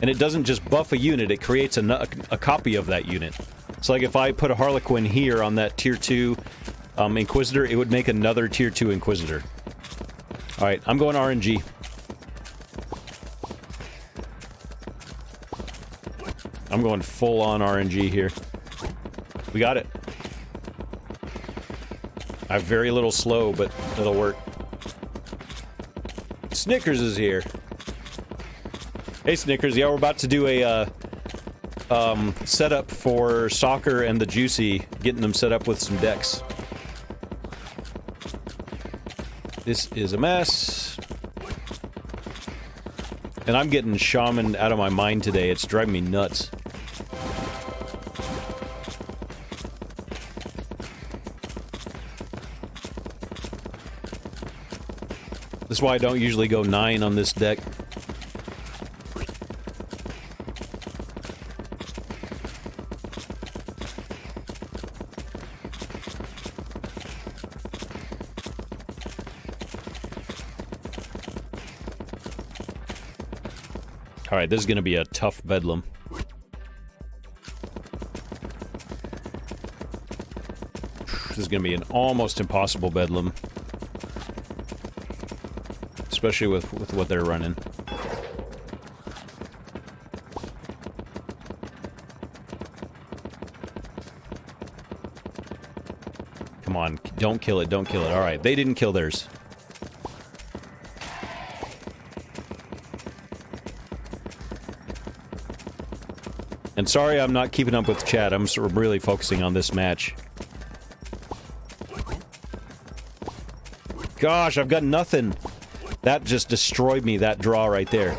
And it doesn't just buff a unit, it creates a copy of that unit. So like if I put a Harlequin here on that tier 2 Inquisitor, it would make another tier 2 Inquisitor. Alright, I'm going RNG. I'm going full on RNG here. We got it. I have very little slow, but it'll work. Snickers is here. Hey Snickers, yeah, we're about to do a setup for Soccer and the Juicy, getting them set up with some decks. This is a mess. And I'm getting Shaman out of my mind today. It's driving me nuts. This is why I don't usually go 9 on this deck. Alright, this is gonna be a tough bedlam. This is gonna be an almost impossible bedlam. Especially with what they're running. Come on, don't kill it, don't kill it. Alright, they didn't kill theirs. And sorry I'm not keeping up with chat, I'm sort of really focusing on this match. Gosh, I've got nothing. That just destroyed me, that draw right there.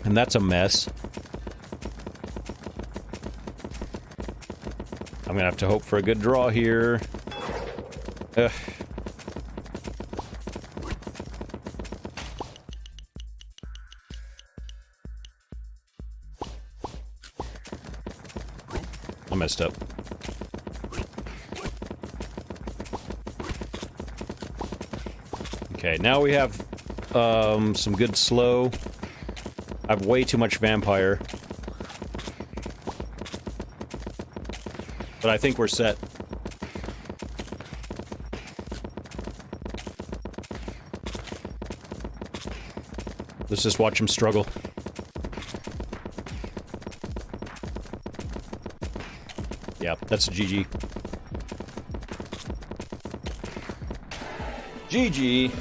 And that's a mess. I'm gonna have to hope for a good draw here. Ugh. I messed up. Okay, now we have some good slow. I have way too much vampire. But I think we're set. Let's just watch him struggle. Yeah, that's a GG. GG.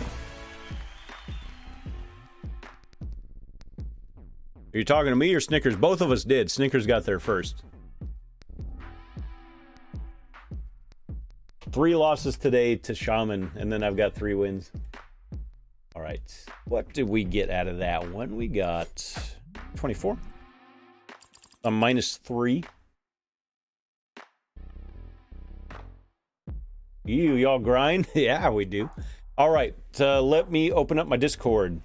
Are you talking to me or Snickers? Both of us did. Snickers got there first. 3 losses today to Shaman, and then I've got 3 wins. Alright. What did we get out of that one? We got 24. A -3. Y'all grind? Yeah, we do. Alright, let me open up my Discord.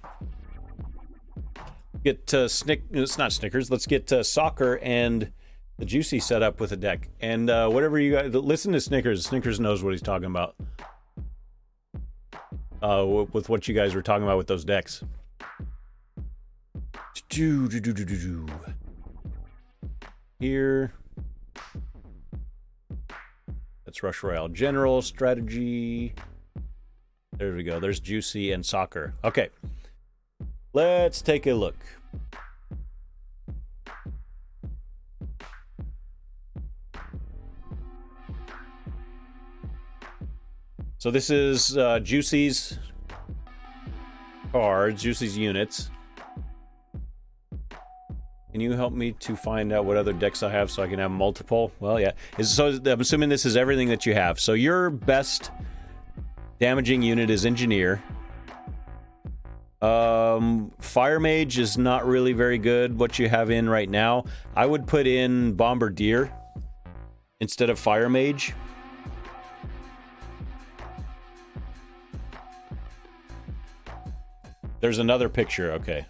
Get it's not Snickers. Let's get Soccer and the Juicy set up with a deck. And whatever you guys... Listen to Snickers. Snickers knows what he's talking about. With what you guys were talking about with those decks. Here. That's Rush Royale. General strategy. There we go. There's Juicy and Soccer. Okay. Let's take a look. So this is Juicy's cards, Juicy's units. Can you help me to find out what other decks I have so I can have multiple? Well, yeah. So I'm assuming this is everything that you have. So your best damaging unit is Engineer. Fire Mage is not really very good, what you have in right now. I would put in Bombardier instead of Fire Mage. There's another picture, okay.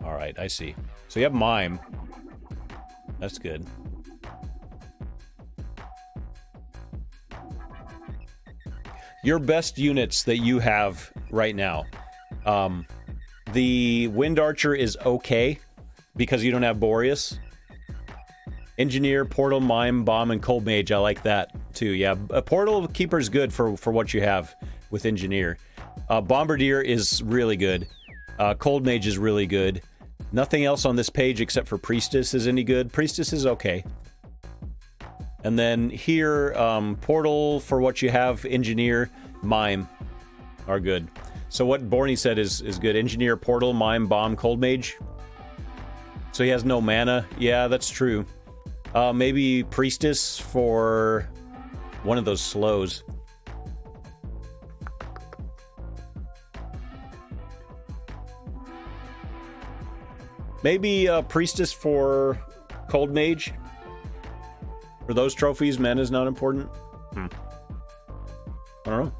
Alright, I see. So you have Mime. That's good. Your best units that you have right now. The Wind Archer is okay, because you don't have Boreas. Engineer, Portal, Mime, Bomb, and Cold Mage. I like that too. Yeah, a Portal Keeper's good for what you have with Engineer. Bombardier is really good. Cold Mage is really good. Nothing else on this page except for Priestess is any good. Priestess is okay. And then here, Portal for what you have, Engineer, Mime are good. So what Borny said is good. Engineer, Portal, Mime, Bomb, Cold Mage. So he has no mana. Yeah, that's true. Maybe Priestess for one of those slows. Maybe Priestess for Cold Mage. For those trophies, mana is not important. I don't know.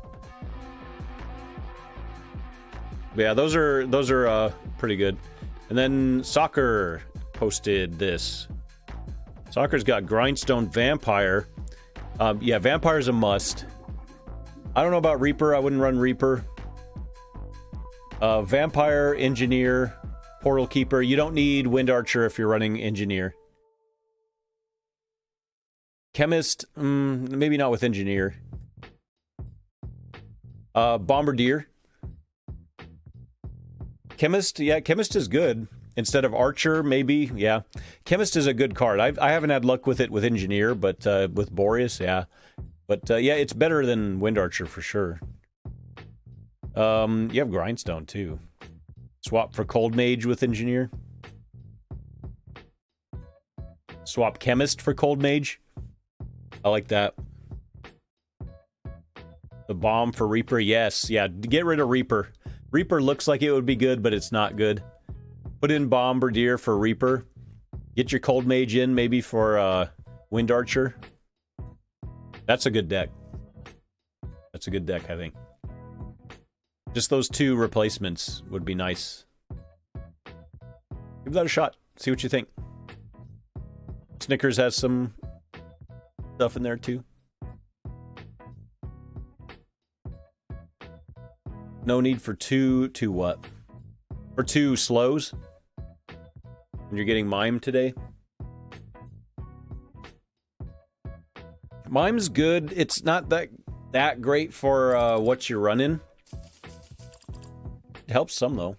But yeah, those are pretty good. And then Soccer posted this. Soccer's got Grindstone Vampire. Yeah, Vampire's a must. I don't know about Reaper. I wouldn't run Reaper. Vampire, Engineer, Portal Keeper. You don't need Wind Archer if you're running Engineer. Chemist, maybe not with Engineer. Bombardier. Chemist, yeah, Chemist is good. Instead of Archer, maybe, yeah. Chemist is a good card. I haven't had luck with it with Engineer, but with Boreas, yeah. But yeah, it's better than Wind Archer for sure. You have Grindstone too. Swap for Cold Mage with Engineer. Swap Chemist for Cold Mage. I like that. The Bomb for Reaper, yes. Yeah, get rid of Reaper. Reaper looks like it would be good, but it's not good. Put in Bombardier for Reaper. Get your Cold Mage in, maybe for Wind Archer. That's a good deck. That's a good deck, I think. Just those two replacements would be nice. Give that a shot. See what you think. Snickers has some stuff in there too. No need for two what? For two slows? When you're getting Mime today? Mime's good. It's not that great for what you're running. It helps some though.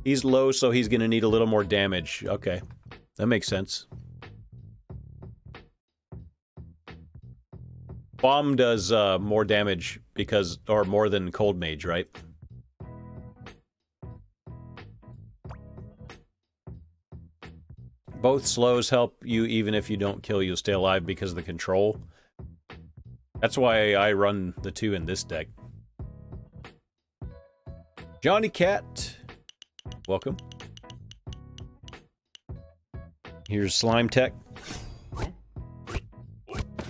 He's low, so he's gonna need a little more damage. Okay. That makes sense. Bomb does more damage because, or more than Cold Mage, right? Both slows help you even if you don't kill, you'll stay alive because of the control. That's why I run the two in this deck. Johnny Cat, welcome. Here's Slime Tech.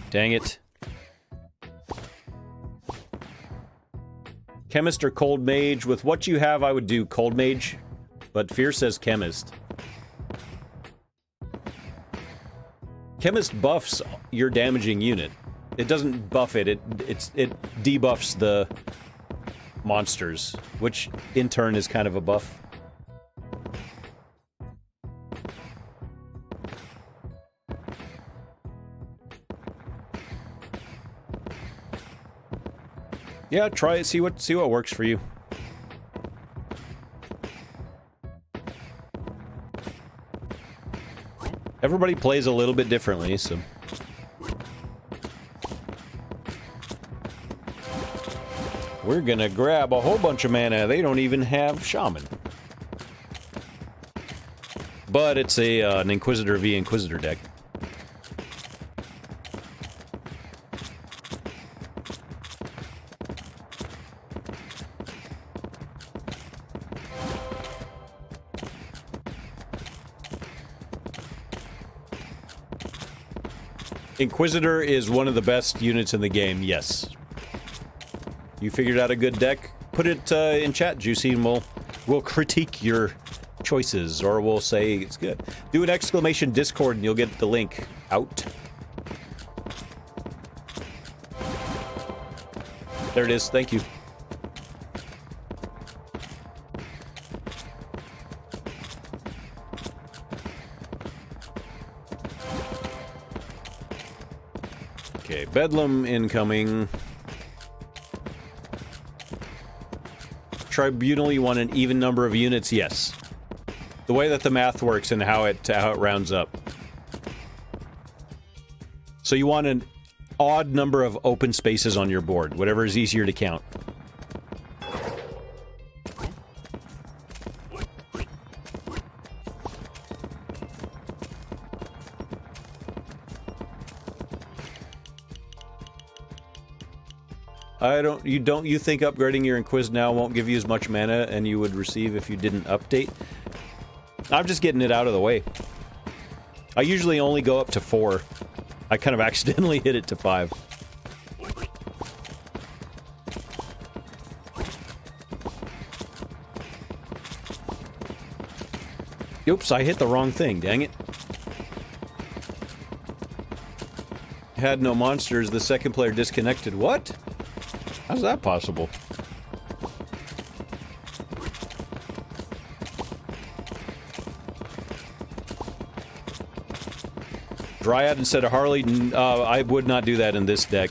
Dang it. Chemist or Cold Mage? With what you have, I would do Cold Mage, but Fear says Chemist. Chemist buffs your damaging unit. It doesn't buff it. It debuffs the monsters, which in turn is kind of a buff. Yeah, try it. See what works for you. Everybody plays a little bit differently, so. We're gonna grab a whole bunch of mana. They don't even have Shaman. But it's an Inquisitor v Inquisitor deck. Inquisitor is one of the best units in the game, yes. You figured out a good deck? Put it in chat, Juicy, and we'll critique your choices, or we'll say it's good. Do an exclamation Discord and you'll get the link out. There it is, thank you. Bedlam incoming. Tribunal, you want an even number of units? Yes. The way that the math works and how it rounds up. So you want an odd number of open spaces on your board, whatever is easier to count. You think upgrading your Inquis now won't give you as much mana and you would receive if you didn't update? I'm just getting it out of the way. I usually only go up to 4. I kind of accidentally hit it to 5. Oops, I hit the wrong thing, dang it. Had no monsters, the second player disconnected. What? How's that possible? Dryad instead of Harley? I would not do that in this deck.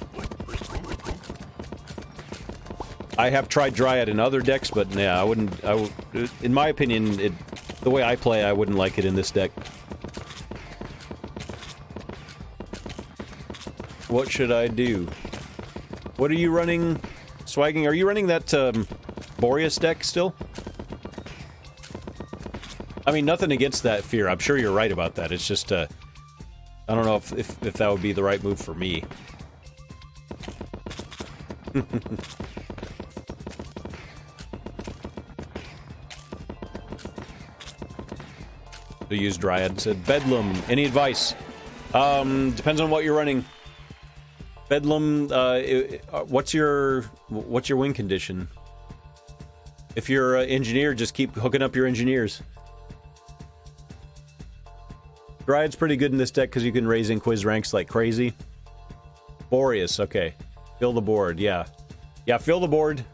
I have tried Dryad in other decks, but yeah, I wouldn't... in my opinion, the way I play, I wouldn't like it in this deck. What should I do? What are you running, Swagging? Are you running that, Boreas deck still? I mean, nothing against that, Fear. I'm sure you're right about that. It's just, I don't know if that would be the right move for me. To use Dryad. Said Bedlam. Any advice? Depends on what you're running. Bedlam, what's your win condition? If you're an engineer, just keep hooking up your engineers. Dryad's pretty good in this deck because you can raise Inquis ranks like crazy. Boreas, okay. Fill the board, yeah. Yeah, fill the board.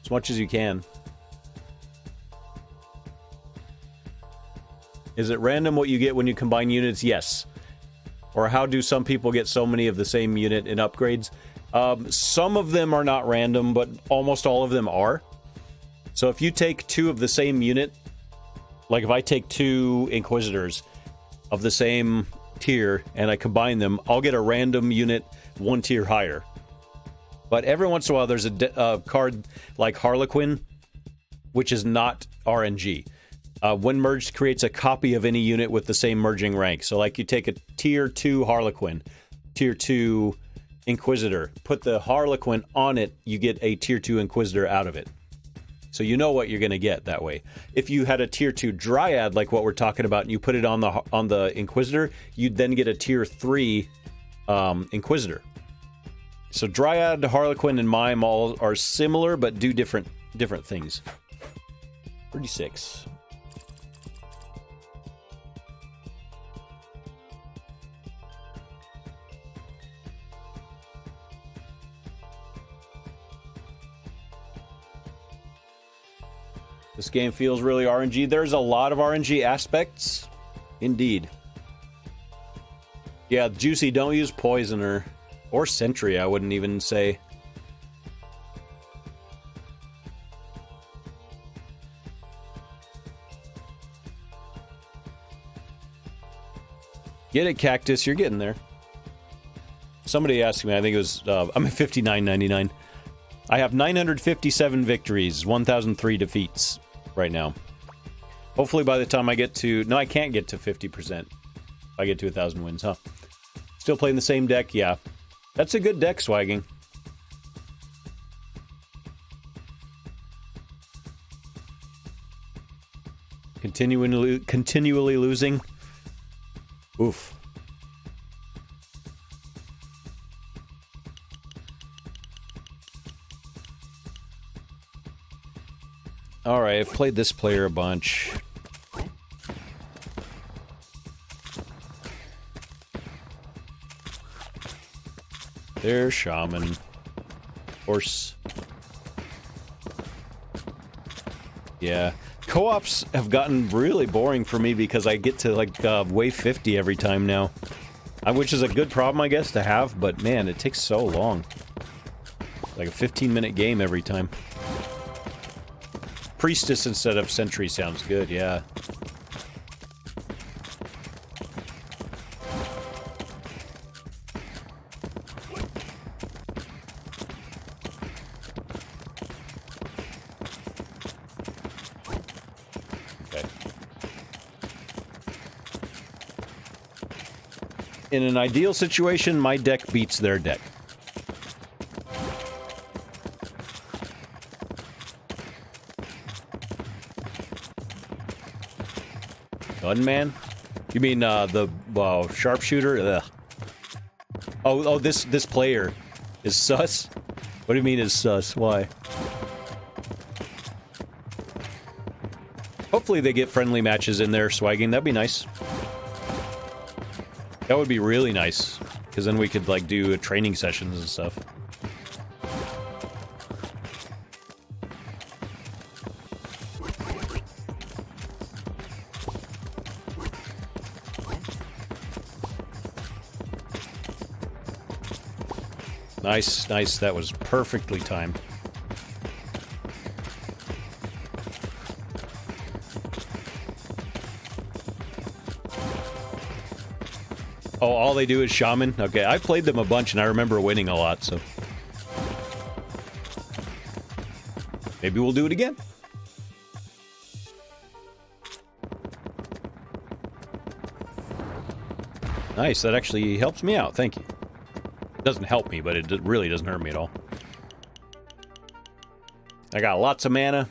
As much as you can. Is it random what you get when you combine units? Yes. Or how do some people get so many of the same unit in upgrades? Some of them are not random, but almost all of them are. So if you take 2 of the same unit, like if I take 2 Inquisitors of the same tier and I combine them, I'll get a random unit 1 tier higher. But every once in a while there's a card like Harlequin, which is not RNG. When merged, creates a copy of any unit with the same merging rank. So, like, you take a Tier 2 Harlequin, Tier 2 Inquisitor, put the Harlequin on it, you get a Tier 2 Inquisitor out of it. So you know what you're going to get that way. If you had a Tier 2 Dryad, like what we're talking about, and you put it on the Inquisitor, you'd then get a Tier 3 Inquisitor. So Dryad, Harlequin, and Mime all are similar, but do different things. 36. This game feels really RNG. There's a lot of RNG aspects. Indeed. Yeah, Juicy, don't use Poisoner. Or Sentry, I wouldn't even say. Get it, Cactus. You're getting there. Somebody asked me, I think it was... I'm at 59.99. I have 957 victories, 1,003 defeats right now. Hopefully by the time I get to... No, I can't get to 50%. I get to 1,000 wins, huh? Still playing the same deck? Yeah. That's a good deck, Swagging. Continually losing? Oof. Alright, I've played this player a bunch. There's Shaman. Horse. Yeah. Co-ops have gotten really boring for me because I get to, like, wave 50 every time now. Which is a good problem, I guess, to have, but man, it takes so long. Like a 15-minute game every time. Priestess instead of Sentry sounds good, yeah. In an ideal situation, my deck beats their deck. Gunman? You mean the sharpshooter? Ugh. Oh, this player is sus? What do you mean is sus? Why? Hopefully they get friendly matches in there swagging. That'd be nice. That would be really nice, because then we could, like, do training sessions and stuff. Nice, nice. That was perfectly timed. Oh, all they do is shaman? Okay, I played them a bunch and I remember winning a lot, so... maybe we'll do it again. Nice, that actually helps me out, thank you. It doesn't help me, but it really doesn't hurt me at all. I got lots of mana.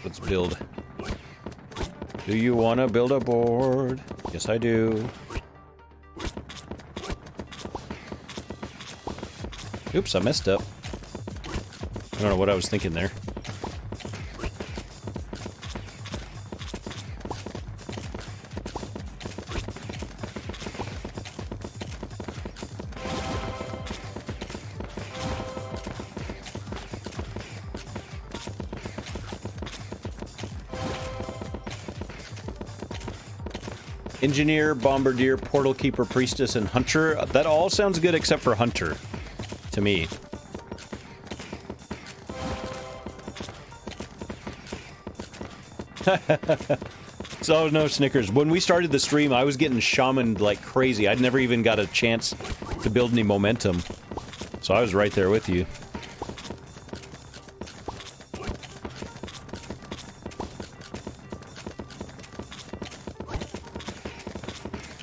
Let's build. Do you want to build a board? Yes, I do. Oops, I messed up. I don't know what I was thinking there. Engineer, Bombardier, Portal Keeper, Priestess, and Hunter. That all sounds good except for Hunter. To me. So, no Snickers. When we started the stream, I was getting shamaned like crazy. I'd never even got a chance to build any momentum. So I was right there with you.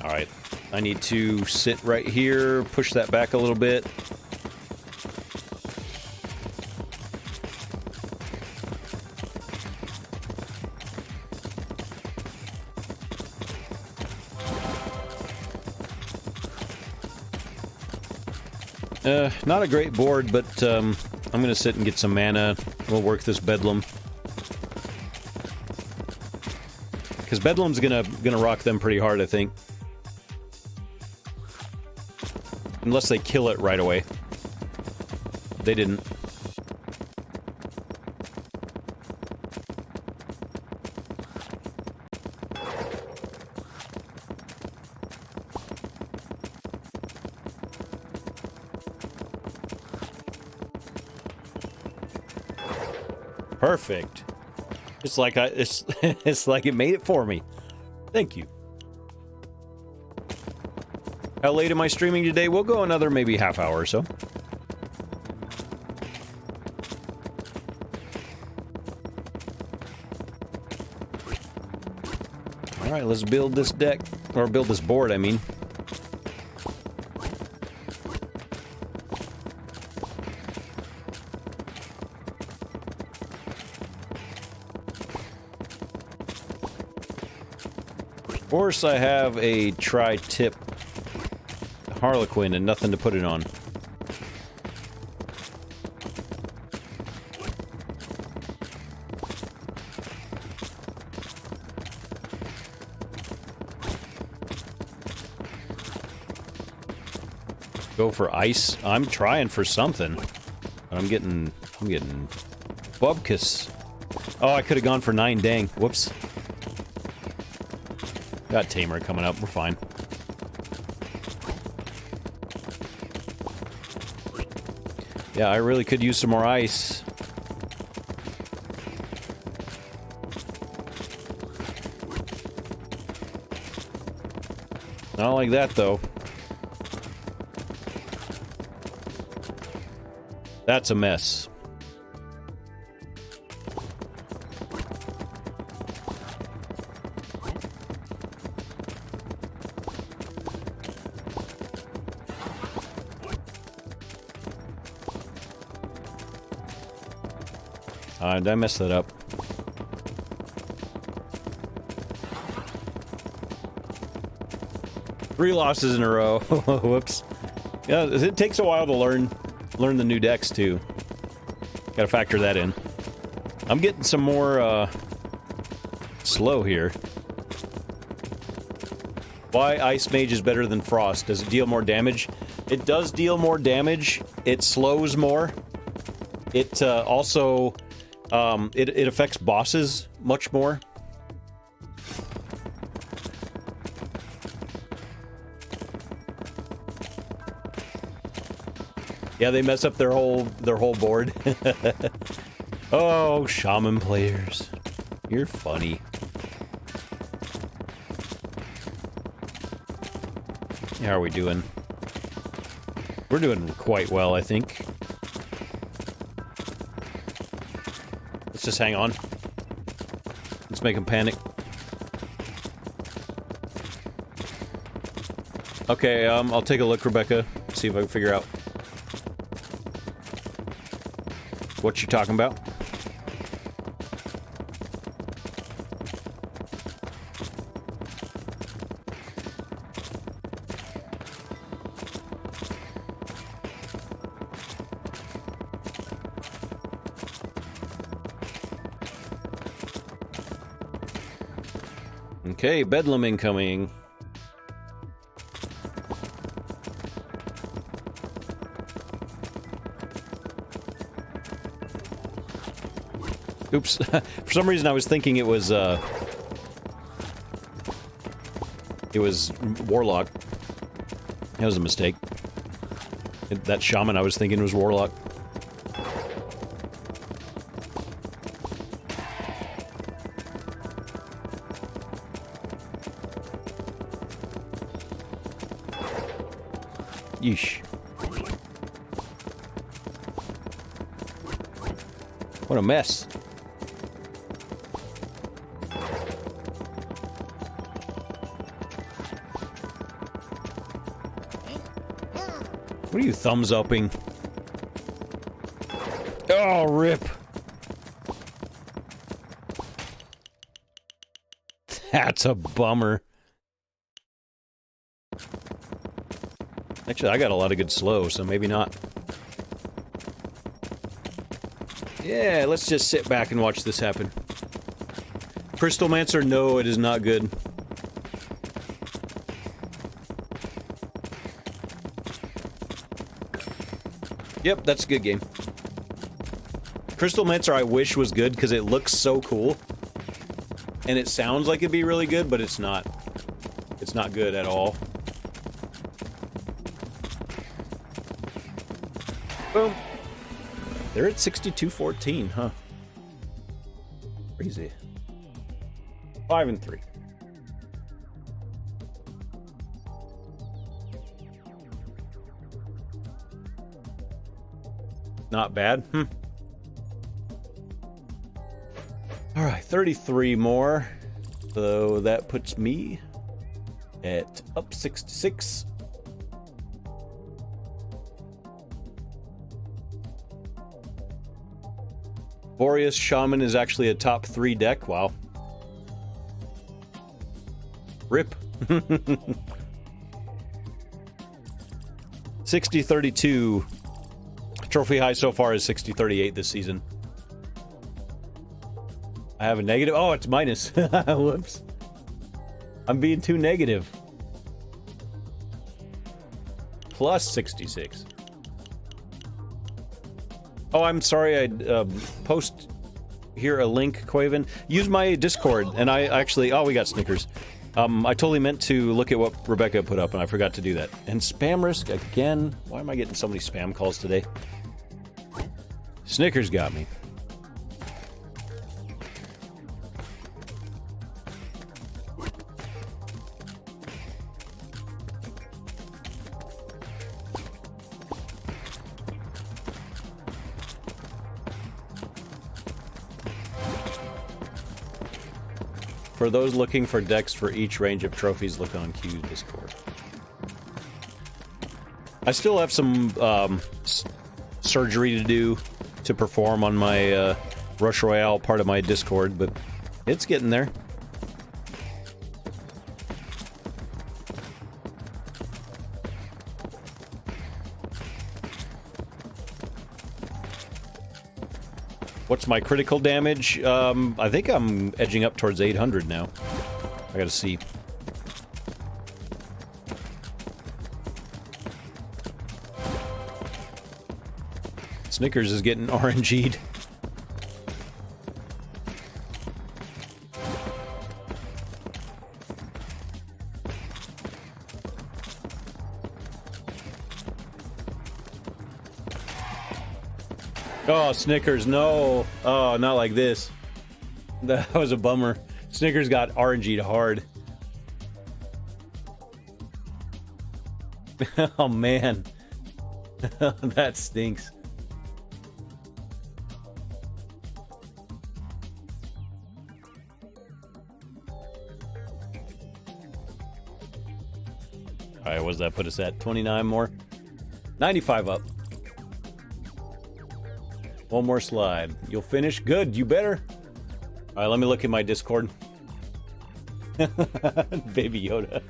Alright. I need to sit right here, push that back a little bit. Not a great board, but I'm gonna sit and get some mana. We'll work this Bedlam. Because Bedlam's gonna rock them pretty hard, I think. Unless they kill it right away. They didn't. Perfect. It's like it's like it made it for me. Thank you. How late am I streaming today? We'll go another maybe half hour or so. Alright, let's build this deck. Or build this board, I mean. Of course, I have a tri-tip Harlequin and nothing to put it on. Go for ice. I'm trying for something. But I'm getting Bubkus. Oh, I could have gone for 9, dang. Whoops. Got Tamer coming up, we're fine. Yeah, I really could use some more ice. Not like that, though. That's a mess. Did I mess that up? Three losses in a row. Whoops. Yeah, it takes a while to learn the new decks too. Gotta factor that in. I'm getting some more slow here. Why Ice Mage is better than Frost? Does it deal more damage? It does deal more damage. It slows more. It also it affects bosses much more. Yeah, they mess up their whole board. Oh, shaman players. You're funny. How are we doing? We're doing quite well, I think. Let's just hang on. Let's make them panic. Okay, I'll take a look, Rebecca. See if I can figure out what you're talking about. Okay, Bedlam incoming. Oops. For some reason I was thinking it was Warlock. That was a mistake. That Shaman I was thinking was Warlock. Yeesh. What a mess. What are you thumbs upping? Oh, rip. That's a bummer. Actually, I got a lot of good slow, so maybe not. Yeah, let's just sit back and watch this happen. Crystalmancer, no, it is not good. Yep, that's a good game. Crystalmancer I wish was good because it looks so cool. And it sounds like it'd be really good, but it's not. It's not good at all. Boom. They're at 62-14, huh? Crazy. 5-3. Not bad. Alright, 33 more. So that puts me at up 66. Boreas Shaman is actually a top 3 deck. Wow. Rip. 60-32. Trophy high so far is 60-38 this season. I have a negative. Oh, it's minus. Whoops. I'm being too negative. Plus 66. Oh, I'm sorry. I post hear a link, Quaven, use my Discord. And I actually... Oh, we got Snickers. I totally meant to look at what Rebecca put up, and I forgot to do that. And spam risk again. Why am I getting so many spam calls today? Snickers got me. For those looking for decks for each range of trophies, look on Q's Discord. I still have some surgery to do to perform on my Rush Royale part of my Discord, but it's getting there. What's my critical damage? I think I'm edging up towards 800 now. I gotta see. Snickers is getting RNG'd. Oh, Snickers, no. Oh, not like this. That was a bummer. Snickers got RNG'd hard. Oh, man. That stinks. Alright, what does that put us at? 29 more? 95 up. One more slide. You'll finish? Good, you better. Alright, let me look at my Discord. Baby Yoda.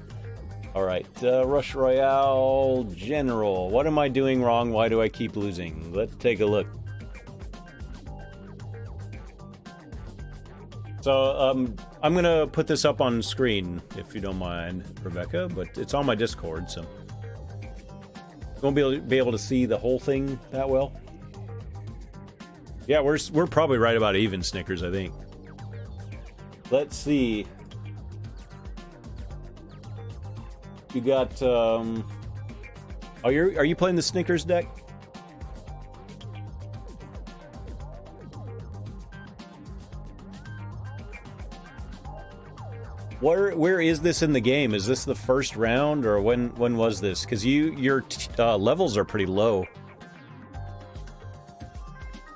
Alright, Rush Royale General. What am I doing wrong? Why do I keep losing? Let's take a look. So, I'm gonna put this up on screen, if you don't mind, Rebecca, but it's on my Discord, so... You won't be able to see the whole thing that well. Yeah, we're probably right about even, Snickers, I think. Let's see. You got, Oh, are you playing the Snickers deck? Where is this in the game? Is this the first round, or when was this? Because your levels are pretty low.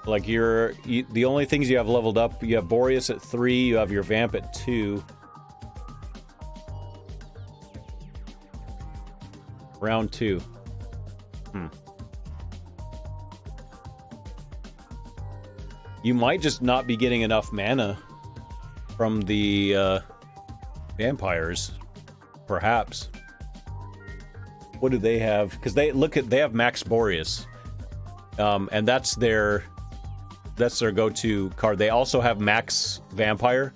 Like the only things you have leveled up, you have Boreas at 3, you have your Vamp at 2. Round 2. You might just not be getting enough mana from the vampires, perhaps. What do they have? Because they have Max Boreas, and that's their go-to card. They also have Max Vampire,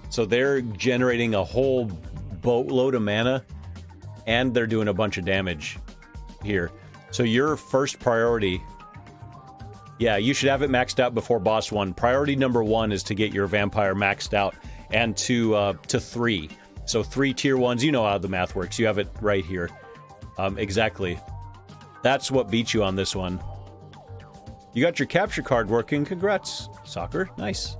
so they're generating a whole boatload of mana, and they're doing a bunch of damage here. So your first priority, yeah, you should have it maxed out before boss 1. Priority number 1 is to get your Vampire maxed out, and to 3. So 3 tier 1s, you know how the math works. You have it right here. Exactly. That's what beat you on this one. You got your capture card working. Congrats, Soccer. Nice.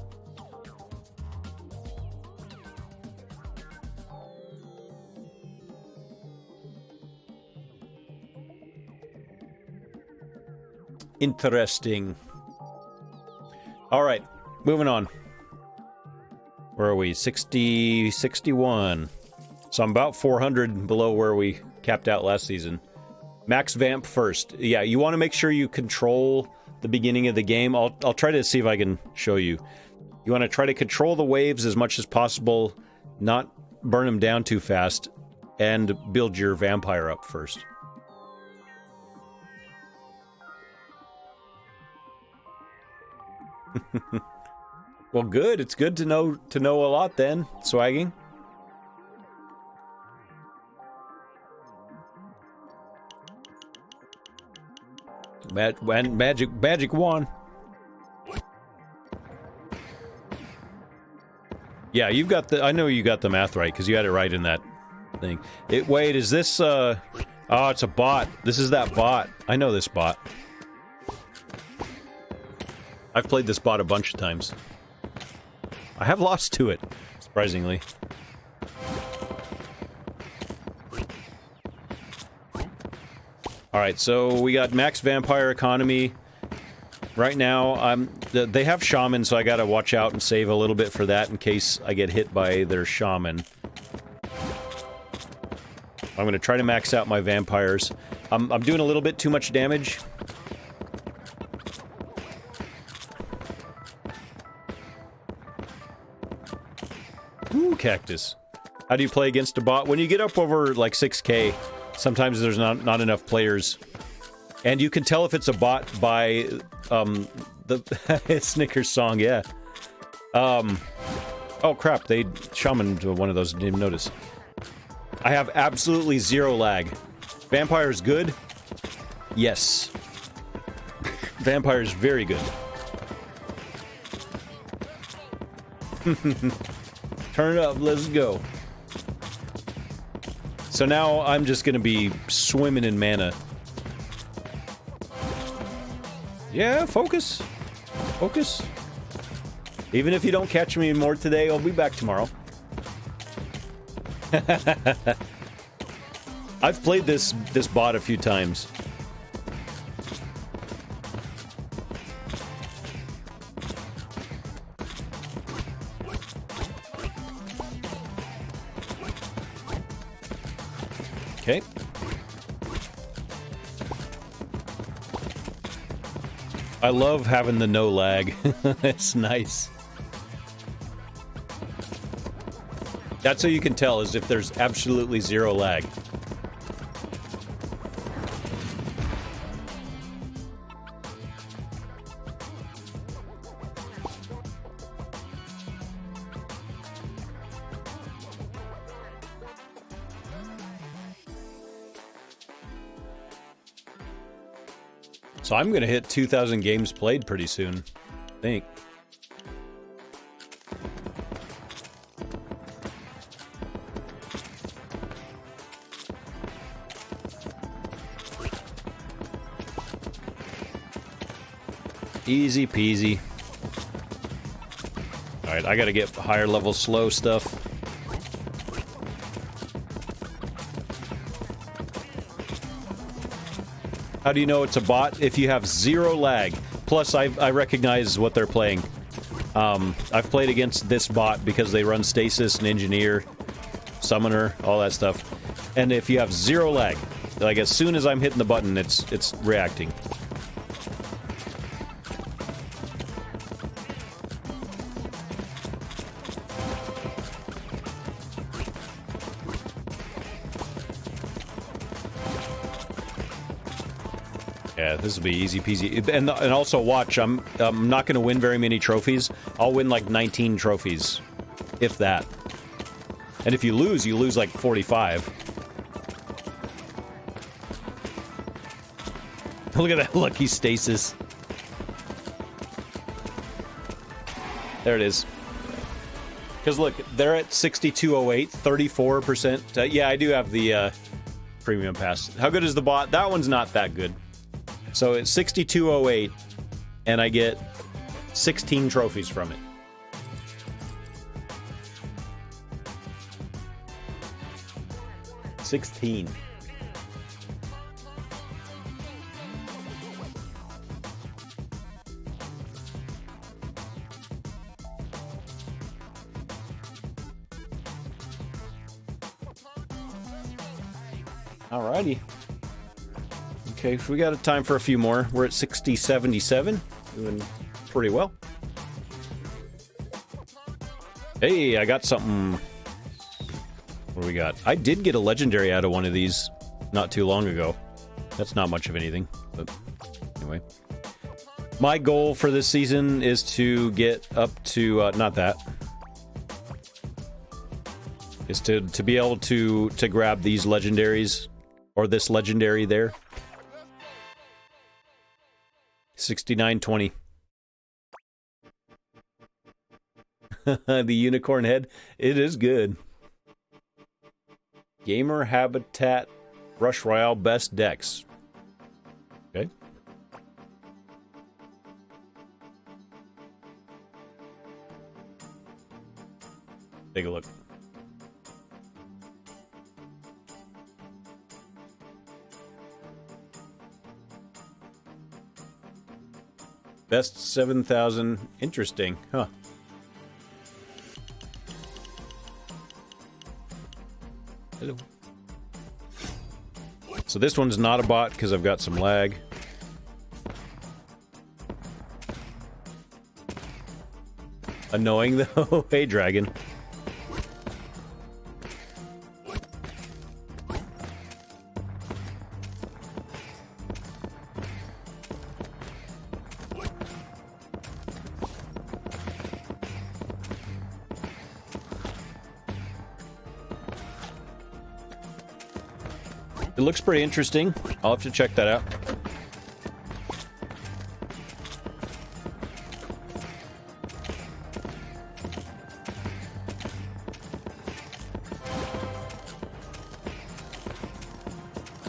Interesting. All right, moving on. Where are we? 60, 61. So I'm about 400 below where we capped out last season. Max Vamp first. Yeah, you want to make sure you control the beginning of the game. I'll try to see if I can show you. You want to try to control the waves as much as possible, not burn them down too fast, and build your Vampire up first. Well, good. It's good to know a lot then, Swagging. Magic wand. Yeah, you've got the... I know you got the math right, because you had it right in that thing. Wait, is this, Oh, it's a bot. This is that bot. I know this bot. I've played this bot a bunch of times. I have lost to it, surprisingly. Alright, so we got max vampire economy. Right now, they have shaman, so I gotta watch out and save a little bit for that in case I get hit by their shaman. I'm gonna try to max out my vampires. I'm doing a little bit too much damage. Ooh, cactus. How do you play against a bot? When you get up over, like, 6k, sometimes there's not enough players. And you can tell if it's a bot by, the Snickers song, yeah. Oh crap, they shamaned one of those, didn't even notice. I have absolutely zero lag. Vampire's good? Yes. Vampire's very good. Turn it up, let's go. So now I'm just gonna be swimming in mana. Yeah, focus. Focus. Even if you don't catch me more today, I'll be back tomorrow. I've played this bot a few times. Okay. I love having the no lag. It's nice. That's how you can tell, is if there's absolutely zero lag. So I'm gonna hit 2,000 games played pretty soon, I think. Easy peasy. Alright, I gotta get higher level slow stuff. How do you know it's a bot? If you have zero lag. Plus, I recognize what they're playing. I've played against this bot because they run Stasis and Engineer, Summoner, all that stuff. And if you have zero lag, like as soon as I'm hitting the button, it's reacting. Yeah, this will be easy peasy. And also watch, I'm not going to win very many trophies. I'll win like 19 trophies, if that. And if you lose like 45. Look at that lucky stasis. There it is. Because look, they're at 6208, 34%. Yeah, I do have the premium pass. How good is the bot? That one's not that good. So it's 6208, and I get 16 trophies from it. $16. Alrighty. Okay, so we got a time for a few more. We're at 6077. Doing pretty well. Hey, I got something. What do we got? I did get a legendary out of one of these not too long ago. That's not much of anything, but anyway. My goal for this season is to get up to, not that. Is to be able to grab these legendaries, or this legendary there. 6920. The unicorn head. It is good. Gamer Habitat Rush Royale best decks. Okay. Take a look. Best 7,000. Interesting, huh? Hello. So this one's not a bot because I've got some lag. Annoying though. Hey, Dragon. It looks pretty interesting. I'll have to check that out.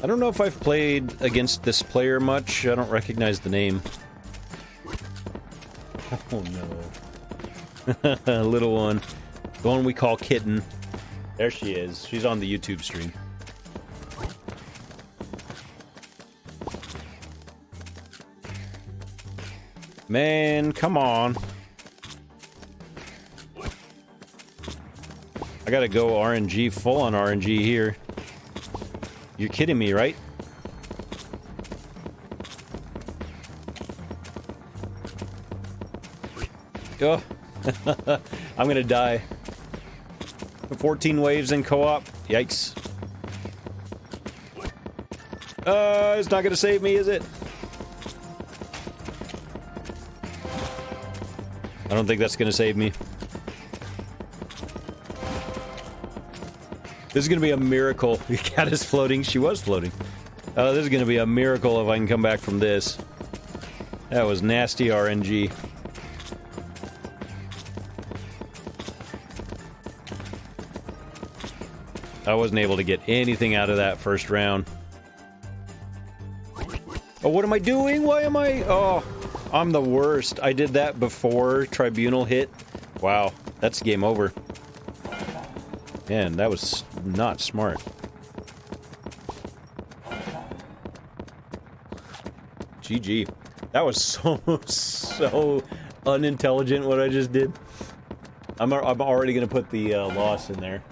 I don't know if I've played against this player much. I don't recognize the name. Oh no. Little one. The one we call Kitten. There she is. She's on the YouTube stream. Man, come on. I gotta go RNG, full on RNG here. You're kidding me, right? Oh. I'm gonna die. 14 waves in co-op. Yikes. It's not gonna save me, is it? I don't think that's gonna save me. This is gonna be a miracle. The cat is floating. She was floating. This is gonna be a miracle if I can come back from this. That was nasty RNG. I wasn't able to get anything out of that first round. Oh, what am I doing? Why am I... Oh, I'm the worst. I did that before Tribunal hit. Wow, that's game over. Man, that was not smart. GG. That was so unintelligent what I just did. I'm already gonna put the loss in there.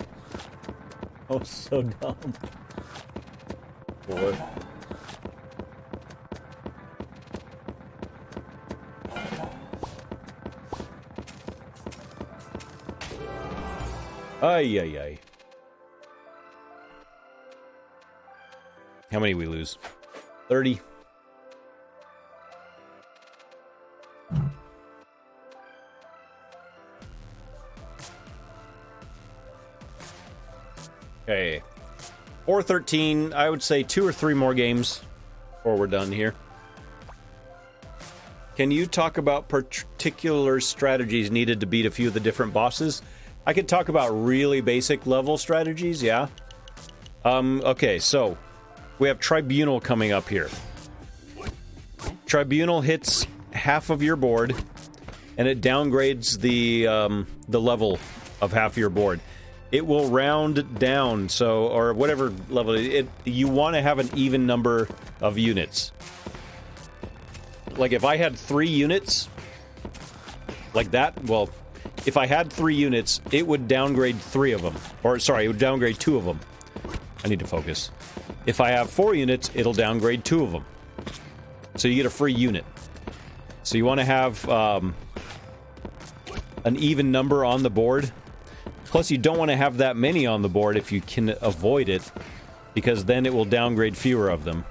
Oh, so dumb. Four. Ay, ay, ay. How many we lose? 30. Okay. 4-13. I would say 2 or 3 more games before we're done here. Can you talk about particular strategies needed to beat a few of the different bosses? I could talk about really basic level strategies, yeah. Okay, so we have Tribunal coming up here. Tribunal hits half of your board, and it downgrades the level of half your board. It will round down, so, or whatever level you want to have an even number of units. Like if I had 3 units, like that, well, if I had 3 units, it would downgrade 3 of them. Or, sorry, it would downgrade 2 of them. I need to focus. If I have 4 units, it'll downgrade 2 of them. So you get a free unit. So you want to have an even number on the board. Plus, you don't want to have that many on the board if you can avoid it, because then it will downgrade fewer of them.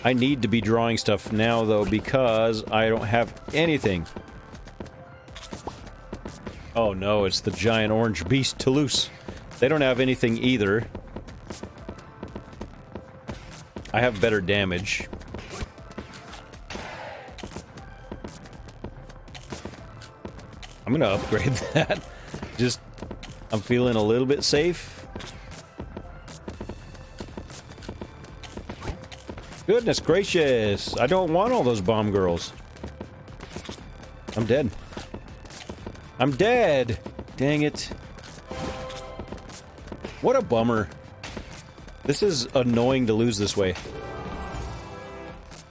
I need to be drawing stuff now, though, because I don't have anything. Oh no, it's the giant orange beast Toulouse. They don't have anything either. I have better damage. I'm gonna upgrade that. Just, I'm feeling a little bit safe. Goodness gracious! I don't want all those bomb girls. I'm dead. I'm dead! Dang it. What a bummer. This is annoying to lose this way.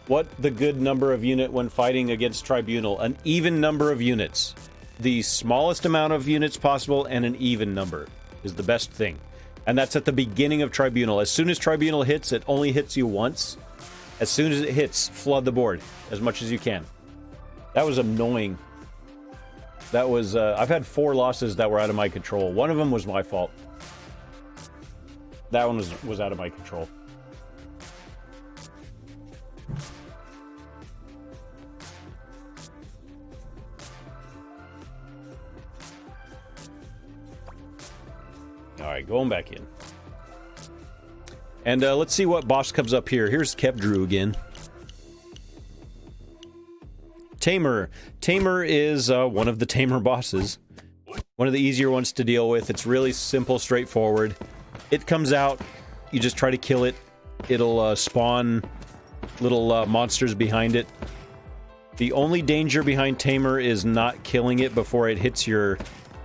What the good number of unit when fighting against Tribunal? An even number of units. The smallest amount of units possible and an even number is the best thing. And that's at the beginning of Tribunal. As soon as Tribunal hits, it only hits you once. As soon as it hits, flood the board as much as you can. That was annoying. That was, I've had 4 losses that were out of my control. One of them was my fault. That one was out of my control. Alright, going back in. And let's see what boss comes up here. Here's Kevdrew again. Tamer. Tamer is one of the Tamer bosses. One of the easier ones to deal with. It's really simple, straightforward. It comes out, you just try to kill it. It'll spawn little monsters behind it. The only danger behind Tamer is not killing it before it hits your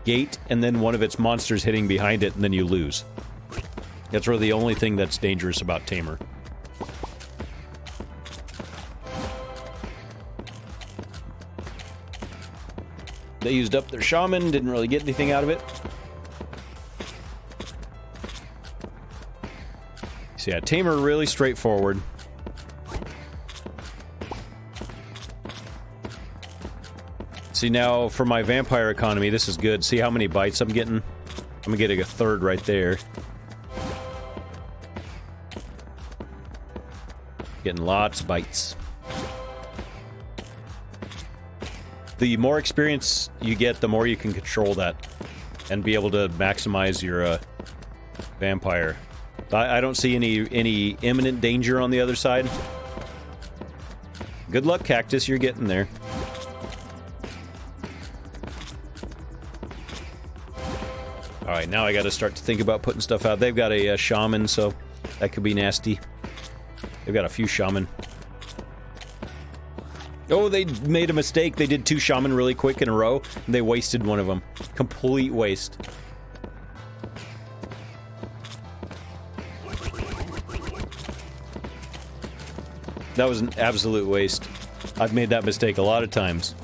gate, and then one of its monsters hitting behind it, and then you lose. That's really the only thing that's dangerous about Tamer. They used up their shaman, didn't really get anything out of it. So yeah, Tamer really straightforward. See now, for my vampire economy, this is good. See how many bites I'm getting? I'm getting a third right there. Getting lots of bites. The more experience you get, the more you can control that and be able to maximize your vampire. I don't see any imminent danger on the other side. Good luck, Cactus. You're getting there. Alright, now I gotta start to think about putting stuff out. They've got a shaman, so that could be nasty. They've got a few shaman. Oh, they made a mistake. They did 2 shaman really quick in a row, and they wasted one of them. Complete waste. That was an absolute waste. I've made that mistake a lot of times.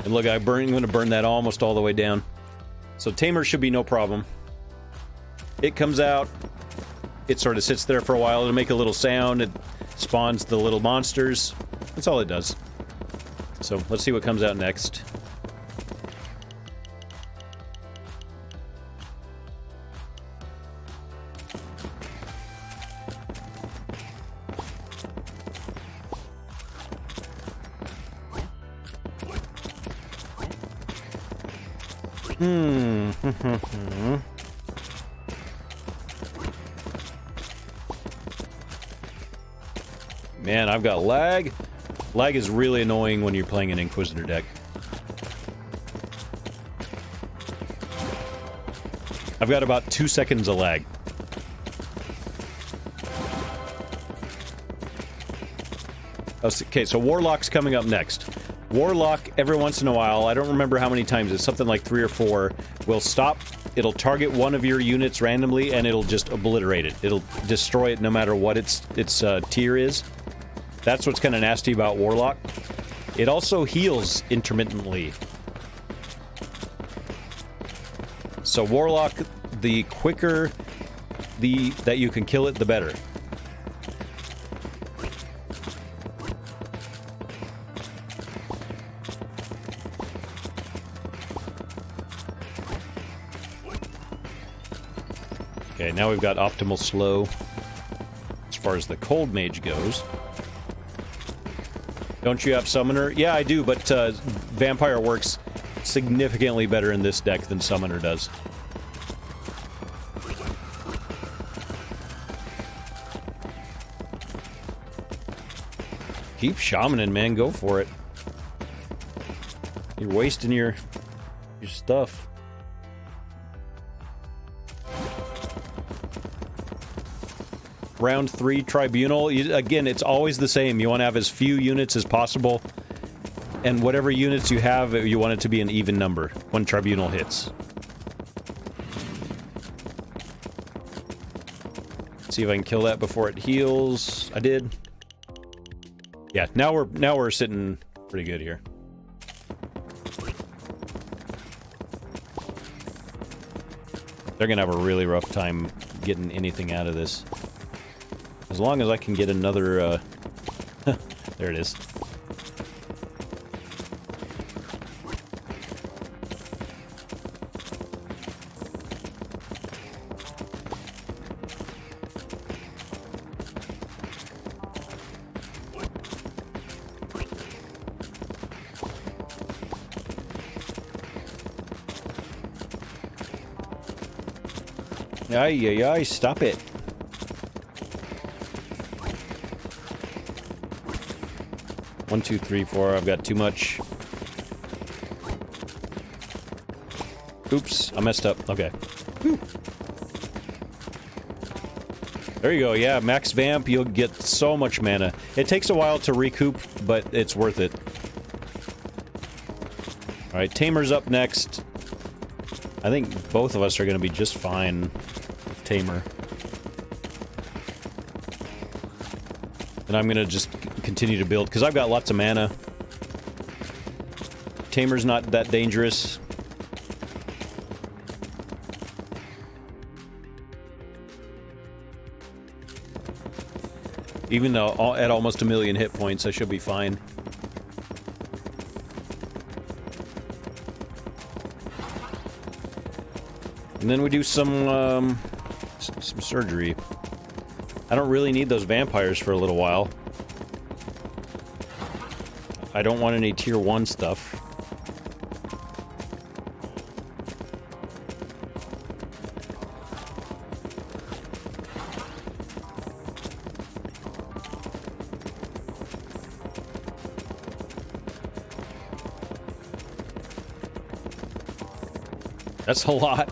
And look, I'm going to burn that almost all the way down. So Tamer should be no problem. It comes out. It sort of sits there for a while. It'll make a little sound. It spawns the little monsters. That's all it does. So let's see what comes out next. Man, I've got lag. Lag is really annoying when you're playing an Inquisitor deck. I've got about 2 seconds of lag. Okay, so Warlock's coming up next. Warlock, every once in a while, I don't remember how many times, it's something like 3 or 4, will stop, it'll target one of your units randomly, and it'll just obliterate it. It'll destroy it no matter what its tier is. That's what's kind of nasty about Warlock. It also heals intermittently. So Warlock, the quicker that you can kill it, the better. Okay, now we've got optimal slow as far as the cold mage goes. Don't you have Summoner? Yeah, I do, but Vampire works significantly better in this deck than Summoner does. Keep shamaning, man. Go for it. You're wasting your stuff. Round 3 Tribunal. Again, it's always the same. You want to have as few units as possible. And whatever units you have, you want it to be an even number when Tribunal hits. See if I can kill that before it heals. I did. Yeah, now we're sitting pretty good here. They're gonna have a really rough time getting anything out of this. As long as I can get another, there it is. Ay, ay, ay, stop it. One, two, three, four. I've got too much. Oops, I messed up. Okay. Whew. There you go. Yeah, max vamp, you'll get so much mana. It takes a while to recoup, but it's worth it. Alright, Tamer's up next. I think both of us are going to be just fine with Tamer. And I'm going to just continue to build, because I've got lots of mana. Tamer's not that dangerous. Even though at almost 1,000,000 hit points, I should be fine. And then we do some surgery. I don't really need those vampires for a little while. I don't want any tier 1 stuff. That's a lot.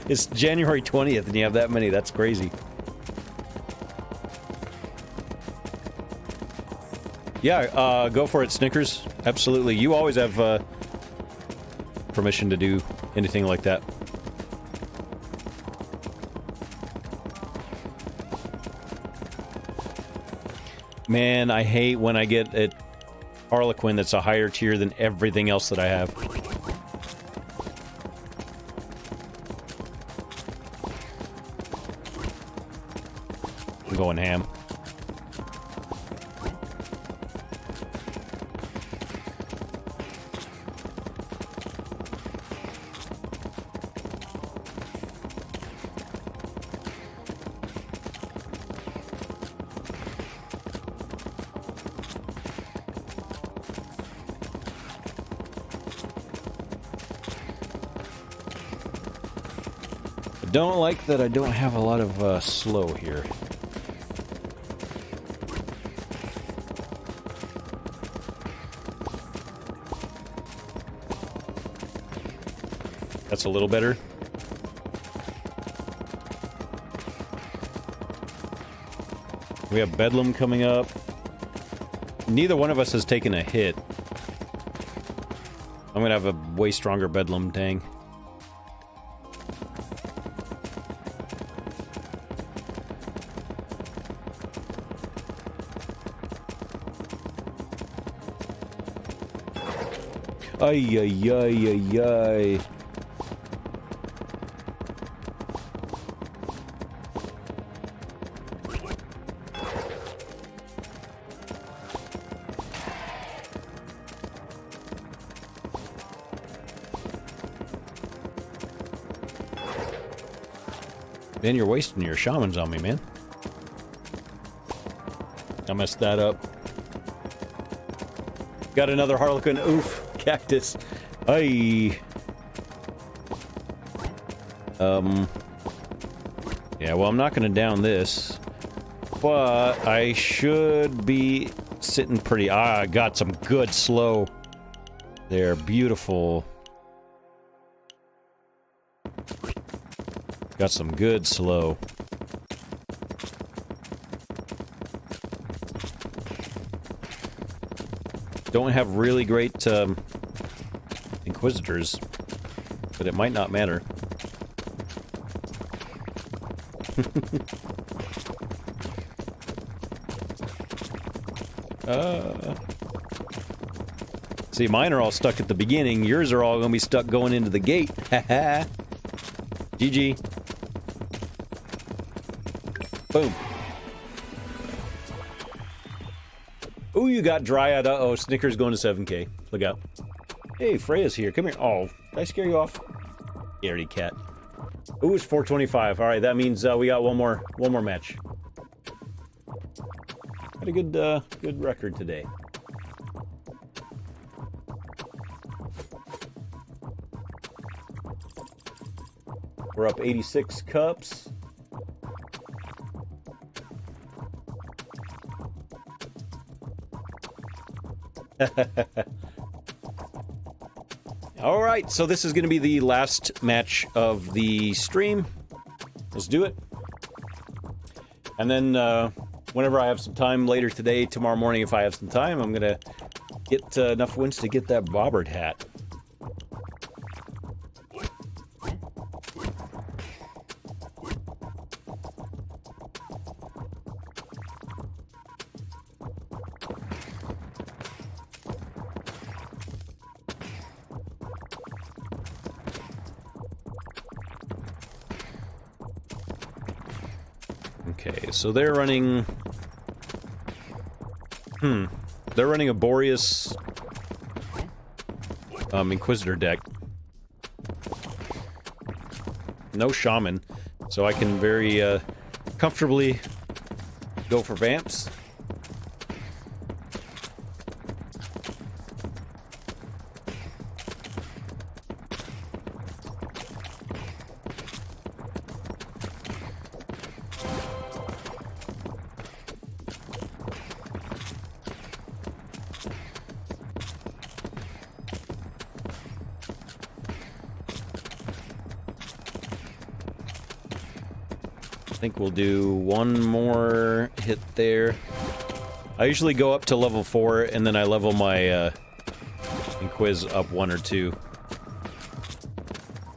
It's January 20th and you have that many. That's crazy. Yeah, go for it, Snickers. Absolutely. You always have permission to do anything like that. Man, I hate when I get a Harlequin that's a higher tier than everything else that I have. I'm going ham. I don't like that I don't have a lot of slow here. That's a little better. We have Bedlam coming up. Neither one of us has taken a hit. I'm gonna have a way stronger Bedlam, dang. Ay, ay, ay, ay, ay. Man, you're wasting your shamans on me, man. I messed that up. Got another Harlequin. Oof. Cactus. Aye. Yeah, well, I'm not gonna down this. But I should be sitting pretty... I got some good slow. They're beautiful. Got some good slow. Don't have really great Inquisitors, but it might not matter. See, mine are all stuck at the beginning. Yours are all gonna be stuck going into the gate. Haha. GG. Boom. Ooh, you got Dryad. Uh-oh, Snickers going to 7K. Look out. Hey, Freya's here. Come here. Oh, did I scare you off? Scaredy cat. Ooh, it's 425. All right, that means we got one more match. Had a good record today. We're up 86 cups. All right, so this is going to be the last match of the stream. Let's do it. And then whenever I have some time later today, tomorrow morning, if I have some time, I'm going to get enough wins to get that bobbard hat. Okay, so they're running... They're running a Boreas... Inquisitor deck. No Shaman, so I can very, comfortably go for Vamps. I think we'll do one more hit there. I usually go up to level 4 and then I level my Inquis up 1 or 2.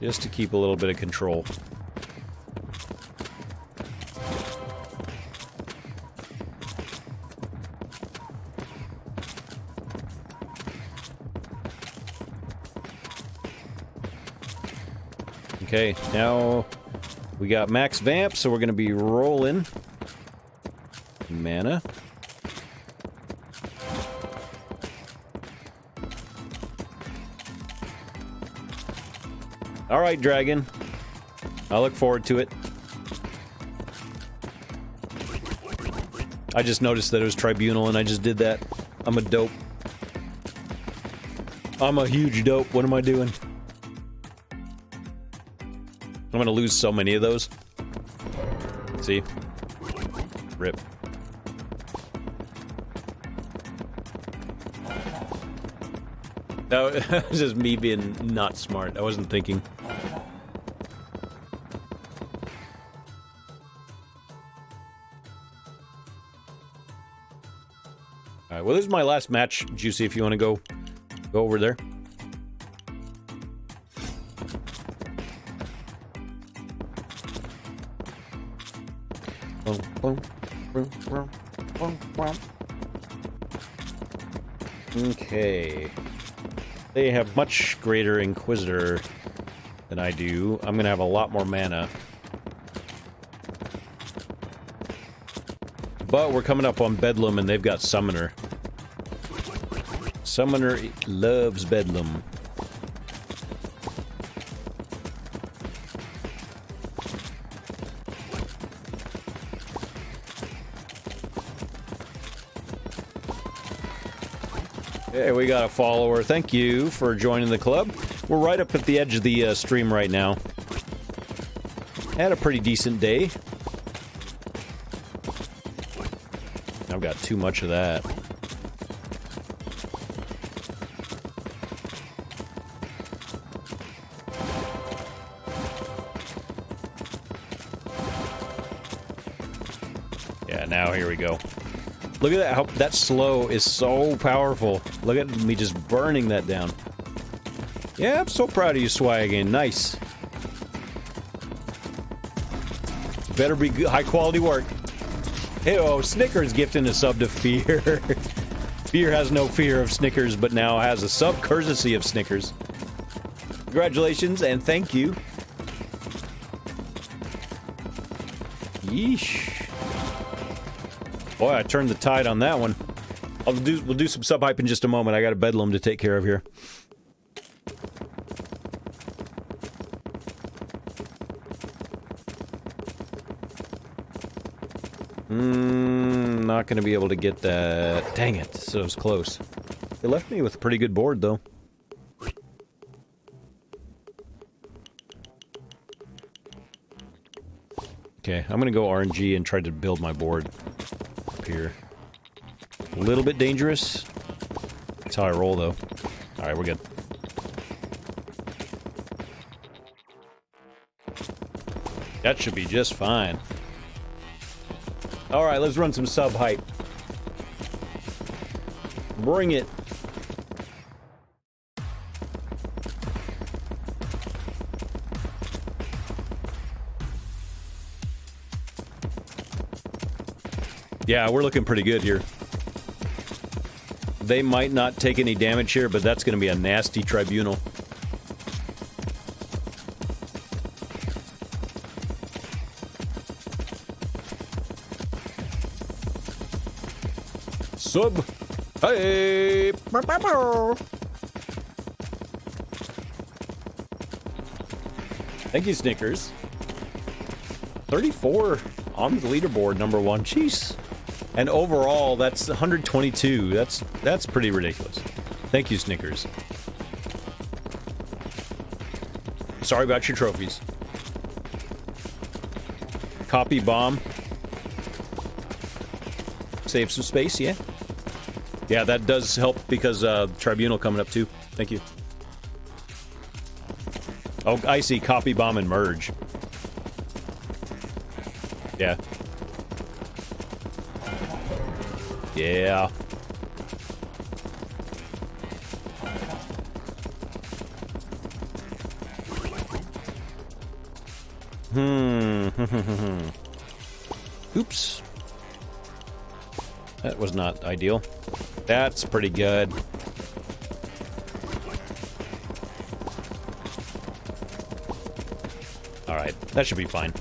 Just to keep a little bit of control. Okay, now we got max vamp, so we're gonna be rolling mana. All right, Dragon. I look forward to it. I just noticed that it was Tribunal, and I just did that. I'm a dope. I'm a huge dope. What am I doing? I'm gonna lose so many of those. See? Rip. That was just me being not smart. I wasn't thinking. Alright, well, this is my last match, Juicy, if you want to go over there. Okay. They have much greater Inquisitor than I do. I'm gonna have a lot more mana. But we're coming up on Bedlam and they've got Summoner. Summoner loves Bedlam. Hey, we got a follower. Thank you for joining the club. We're right up at the edge of the stream right now. Had a pretty decent day. I've got too much of that. here we go. Look at that, how that slow is so powerful. Look at me just burning that down. Yeah, I'm so proud of you, Swaggin. Nice. Better be good, high quality work. Hey-oh, Snickers gifting a sub to Fear. Fear has no fear of Snickers, but now has a sub courtesy of Snickers. Congratulations and thank you. Yeesh. Boy, I turned the tide on that one. We'll do some sub hype in just a moment. I got a bedlam to take care of here. Not gonna be able to get that. Dang it, so it was close. It left me with a pretty good board, though. Okay, I'm gonna go RNG and try to build my board up here. A little bit dangerous. That's how I roll, though. Alright, we're good. That should be just fine. Alright, let's run some sub hype. Bring it. Yeah, we're looking pretty good here. They might not take any damage here, but that's going to be a nasty tribunal. Sub. Hey. Thank you, Snickers. 34 on the leaderboard, number one. Jeez. And overall, that's 122. That's pretty ridiculous. Thank you, Snickers. Sorry about your trophies. Copy bomb. Save some space, yeah. Yeah, that does help because Tribunal coming up too. Thank you. Oh, I see. Copy bomb and merge. Yeah. Yeah. Oops. That was not ideal. That's pretty good. Alright, that should be fine.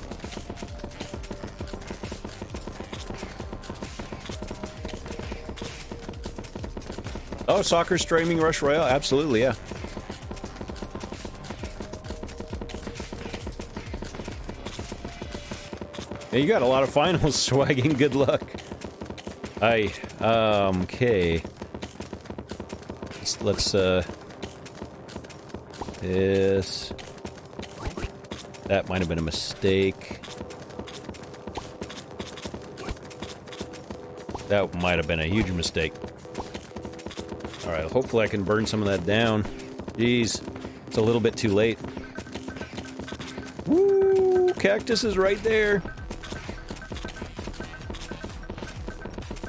Oh, soccer streaming Rush Royale? Absolutely, yeah. Yeah, you got a lot of finals, Swagging. Good luck. Okay. Let's this. That might have been a mistake. That might have been a huge mistake. Alright, hopefully I can burn some of that down. Jeez, it's a little bit too late. Woo! Cactus is right there.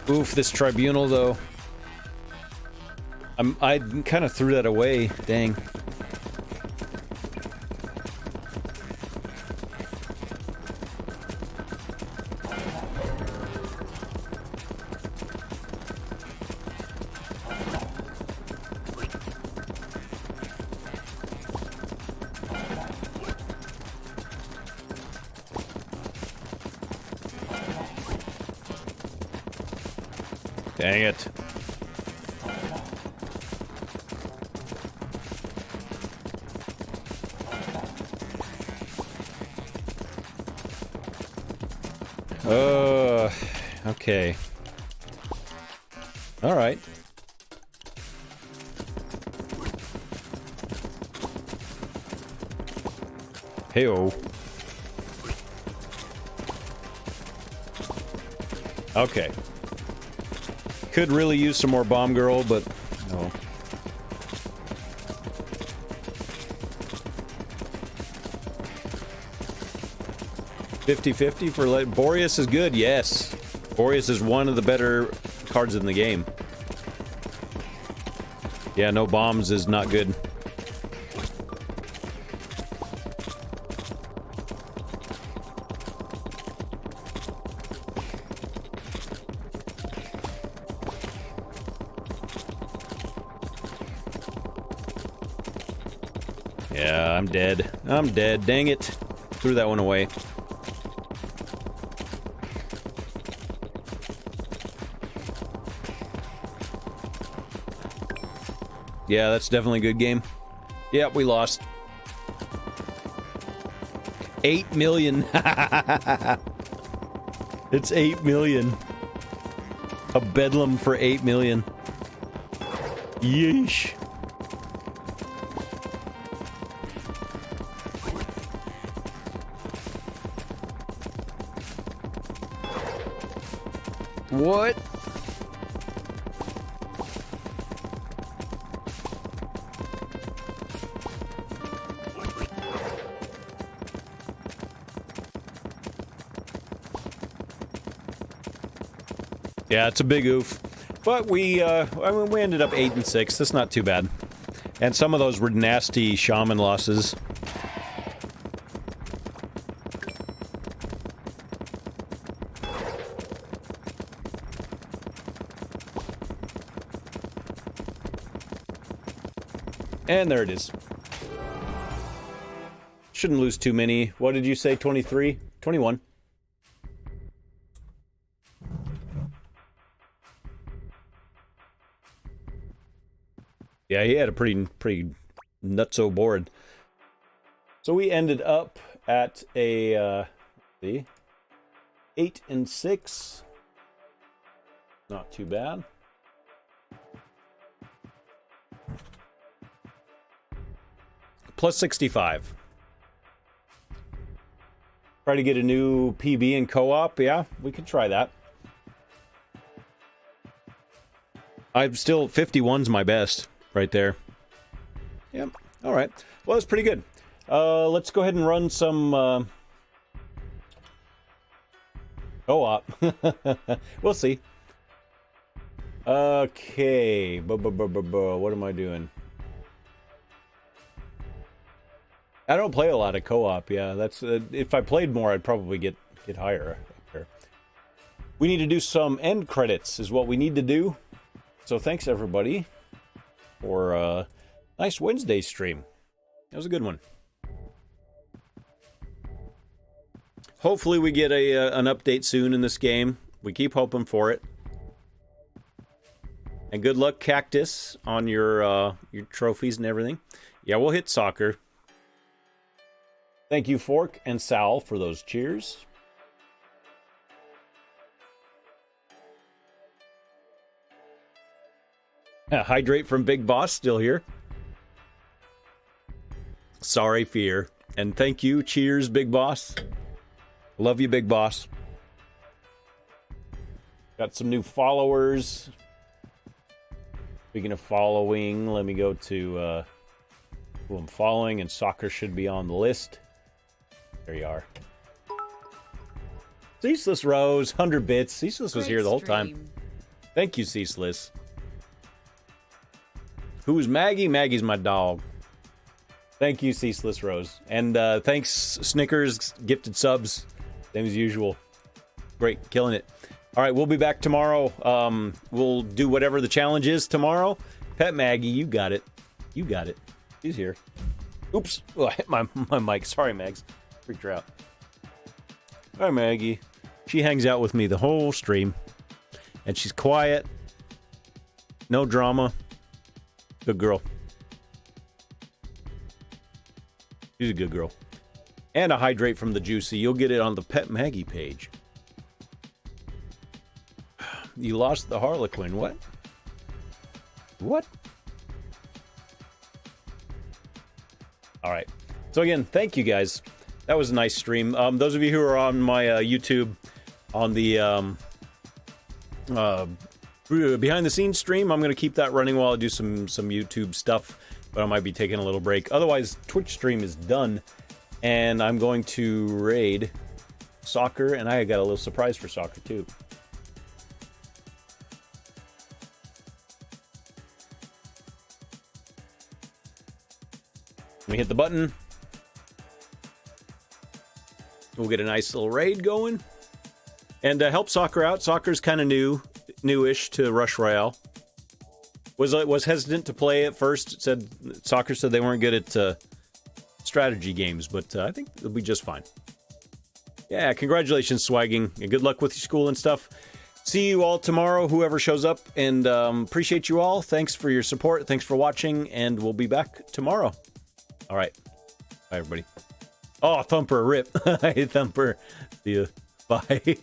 Oof, this Tribunal, though. I kind of threw that away. Dang. Dang it. Okay. All right. Hey-oh. Okay. Could really use some more Bomb Girl, but no. $50-50 for Boreas is good, yes. Boreas is one of the better cards in the game. Yeah, no bombs is not good. Yeah, I'm dead. I'm dead. Dang it. Threw that one away. Yeah, that's definitely a good game. Yep, we lost. 8 million. It's 8 million. A bedlam for 8 million. Yeesh. What? Yeah, it's a big oof. But we, I mean, we ended up 8 and 6. That's not too bad. And some of those were nasty shaman losses. And there it is. Shouldn't lose too many. What did you say? 23? 21. Yeah, he had a pretty nutso board. So we ended up at a let's see, 8 and 6. Not too bad. Plus 65. Try to get a new PB in co-op. Yeah, we could try that. I'm still 51's my best right there. Yep. All right. Well, that's pretty good. Let's go ahead and run some co-op. We'll see. Okay. What am I doing? I don't play a lot of co-op. Yeah, that's if I played more, I'd probably get higher up there. We need to do some end credits, is what we need to do. So thanks everybody for a nice Wednesday stream. That was a good one. Hopefully we get an update soon in this game. We keep hoping for it. And good luck, Cactus, on your trophies and everything. Yeah, we'll hit soccer. Thank you, Fork and Sal, for those cheers. Hydrate from Big Boss, still here. Sorry, Fear. And thank you. Cheers, Big Boss. Love you, Big Boss. Got some new followers. Speaking of following, let me go to who I'm following, and soccer should be on the list. There you are. Ceaseless Rose, 100 bits. Ceaseless was here the whole time. Thank you, Ceaseless. Who is Maggie? Maggie's my dog. Thank you, Ceaseless Rose. And thanks, Snickers, gifted subs. Same as usual. Great, killing it. All right, we'll be back tomorrow. We'll do whatever the challenge is tomorrow. Pet Maggie, you got it. You got it. She's here. Oops. Oh, I hit my mic. Sorry, Mags. Freaked her out. Hi, Maggie. She hangs out with me the whole stream. And she's quiet. No drama. Good girl. She's a good girl. And a hydrate from the Juicy. You'll get it on the Pet Maggie page. You lost the Harlequin. What? What? All right. So again, thank you guys. That was a nice stream. Those of you who are on my YouTube, on the behind the scenes stream, I'm going to keep that running while I do some YouTube stuff, but I might be taking a little break. Otherwise, Twitch stream is done, and I'm going to raid soccer, and I got a little surprise for soccer too. Let me hit the button. We'll get a nice little raid going. And help Soccer out. Soccer's kind of newish to Rush Royale. Was hesitant to play at first. Soccer said they weren't good at strategy games, but I think it'll be just fine. Yeah, congratulations, Swagging, and good luck with your school and stuff. See you all tomorrow, whoever shows up, and appreciate you all. Thanks for your support. Thanks for watching, and we'll be back tomorrow. All right. Bye, everybody. Oh, Thumper, rip. Hey, Thumper. See you. Bye.